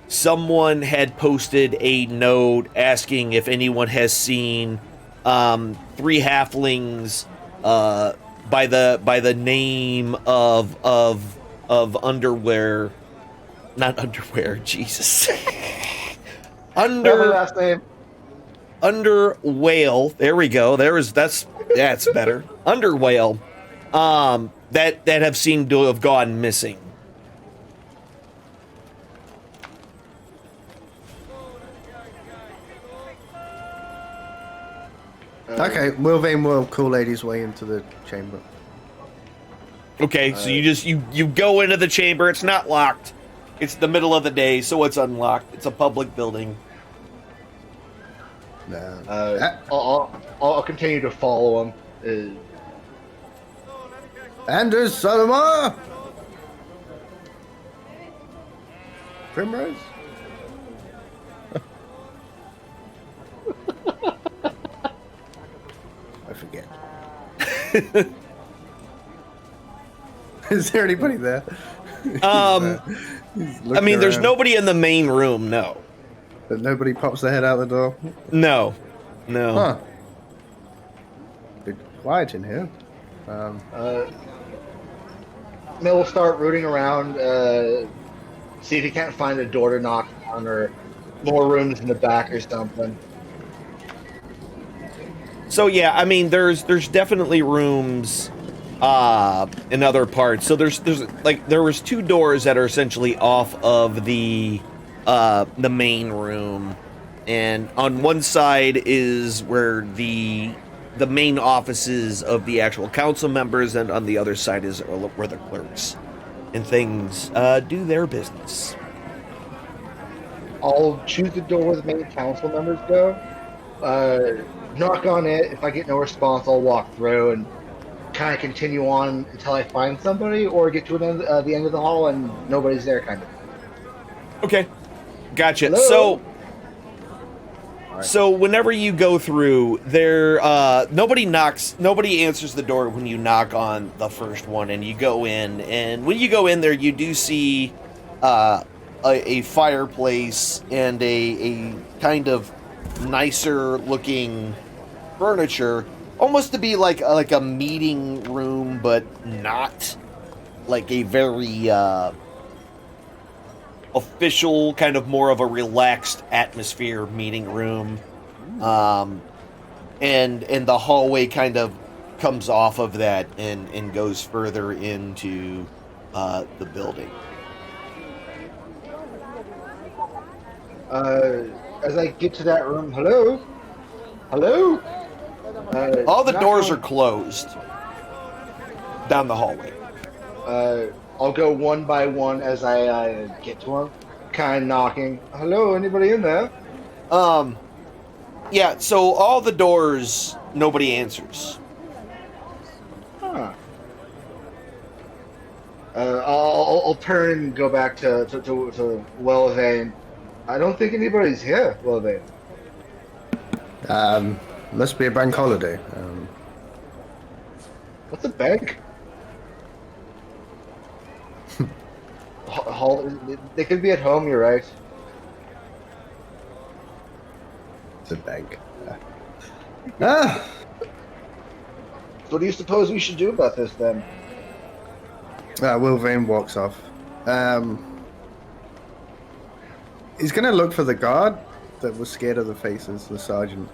someone had posted a note asking if anyone has seen 3 halflings by the name of underwear not underwear. Jesus. Tell me Under last name. whale. There we go. That's better. Under whale. That have seemed to have gone missing. Okay, Wilvain will Kool-Aid his way into the chamber. Okay, so you go into the chamber. It's not locked. It's the middle of the day, so it's unlocked. It's a public building. No. I'll continue to follow him. Anders Salomar! Primrose? I forget. Is there anybody there? I mean, there's nobody in the main room. No. But nobody pops their head out the door? No. Huh. Bit quiet in here. Mill will start rooting around, see if he can't find a door to knock on or more rooms in the back or something. So yeah, I mean, there's definitely rooms in other parts. So there was 2 doors that are essentially off of the main room, and on one side is where the main offices of the actual council members, and on the other side is where the clerks and things do their business. I'll choose the door where the main council members go. Knock on it. If I get no response, I'll walk through and kind of continue on until I find somebody, or get to the end of the hall and nobody's there, kind of. Okay, gotcha. Hello? So whenever you go through there, nobody answers the door when you knock on the first one, and you go in. And when you go in there, you do see a fireplace and a kind of nicer looking furniture, almost to be like a meeting room, but not like a very official, kind of more of a relaxed atmosphere meeting room. And the hallway kind of comes off of that and goes further into the building. As I get to that room, hello? All the doors are closed down the hallway. I'll go one by one as I get to them, kind of knocking. Hello, anybody in there? Yeah, so all the doors, nobody answers. Huh. I'll turn and go back to Wellvane. I don't think anybody's here, Wellvane. Must be a bank holiday. What's a bank? They could be at home, you're right. It's a bank. What do you suppose we should do about this, then? Wilvain walks off. He's gonna look for the guard that was scared of the faces, the sergeant.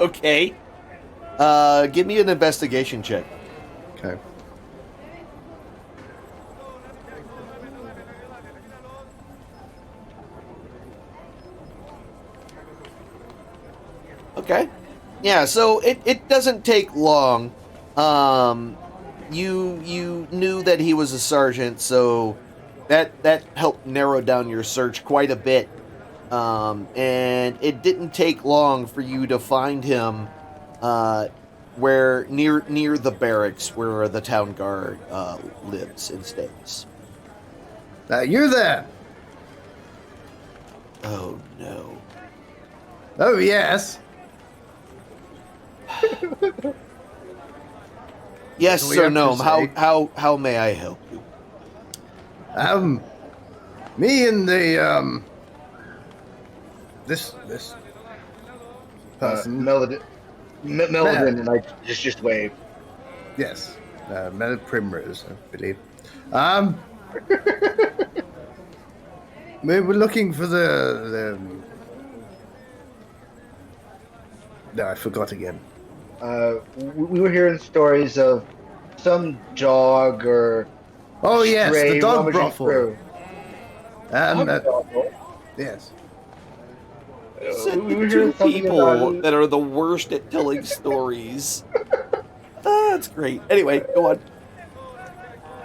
Okay. Give me an investigation check. Okay. Okay. Yeah, so it doesn't take long. You knew that he was a sergeant, so that helped narrow down your search quite a bit. And it didn't take long for you to find him where near the barracks where the town guard lives and stays. You there? Oh no. Oh yes. Yes, Do we Sir have to Gnome. say- How may I help you? Me and the this person. Melody, and I just wave. Yes, Mel Primrose, I believe. We were looking for the. No, I forgot again. We were hearing stories of some dog or Oh yes, stray the dog rummaging brothel. through. And Dog brothel? yes, You said We the were two hearing something people about. that are the worst at telling stories. That's great. Anyway, go on.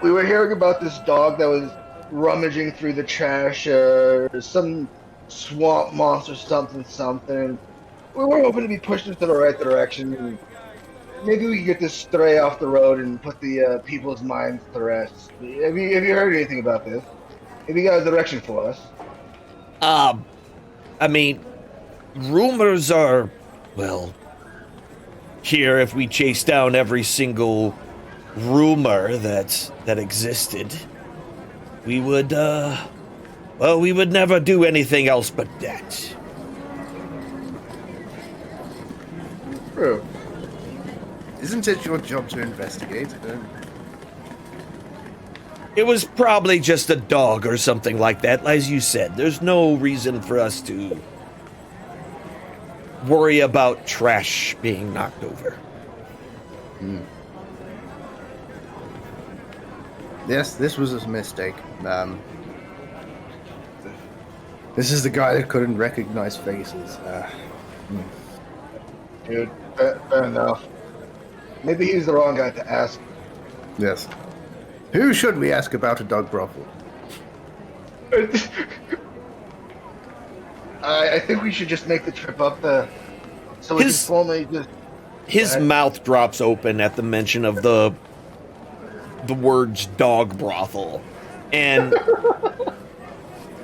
We were hearing about this dog that was rummaging through the trash, some swamp monster, something. We were hoping to be pushed into the right direction, and maybe we could get this stray off the road and put the people's minds to rest. Have you heard anything about this? Have you got a direction for us? I mean, rumors are, well, here if we chase down every single rumor that existed, we would, we would never do anything else but that. True. isn't it your job to investigate? It was probably just a dog or something like that. As you said, there's no reason for us to worry about trash being knocked over. Yes, this was a mistake. This is the guy that couldn't recognize faces. Dude, fair enough. Maybe he's the wrong guy to ask. Yes. Who should we ask about a dog brothel? I think we should just make the trip up there, so we can formally just. His mouth drops open at the mention of the words dog brothel, and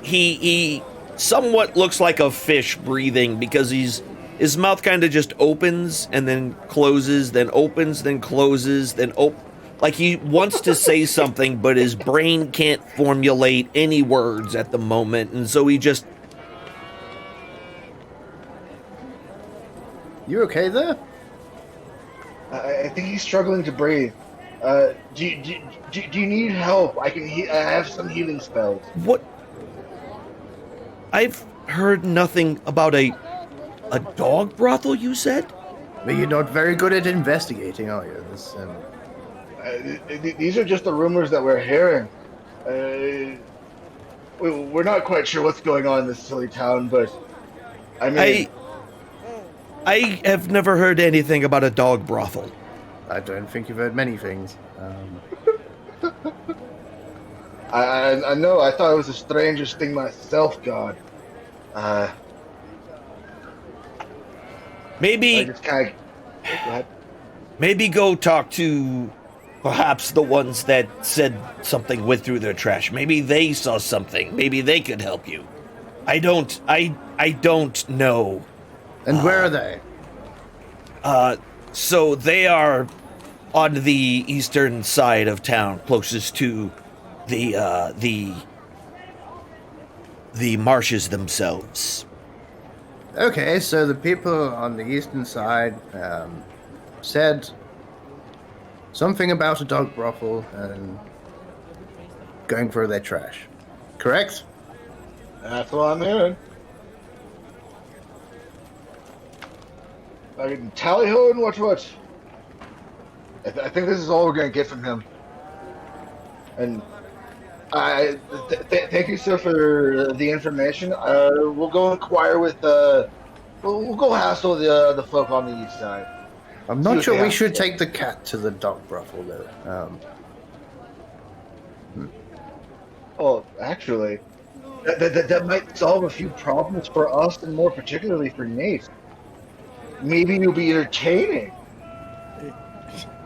he somewhat looks like a fish breathing because his mouth kind of just opens and then closes, then opens, then closes, then like he wants to say something, but his brain can't formulate any words at the moment, and so he just. You okay there? I think he's struggling to breathe. Do you need help? I have some healing spells. What? I've heard nothing about a dog brothel, you said? But you're not very good at investigating, are you? These are just the rumors that we're hearing. We're not quite sure what's going on in this silly town, but I mean, I have never heard anything about a dog brothel. I don't think you've heard many things. I know. I thought it was the strangest thing myself, God. Maybe I just kind of. Go ahead. Maybe go talk to perhaps the ones that said something went through their trash. Maybe they saw something. Maybe they could help you. I don't know. And where are they? So they are on the eastern side of town, closest to the marshes themselves. Okay, so the people on the eastern side said something about a dog brothel and going for their trash. Correct? That's what I'm hearing. I mean, tally-ho and what? I think this is all we're going to get from him. And thank you, sir, for the information. We'll go inquire with, we'll go hassle the folk on the east side. I'm not sure we should take the cat to the dog brothel, though. Oh, actually, that might solve a few problems for us, and more particularly for Nate. Maybe it'll be entertaining.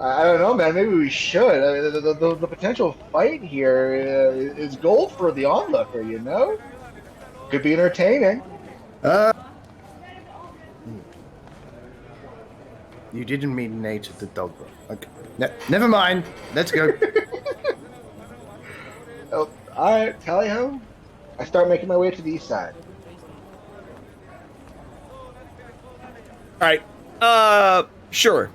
I don't know, man. Maybe we should. I mean, the potential fight here is gold for the onlooker, you know? Could be entertaining. You didn't mean Nate at the dog brothel. Okay. Never mind. Let's go. Oh, alright, tally-ho. I start making my way to the east side. All right. Sure.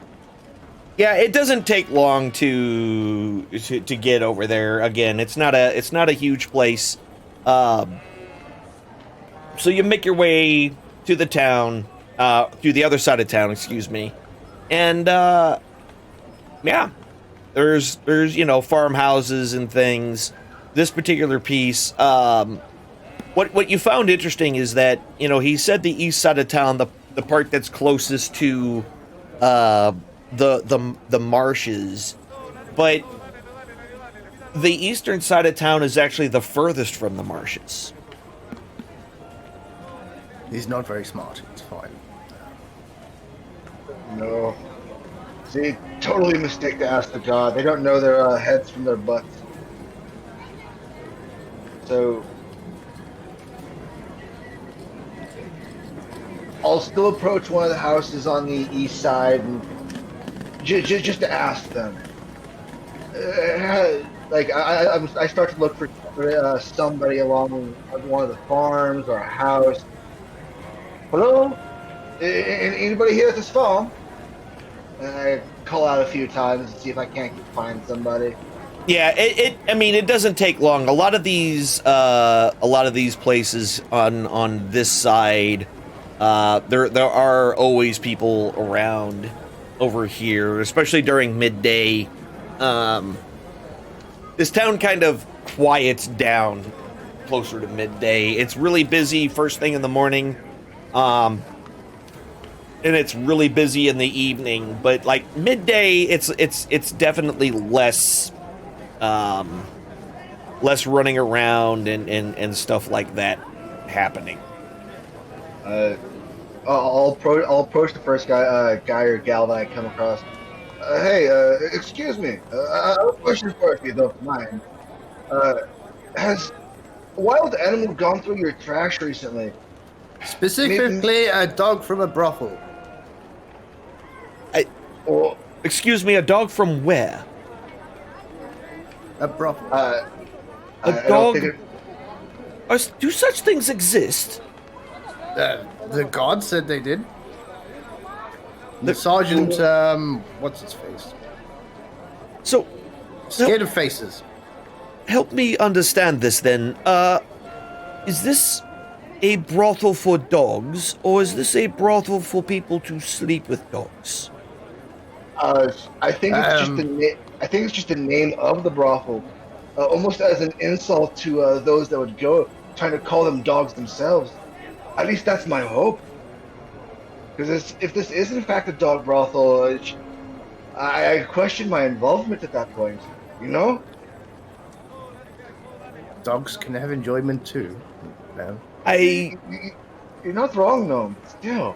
Yeah, it doesn't take long to get over there. Again, it's not a huge place. So you make your way to the town, to the other side of town, excuse me, and yeah, there's farmhouses and things. This particular piece, what you found interesting is that he said the east side of town, the part that's closest to the marshes, but the eastern side of town is actually the furthest from the marshes. He's not very smart. It's fine. No. See, totally mistake to ask the god. They don't know their heads from their butts. So, I'll still approach one of the houses on the east side and just to ask them. I start to look for somebody along one of the farms or a house. Hello? Anybody here at this farm? And I call out a few times to see if I can't find somebody. Yeah, it doesn't take long. A lot of these places on this side, there are always people around over here, especially during midday. This town kind of quiets down closer to midday. It's really busy first thing in the morning, and it's really busy in the evening. But like midday, it's definitely less running around and stuff like that happening. I'll approach the first guy or gal that I come across. Hey, excuse me. I have a question for you, if you don't mind. Has a wild animal gone through your trash recently? Specifically, a dog from a brothel. Excuse me, a dog from where? A brothel. A I dog? don't think Do such things exist? The god said they did. The sergeant, what's his face? So, Scared of faces. help me understand this then. Is this a brothel for dogs, or is this a brothel for people to sleep with dogs? I think it's just I think it's just the name of the brothel, almost as an insult to those that would go, trying to call them dogs themselves. At least that's my hope. Because if this is in fact a dog brothel, I question my involvement at that point. You know? Dogs can have enjoyment too. No. You're not wrong, Gnome. Still.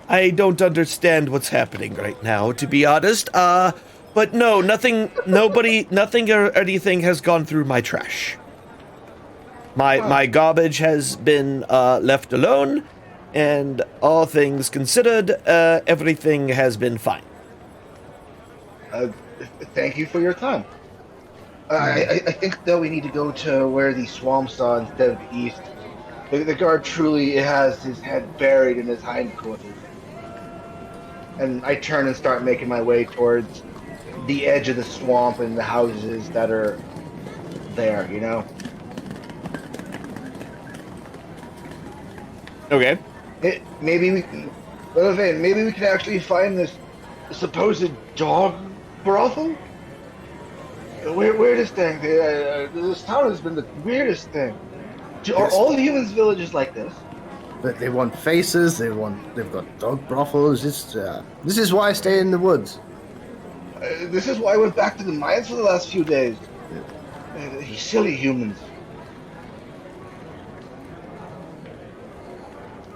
I don't understand what's happening right now, to be honest. But no, nothing or anything has gone through my trash. My garbage has been left alone, and all things considered, everything has been fine. Thank you for your time. I think though we need to go to where the swamps are instead of the east. The guard truly has his head buried in his hindquarters. And I turn and start making my way towards the edge of the swamp and the houses that are there, you know? Okay. Maybe we can actually find this supposed dog brothel? Weirdest thing. This town has been the weirdest thing. Are all humans villages like this? But they want faces. They've got dog brothels. This is why I stay in the woods. This is why I went back to the mines for the last few days. You silly humans.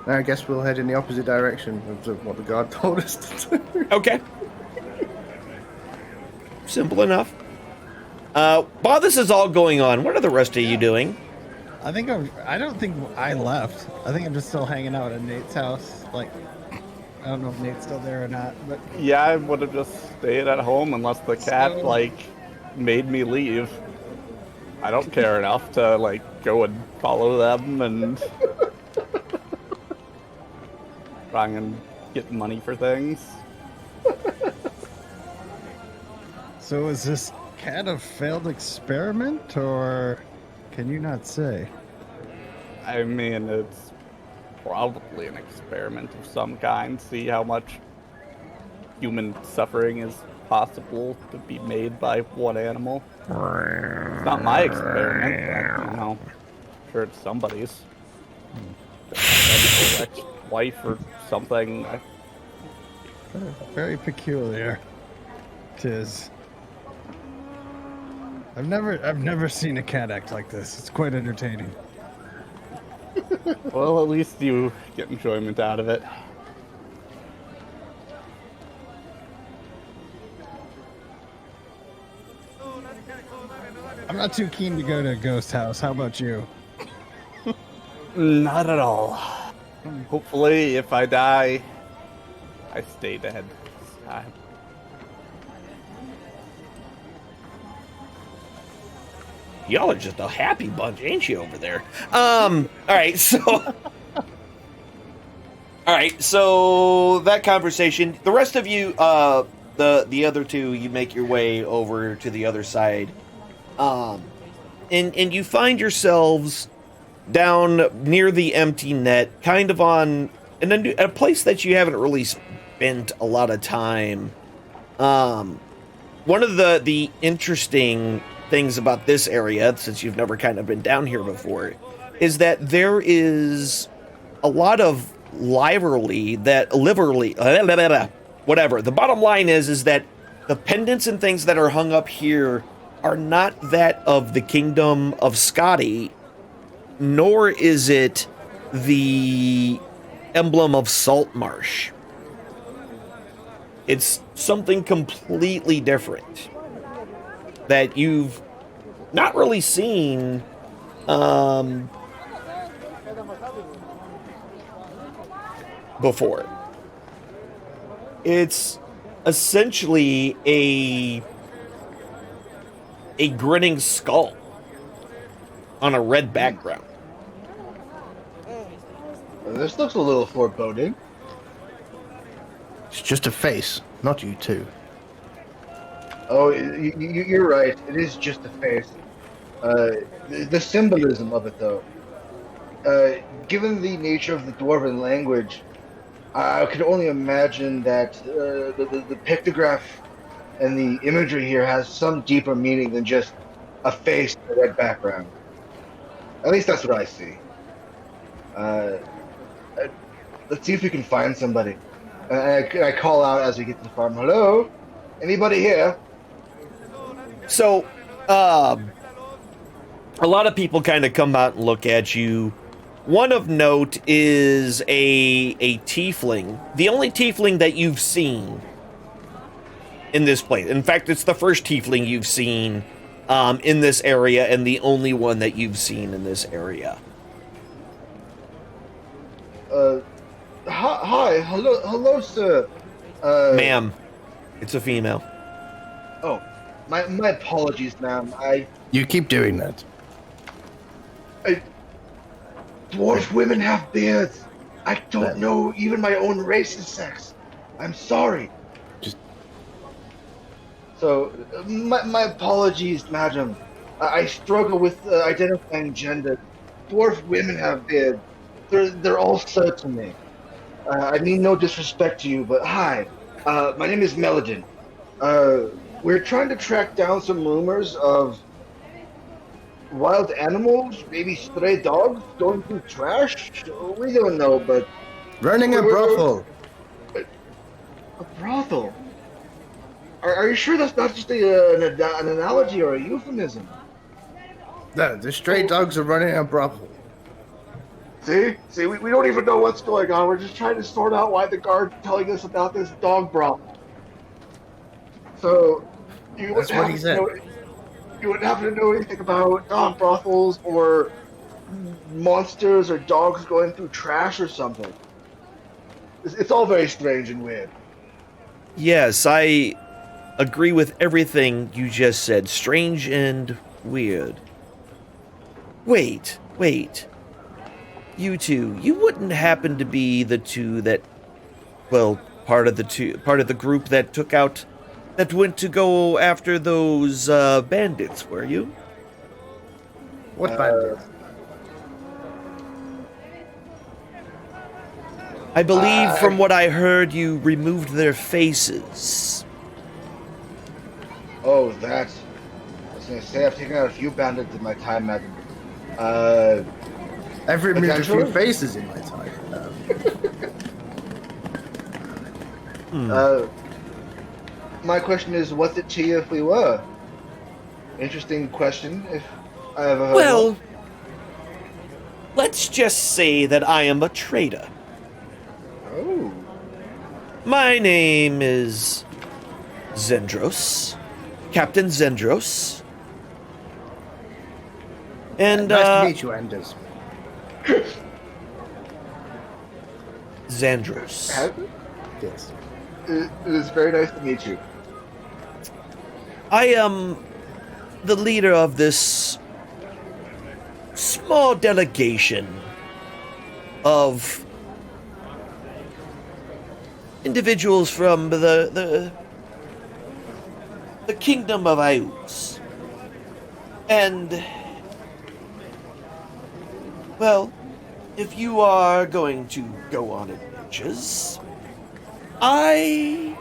I guess we'll head in the opposite direction of what the guard told us to do. Okay. Simple enough. While this is all going on, what are the rest of you doing? I don't think I left. I think I'm just still hanging out at Nate's house. Like, I don't know if Nate's still there or not, but Yeah, I would have just stayed at home unless the cat, made me leave. I don't care enough to, go and follow them and try and get money for things. So is this cat a failed experiment, or can you not say? I mean, it's probably an experiment of some kind. See how much human suffering is possible to be made by one animal. It's not my experiment, but, I'm sure it's somebody's. Maybe ex-wife or something. Very peculiar. 'Tis. I've never seen a cat act like this. It's quite entertaining. Well, at least you get enjoyment out of it. I'm not too keen to go to a ghost house. How about you? Not at all. Hopefully, if I die, I stay dead this time. Y'all are just a happy bunch, ain't you, over there? All right, so... All right, so that conversation, the rest of you, the other two, you make your way over to the other side. And you find yourselves down near the empty net, kind of on a place that you haven't really spent a lot of time. One of the interesting things about this area, since you've never kind of been down here before, is that there is a lot of whatever. The bottom line is that the pendants and things that are hung up here are not that of the Kingdom of Scotty, nor is it the emblem of Saltmarsh. It's something completely different that you've not really seen before. It's essentially a grinning skull on a red background. This looks a little foreboding. It's just a face, not you two. Oh, you're right. It is just a face. The symbolism of it, though. Given the nature of the Dwarven language, I could only imagine that the pictograph and the imagery here has some deeper meaning than just a face in a red background. At least that's what I see. Let's see if we can find somebody. I call out as we get to the farm. Hello? Anybody here? So, a lot of people kind of come out and look at you. One of note is a tiefling. The only tiefling that you've seen in this place. In fact, it's the first tiefling you've seen in this area, and the only one that you've seen in this area. Hi, hello, sir. Ma'am, it's a female. Oh, my apologies, ma'am. You keep doing that. Dwarf women have beards. I don't know even my own race's sex. I'm sorry. So, my apologies, madam. I struggle with identifying gender. Dwarf women have beards. They're all sir to me. I mean no disrespect to you, but hi. My name is Meladin. We're trying to track down some rumors of wild animals, maybe stray dogs going through trash. We don't know, but Running a brothel. a brothel. Are you sure that's not just an analogy or a euphemism? No, the stray dogs are running a brothel. See, we don't even know what's going on. We're just trying to sort out why the guard's telling us about this dog brothel. So, you That's what he said. You wouldn't happen to know anything about dog brothels or monsters or dogs going through trash or something? It's all very strange and weird. Yes, I agree with everything you just said. Strange and weird. Wait. You two, you wouldn't happen to be the two that, well, part of the group that took out that went to go after those bandits, were you? What bandit? I believe from what I heard, you removed their faces. Oh, that. I was gonna say I've taken out a few bandits in my time, madam. I've removed a few potentially? faces in my time. My question is, what's it to you if we were? Interesting question, if I ever heard Well, one. let's just say that I am a traitor. Oh. My name is Zendros, Captain Zendros. And, Nice to meet you, Anders. Zandros. Yes. It is very nice to meet you. I am the leader of this small delegation of individuals from the kingdom of Ayuz. And, well, if you are going to go on adventures, I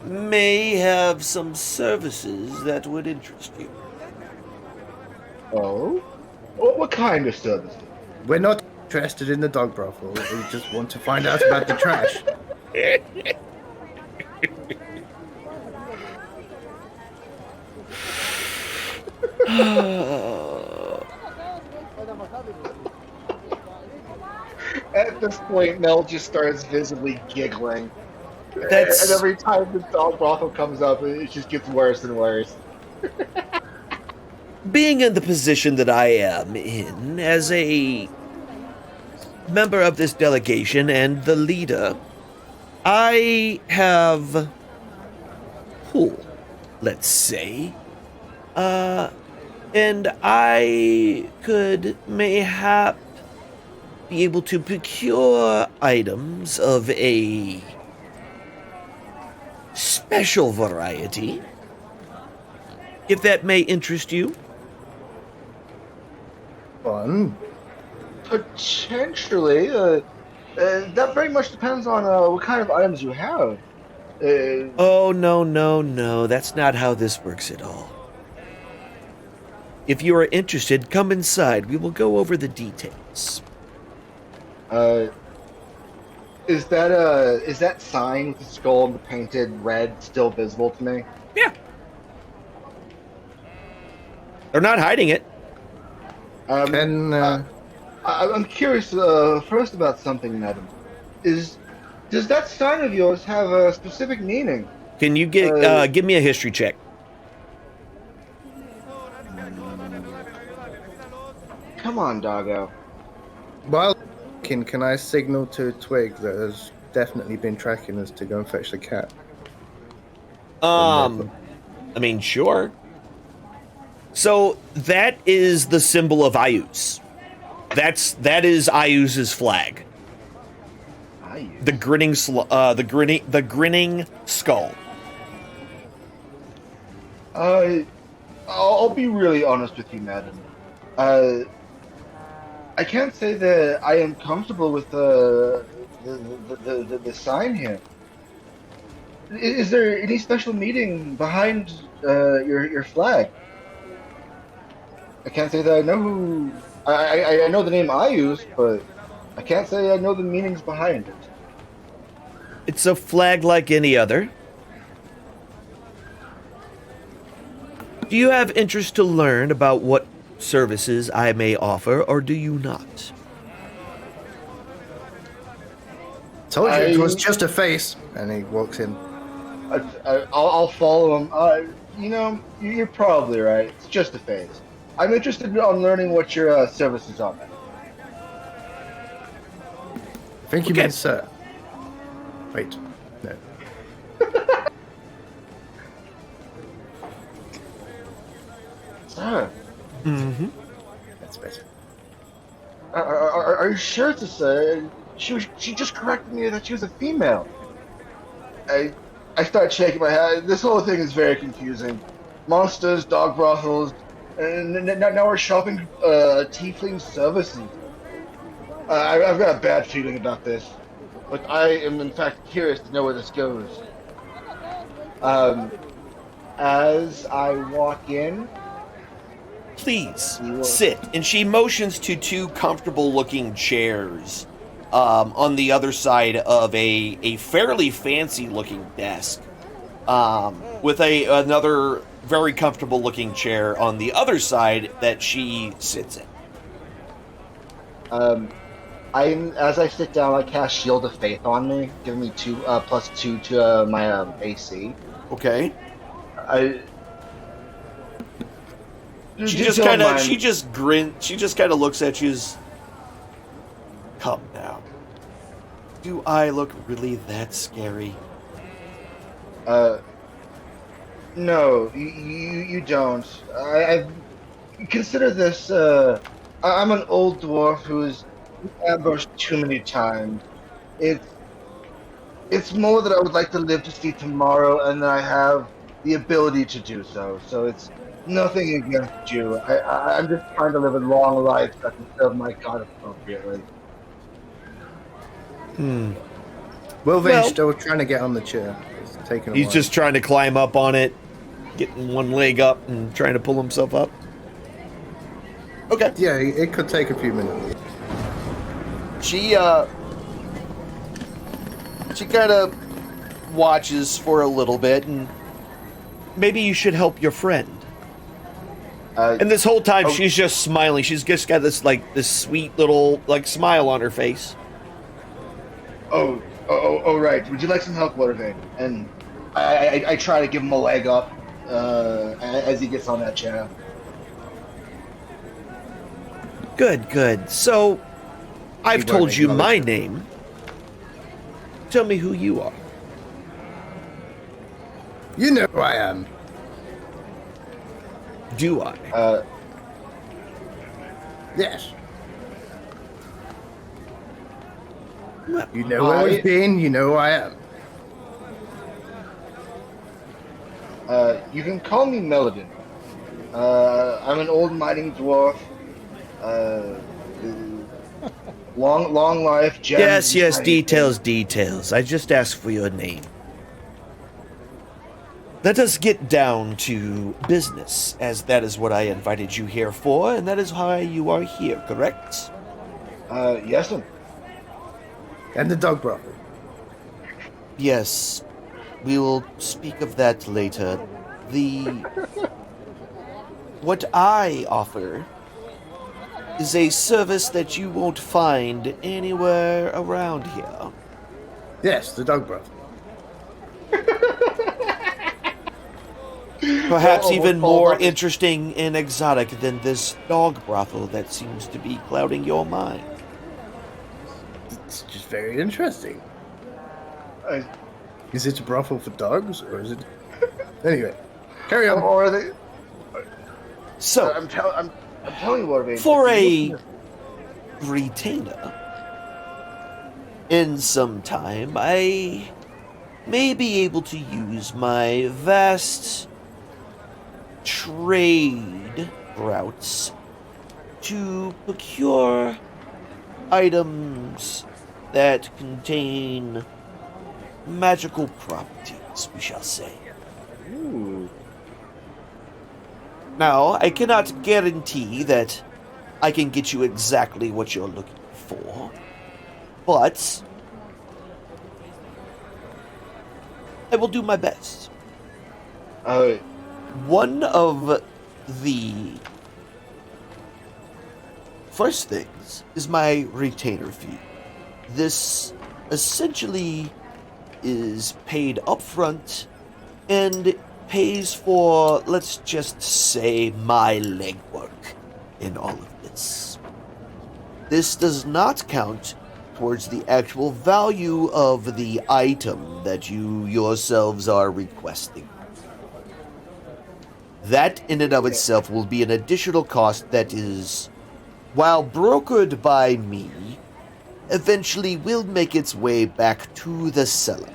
may have some services that would interest you. Oh? What kind of service? We're not interested in the dog brothel. We just want to find out about the trash. At this point, Mel just starts visibly giggling. That's- And every time the dog brothel comes up, it just gets worse and worse. Being in the position that I am in, as a member of this delegation and the leader, I have pull, let's say. And I could mayhap be able to procure items of a special variety, if that may interest you. Fun. Potentially. That very much depends on what kind of items you have. Oh, no, that's not how this works at all. If you are interested, come inside. We will go over the details. Is that sign with the skull and the painted red still visible to me? Yeah. They're not hiding it. I'm curious first about something, madam. Does that sign of yours have a specific meaning? Can you give me a history check? Come on, doggo. While can I signal to Twig that has definitely been tracking us to go and fetch the cat? I mean, sure. So that is the symbol of Ayuz. That is Ayuz's flag. Ayuz. The grinning skull. I'll be really honest with you, madam. I can't say that I am comfortable with the sign here. Is there any special meaning behind your flag? I can't say that I know who. I know the name I use, but I can't say I know the meanings behind it. It's a flag like any other. Do you have interest to learn about what services I may offer, or do you not? Told you it was just a face. And he walks in. I'll follow him. You're probably right. It's just a phase. I'm interested in learning what your services are. I think you mean sir. Wait, no. Sir, Mm-hmm. That's better. are you sure it's a sir? She just corrected me that she was a female. I start shaking my head. This whole thing is very confusing. Monsters, dog brothels, and now we're shopping Tiefling services. I've got a bad feeling about this, but I am in fact curious to know where this goes. Um, as I walk in, Please you will- sit. And she motions to two comfortable-looking chairs on the other side of a fairly fancy-looking desk, with another very comfortable-looking chair on the other side that she sits in. as I sit down, I cast Shield of Faith on me, giving me +2 to my AC. Okay. She Just just don't kind of, mind. she just grins. She just kind of looks at you. Come now. Do I look really that scary? No, you don't. I consider this. I'm an old dwarf who's ambushed too many times. It's more that I would like to live to see tomorrow, and that I have the ability to do so. So it's nothing against you. I'm just trying to live a long life so I can serve my god appropriately. Wilvain's Well- still trying to get on the chair. It's taking a He's while. just trying to climb up on it, getting one leg up and trying to pull himself up. Okay. Yeah, it could take a few minutes. She kind of watches for a little bit, and maybe you should help your friend. And this whole time, she's just smiling. She's just got this sweet little smile on her face. Oh, right. Would you like some help, Watervein? And I try to give him a leg up as he gets on that chair. Good. So, I've Keep told working, you brother. my name. Tell me who you are. You know who I am. Do I? Yes. Well, You know where we've been. You know who I am. You can call me Melodin. I'm an old mining dwarf. Long life, gems. yes, shiny details. I just asked for your name. Let us get down to business, as that is what I invited you here for, and that is why you are here, correct? things. Yes, sir. And the dog brothel. Yes, we will speak of that later. What I offer is a service that you won't find anywhere around here. Yes, the dog brothel. Perhaps even more Hold on. interesting and exotic than this dog brothel that seems to be clouding your mind. It's just very interesting. I- Is it a brothel for dogs, or is it? Anyway, carry on. Or are they? So, I'm telling you, Watervein. for if you a listen retainer, in some time, I may be able to use my vast trade routes to procure items that contain magical properties, we shall say. Ooh. Now, I cannot guarantee that I can get you exactly what you're looking for, but I will do my best. One of the first things is my retainer fee. This essentially is paid upfront and pays for, let's just say, my legwork in all of this. This does not count towards the actual value of the item that you yourselves are requesting. That in and of itself will be an additional cost that is, while brokered by me, eventually will make its way back to the seller.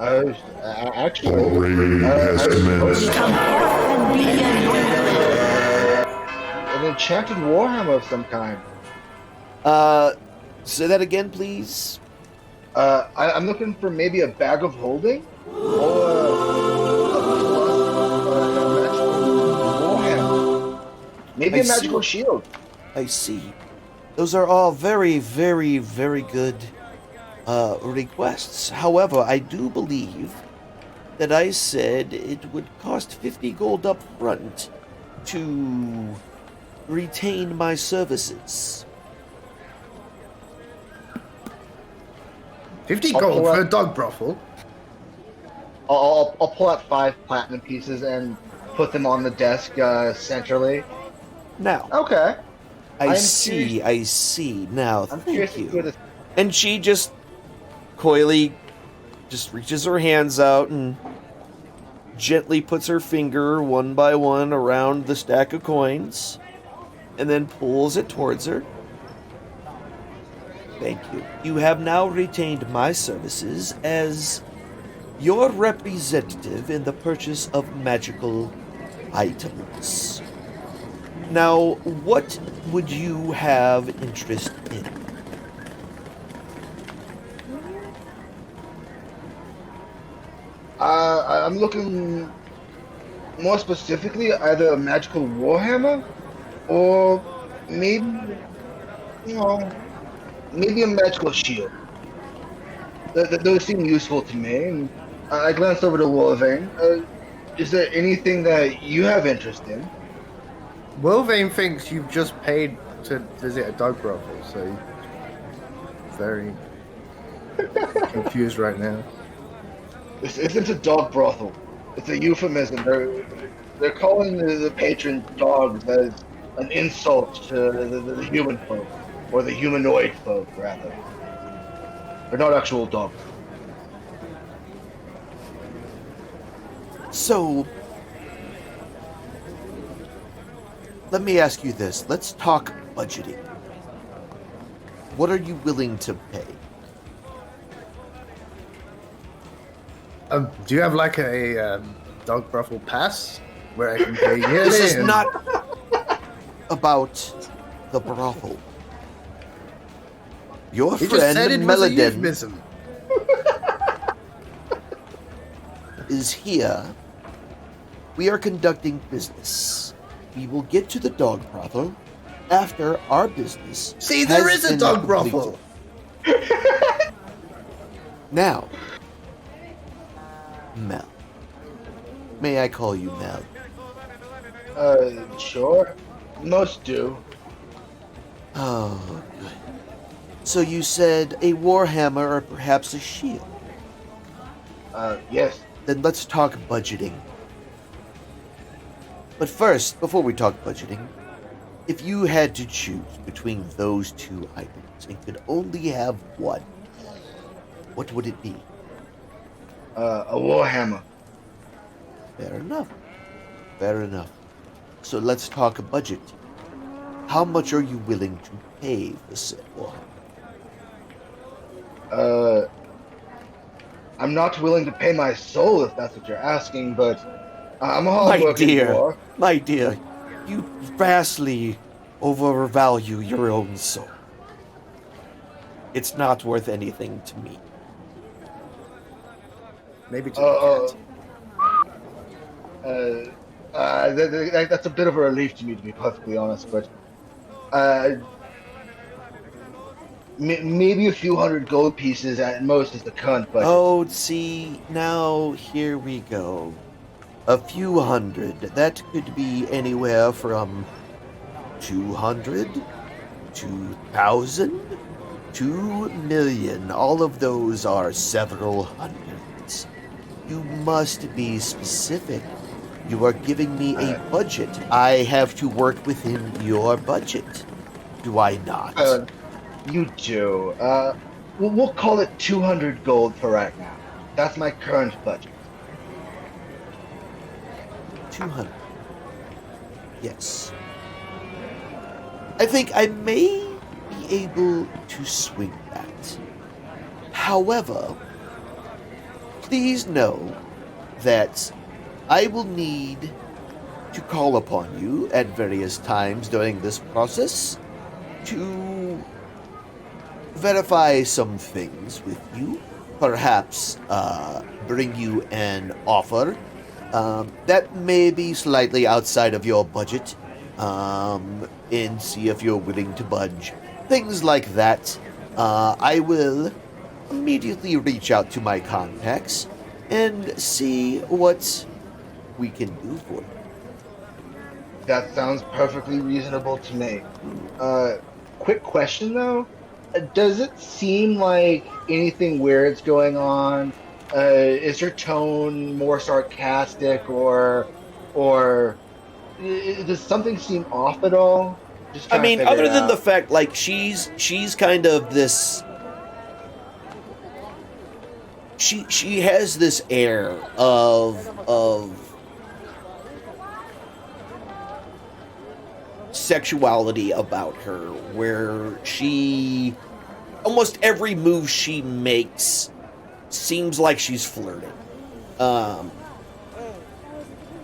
Actually, Raid has commenced. an enchanted warhammer of some kind. Say that again, please. I'm looking for maybe a bag of holding or a magical warhammer. Maybe I a see magical what- shield. I see. Those are all very, very, very good requests. However, I do believe that I said it would cost 50 gold up front to retain my services. 50 I'll gold pull for out- a dog brothel? I'll pull out 5 platinum pieces and put them on the desk centrally. Now, Okay. I I'm see, curious- I see. Now, I'm thank curious you. where this. And she just coyly just reaches her hands out and gently puts her finger one by one around the stack of coins and then pulls it towards her. Thank you. You have now retained my services as your representative in the purchase of magical items. Now, what would you have interest in? I'm looking more specifically either a magical warhammer or maybe, you know, maybe a magical shield. Those seem useful to me. And I glanced over to Wolverine. Is there anything that you have interest in? Wilvane thinks you've just paid to visit a dog brothel, so he's very confused right now. This isn't a dog brothel. It's a euphemism. They're calling the patron dogs as an insult to the human folk, or the humanoid folk, rather. They're not actual dogs. So, let me ask you this. Let's talk budgeting. What are you willing to pay? Do you have like a dog brothel pass where I can pay yearly? This is and- not about the brothel. Your He just said it friend was a Meladin euphemism. is here. We are conducting business. We will get to the dog brothel after our business. See, there has is a been dog completed. brothel. Now, Mel. May I call you Mel? Sure. Most do. Oh, good. So you said a warhammer or perhaps a shield. Yes. Then let's talk budgeting. But first, before we talk budgeting, if you had to choose between those two items and could only have one, what would it be? A warhammer. Fair enough. Fair enough. So let's talk a budget. How much are you willing to pay for said warhammer? I'm not willing to pay my soul if that's what you're asking, but I'm a My hard-working dear, dwarf. my dear, you vastly overvalue your own soul. It's not worth anything to me. Maybe to the cat. That's a bit of a relief to me, to be perfectly honest, but maybe a few hundred gold pieces at most is the current budget. Oh, see, now here we go. A few hundred. That could be anywhere from 200, 2,000, 2,000,000. All of those are several hundreds. You must be specific. You are giving me a budget. I have to work within your budget. Do I not? You do. We'll call it 200 gold for right now. That's my current budget. 200. Yes. I think I may be able to swing that. However, please know that I will need to call upon you at various times during this process to verify some things with you. Perhaps bring you an offer that may be slightly outside of your budget, and see if you're willing to budge. Things like that. I will immediately reach out to my contacts and see what we can do for you. That sounds perfectly reasonable to me. Quick question though. Does it seem like anything weird's going on? Is her tone more sarcastic or does something seem off at all? Just I trying to mean, figure other it than the out. fact, like, she's kind of this. She has this air of sexuality about her, where she almost every move she makes seems like she's flirting.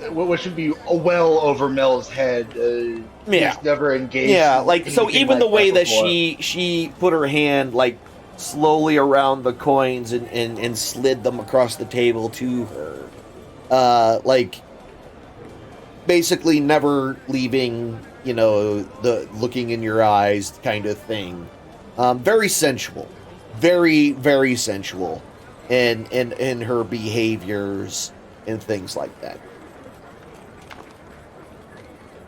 What should be well over Mel's head. Yeah. He's never engaged. Yeah, in like, so anything even like the way that before. she put her hand, like, slowly around the coins and slid them across the table to her, like, basically never leaving, the looking in your eyes kind of thing. Very sensual, very, very sensual in her behaviors and things like that.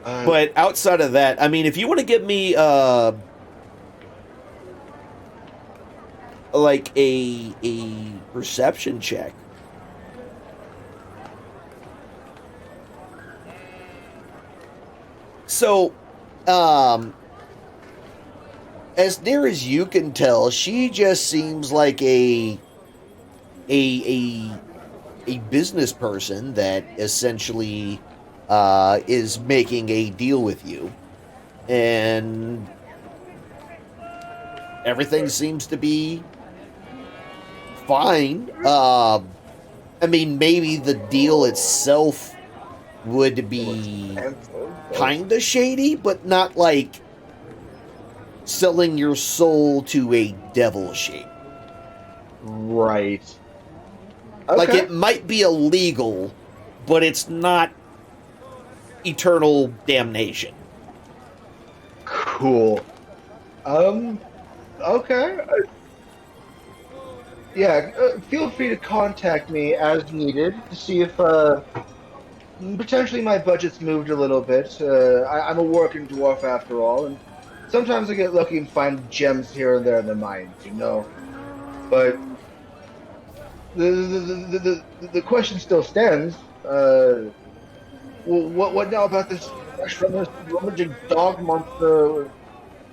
But outside of that, I mean, if you want to give me like a perception check. So, as near as you can tell, she just seems like a business person that essentially is making a deal with you, and everything seems to be fine. I mean, maybe the deal itself would be kind of shady, but not like selling your soul to a devil shape. Right. Like, Okay. it might be illegal, but it's not eternal damnation. Cool. Okay. Yeah, feel free to contact me as needed to see if potentially my budget's moved a little bit. I'm a working dwarf after all, and sometimes I get lucky and find gems here and there in the mines, But the question still stands. What now about this rummaging dog monster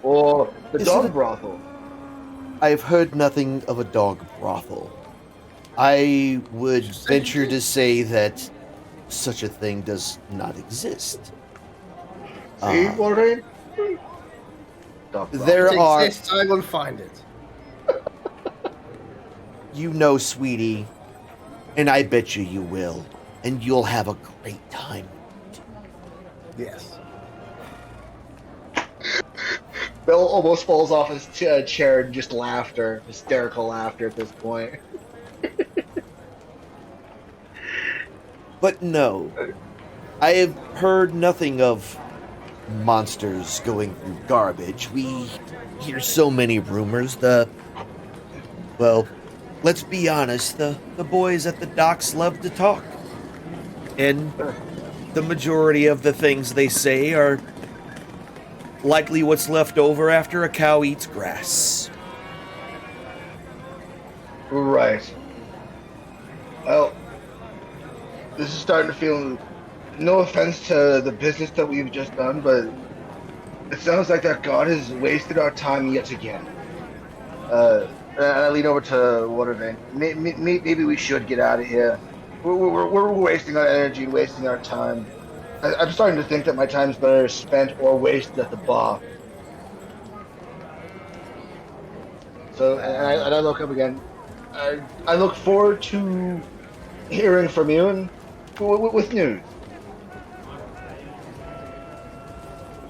or the Is dog it a- brothel? I've heard nothing of a dog brothel. I would venture to say that such a thing does not exist. See, Uh, Lorraine? Dog brothel. there It are, exists, I will find it. sweetie, and I bet you will, and you'll have a great time. Yes. Bill almost falls off his chair in just laughter, hysterical laughter at this point. But no, I have heard nothing of monsters going through garbage. We hear so many rumors. Well, let's be honest, the boys at the docks love to talk. And the majority of the things they say are likely what's left over after a cow eats grass. Right. Well, this is starting to feel. No offense to the business that we've just done, but it sounds like that god has wasted our time yet again. And I lean over to Watervein. Maybe we should get out of here. We're wasting our energy and wasting our time. I'm starting to think that my time's better spent or wasted at the bar. So, and I look up again. I look forward to hearing from you and with news.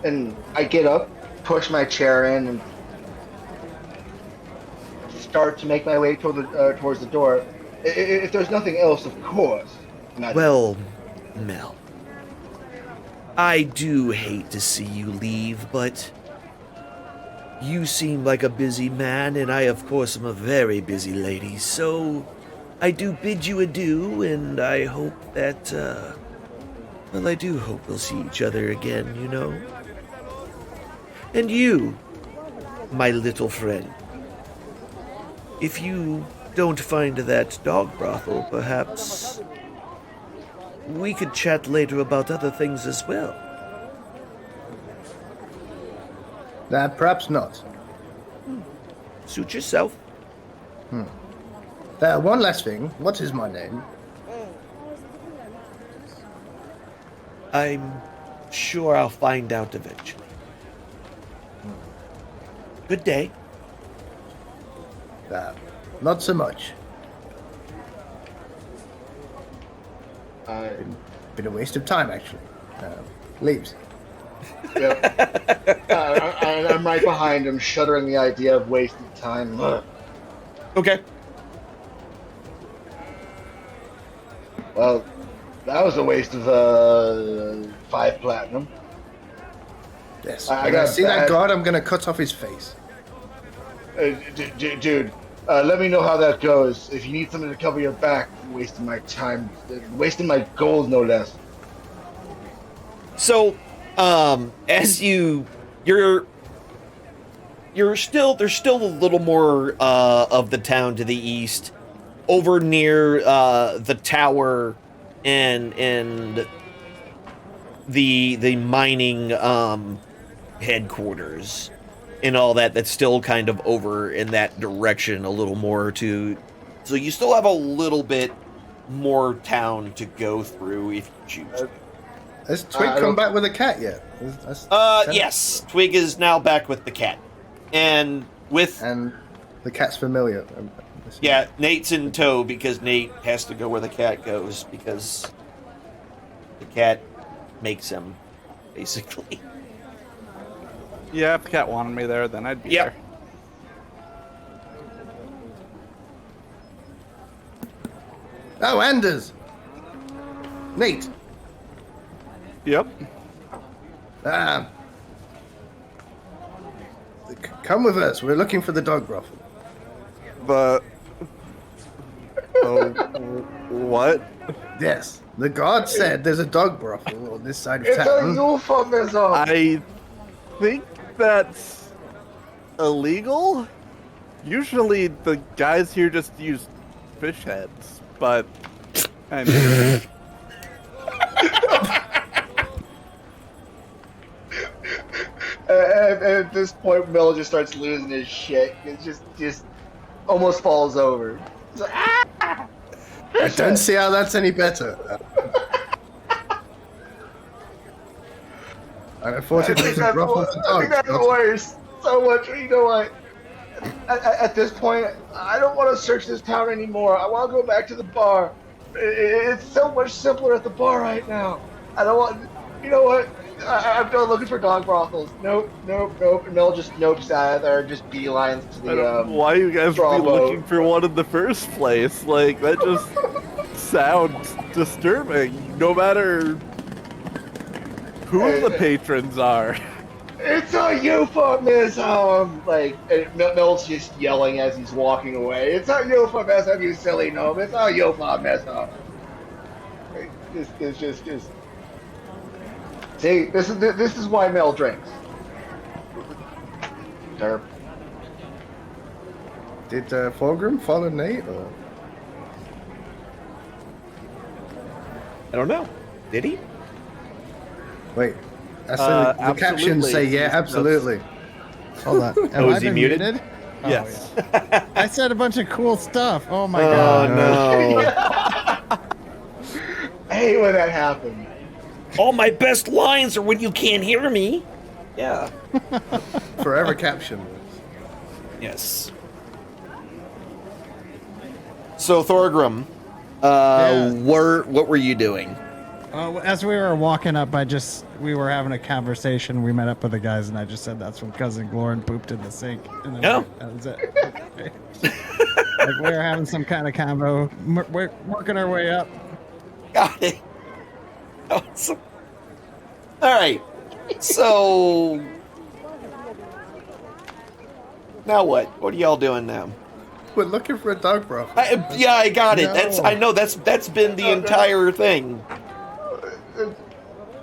And I get up, push my chair in, and start to make my way towards the door. If there's nothing else, of course. Well, Mel, I do hate to see you leave, but you seem like a busy man, and I, of course, am a very busy lady, so I do bid you adieu, and I hope that, well, I do hope we'll see each other again, you know? And you, my little friend, if you don't find that dog brothel, perhaps we could chat later about other things as well. Perhaps not. Suit yourself. One last thing. What is my name? I'm sure I'll find out eventually. Good day. Not so much. Been a waste of time, actually. Leaves. Yep. I'm right behind him, shuddering the idea of wasted time. Okay. Well, that was a waste of 5 platinum. Yes. I When I got see that bad- guard, I'm gonna cut off his face. Dude, let me know how that goes. If you need something to cover your back, you're wasting my time, wasting my gold, no less. So, as you're still, there's still a little more of the town to the east, over near the tower and the mining headquarters and all that. That's still kind of over in that direction a little more too. So you still have a little bit more town to go through if you choose. Has Twig come back with a cat yet? Yes, Twig is now back with the cat, and the cat's familiar. Yeah, Nate's in tow because Nate has to go where the cat goes because the cat makes him, basically. Yeah, if the cat wanted me there, then I'd be Yep. there. Oh, Anders! Nate! Yep. Come with us. We're looking for the dog brothel. But... Oh, what? Yes. The guard said there's a dog brothel on this side of It's a town. euphemism. I think that's illegal? Usually the guys here just use fish heads, but... I mean... At this point, Mel just starts losing his shit. It just almost falls over. He's like, ah! I don't see how that's any better. I thought it was a brothel for I think that's dogs. worse. So much. You know what? At this point, I don't want to search this town anymore. I want to go back to the bar. It's so much simpler at the bar right now. I don't want. You know what? I'm done looking for dog brothels. Nope. And Mel just nopes out of there, just beelines to the. Why you guys be Bravo. looking for one in the first place? Like, that just sounds disturbing, no matter who the patrons are. It's a euphemism! And Mel's just yelling as he's walking away. It's a euphemism, you silly gnome. It's a euphemism. It's just. See, this is why Mel drinks. Derp. Did Fulgrim follow Nate? Or? I don't know. Did he? Wait. I said the captions say, absolutely. yeah, absolutely. Hold on. Have Oh, I is he been muted? Oh, Yes. yeah. I said a bunch of cool stuff. Oh my god. no. I hate when that happens. All my best lines are when you can't hear me. Yeah. Forever caption. Yes. So, Thorgrim, Yeah. What were you doing? As we were walking up, we were having a conversation. We met up with the guys, and I just said that's when Cousin Glorin pooped in the sink. And then Oh. that was it. Okay. Like we were having some kind of combo. We're working our way up. Got it. Awesome. All right. So now what? What are y'all doing now? We're looking for a dog broth. I got it. No. That's been the entire thing.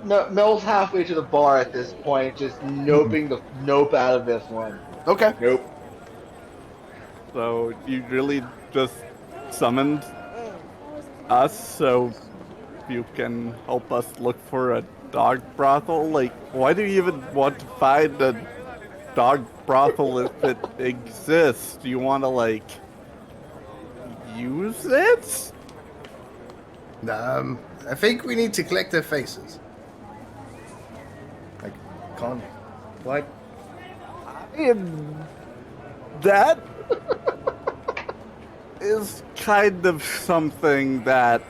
Mel's halfway to the bar at this point, just noping the nope out of this one. Okay. Nope. So you really just summoned us so you can help us look for a dog brothel? Like, why do you even want to find a dog brothel if it exists? Do you want to, like, use it? I think we need to collect their faces. Like, like, That is kind of something that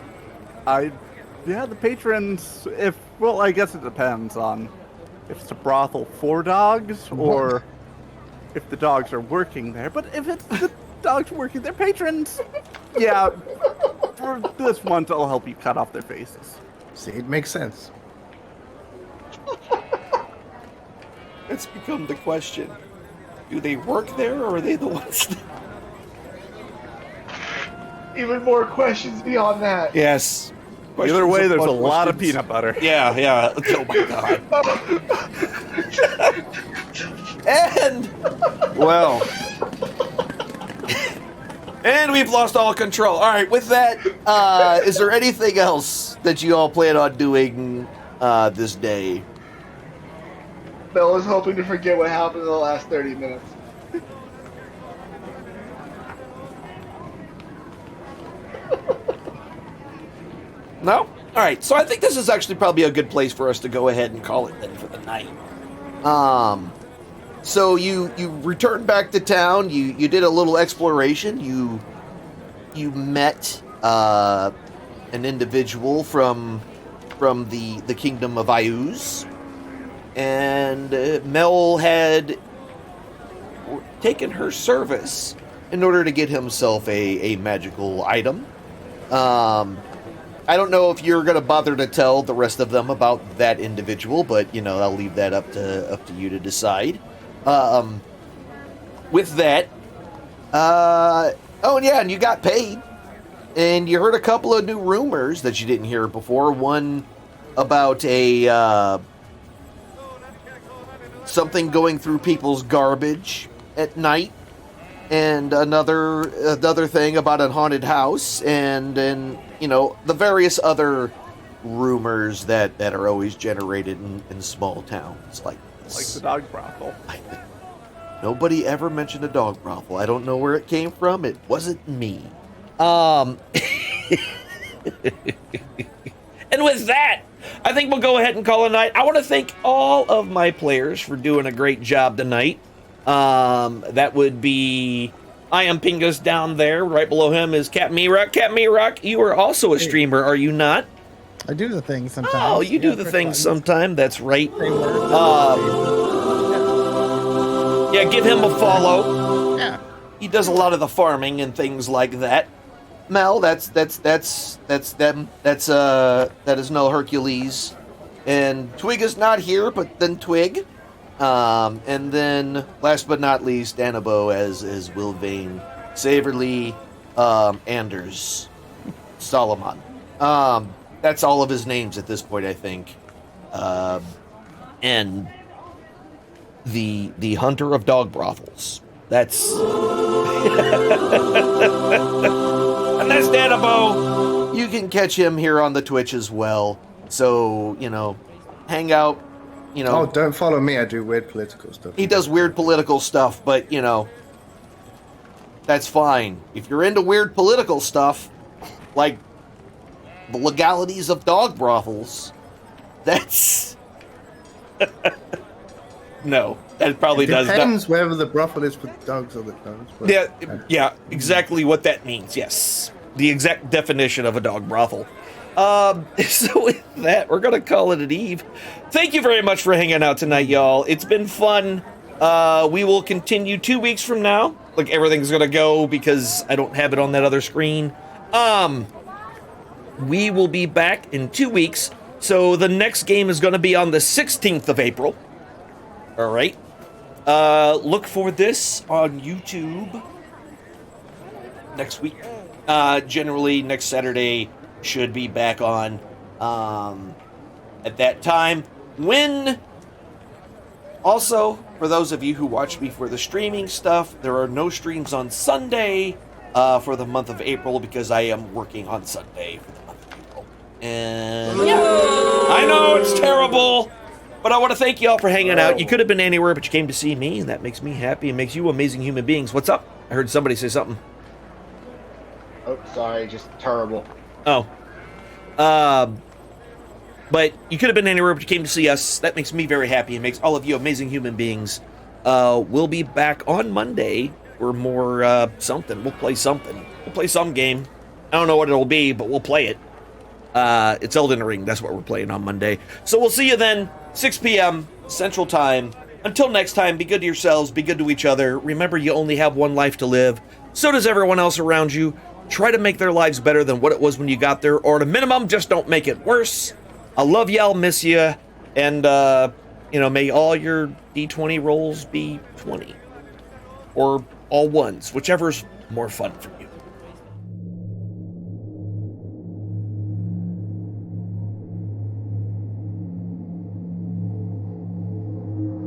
the patrons, I guess it depends on if it's a brothel for dogs or if the dogs are working there. But if it's the dogs working there, patrons, yeah, for this once I'll help you cut off their faces. see, it makes sense. It's become the question. Do they work there, or are they the ones that... Even more questions beyond that. Yes. Either way, there's a Questions lot of upon peanut butter. Yeah. Oh my god. And well, and we've lost all control. All right. With that, is there anything else that you all plan on doing this day? Mel was hoping to forget what happened in the last 30 minutes. No? All right. So I think this is actually probably a good place for us to go ahead and call it then for the night. So you returned back to town. You did a little exploration. You met an individual from the kingdom of Ayuz, and Mel had taken her service in order to get himself a magical item. I don't know if you're going to bother to tell the rest of them about that individual, but, I'll leave that up to you to decide. With that, and you got paid. And you heard a couple of new rumors that you didn't hear before. One about something going through people's garbage at night. And another thing about a haunted house, and the various other rumors that are always generated in small towns like this. Like the dog brothel. Nobody ever mentioned a dog brothel. I don't know where it came from. It wasn't me. And with that, I think we'll go ahead and call it a night. I want to thank all of my players for doing a great job tonight. That would be I am Pingus down there. Right below him is Cat Mirak. Cat Mirak, you are also a streamer, are you not? I do the things sometimes. Oh, you do the things sometime. That's right. Yeah, give him a follow. Yeah. He does a lot of the farming and things like that. Mel, that is no Hercules. And Twig is not here, but then Twig. And then, last but not least, Annabo as Wilvain, Saverly, Anders, Solomon. That's all of his names at this point, I think. And the hunter of dog brothels. That's and that's Annabo. You can catch him here on the Twitch as well. So hang out. Oh, don't follow me. I do weird political stuff. He does weird political stuff, but, that's fine. If you're into weird political stuff, like the legalities of dog brothels, that's... No, that probably does not... Depends whether the brothel is for dogs or the dogs. But... Yeah, exactly what that means, yes. the exact definition of a dog brothel. So with that, we're gonna call it an eve. Thank you very much for hanging out tonight, y'all. It's been fun. We will continue 2 weeks from now. Like, everything's gonna go because I don't have it on that other screen. We will be back in 2 weeks. So the next game is gonna be on the 16th of April. All right. Look for this on YouTube next week. Generally, next Saturday should be back on at that time. Also, for those of you who watch me for the streaming stuff, there are no streams on Sunday for the month of April because I am working on Sunday for the month of April. And I know it's terrible, but I want to thank you all for hanging out. You could have been anywhere, but you came to see me, and that makes me happy and makes you amazing human beings. What's up? I heard somebody say something. Oh, sorry, just terrible. Oh. But you could have been anywhere, but you came to see us. That makes me very happy and makes all of you amazing human beings. We'll be back on Monday for more something. We'll play something. We'll play some game. I don't know what it'll be, but we'll play it. It's Elden Ring. That's what we're playing on Monday. So we'll see you then, 6 p.m. Central Time. Until next time, be good to yourselves, be good to each other. Remember, you only have one life to live. So does everyone else around you. Try to make their lives better than what it was when you got there, or at a minimum, just don't make it worse. I love you, I'll miss you, and, may all your D20 rolls be 20. Or all ones, whichever's more fun for you.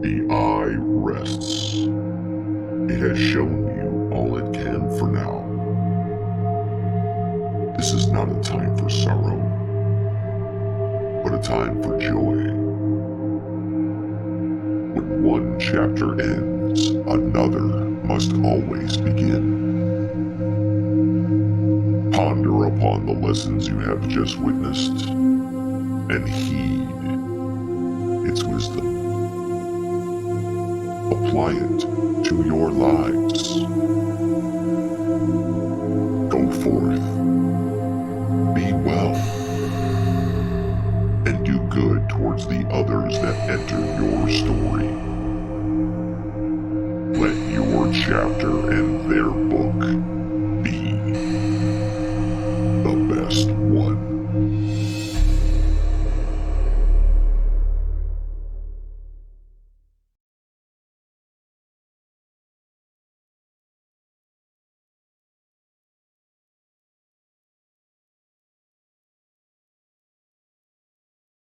The eye rests. It has shown you all it can for now. This is not a time for sorrow, but a time for joy. When one chapter ends, another must always begin. Ponder upon the lessons you have just witnessed, and heed its wisdom. Apply it to your lives. Go forth. Be well, and do good towards the others that enter your story. Let your chapter and their book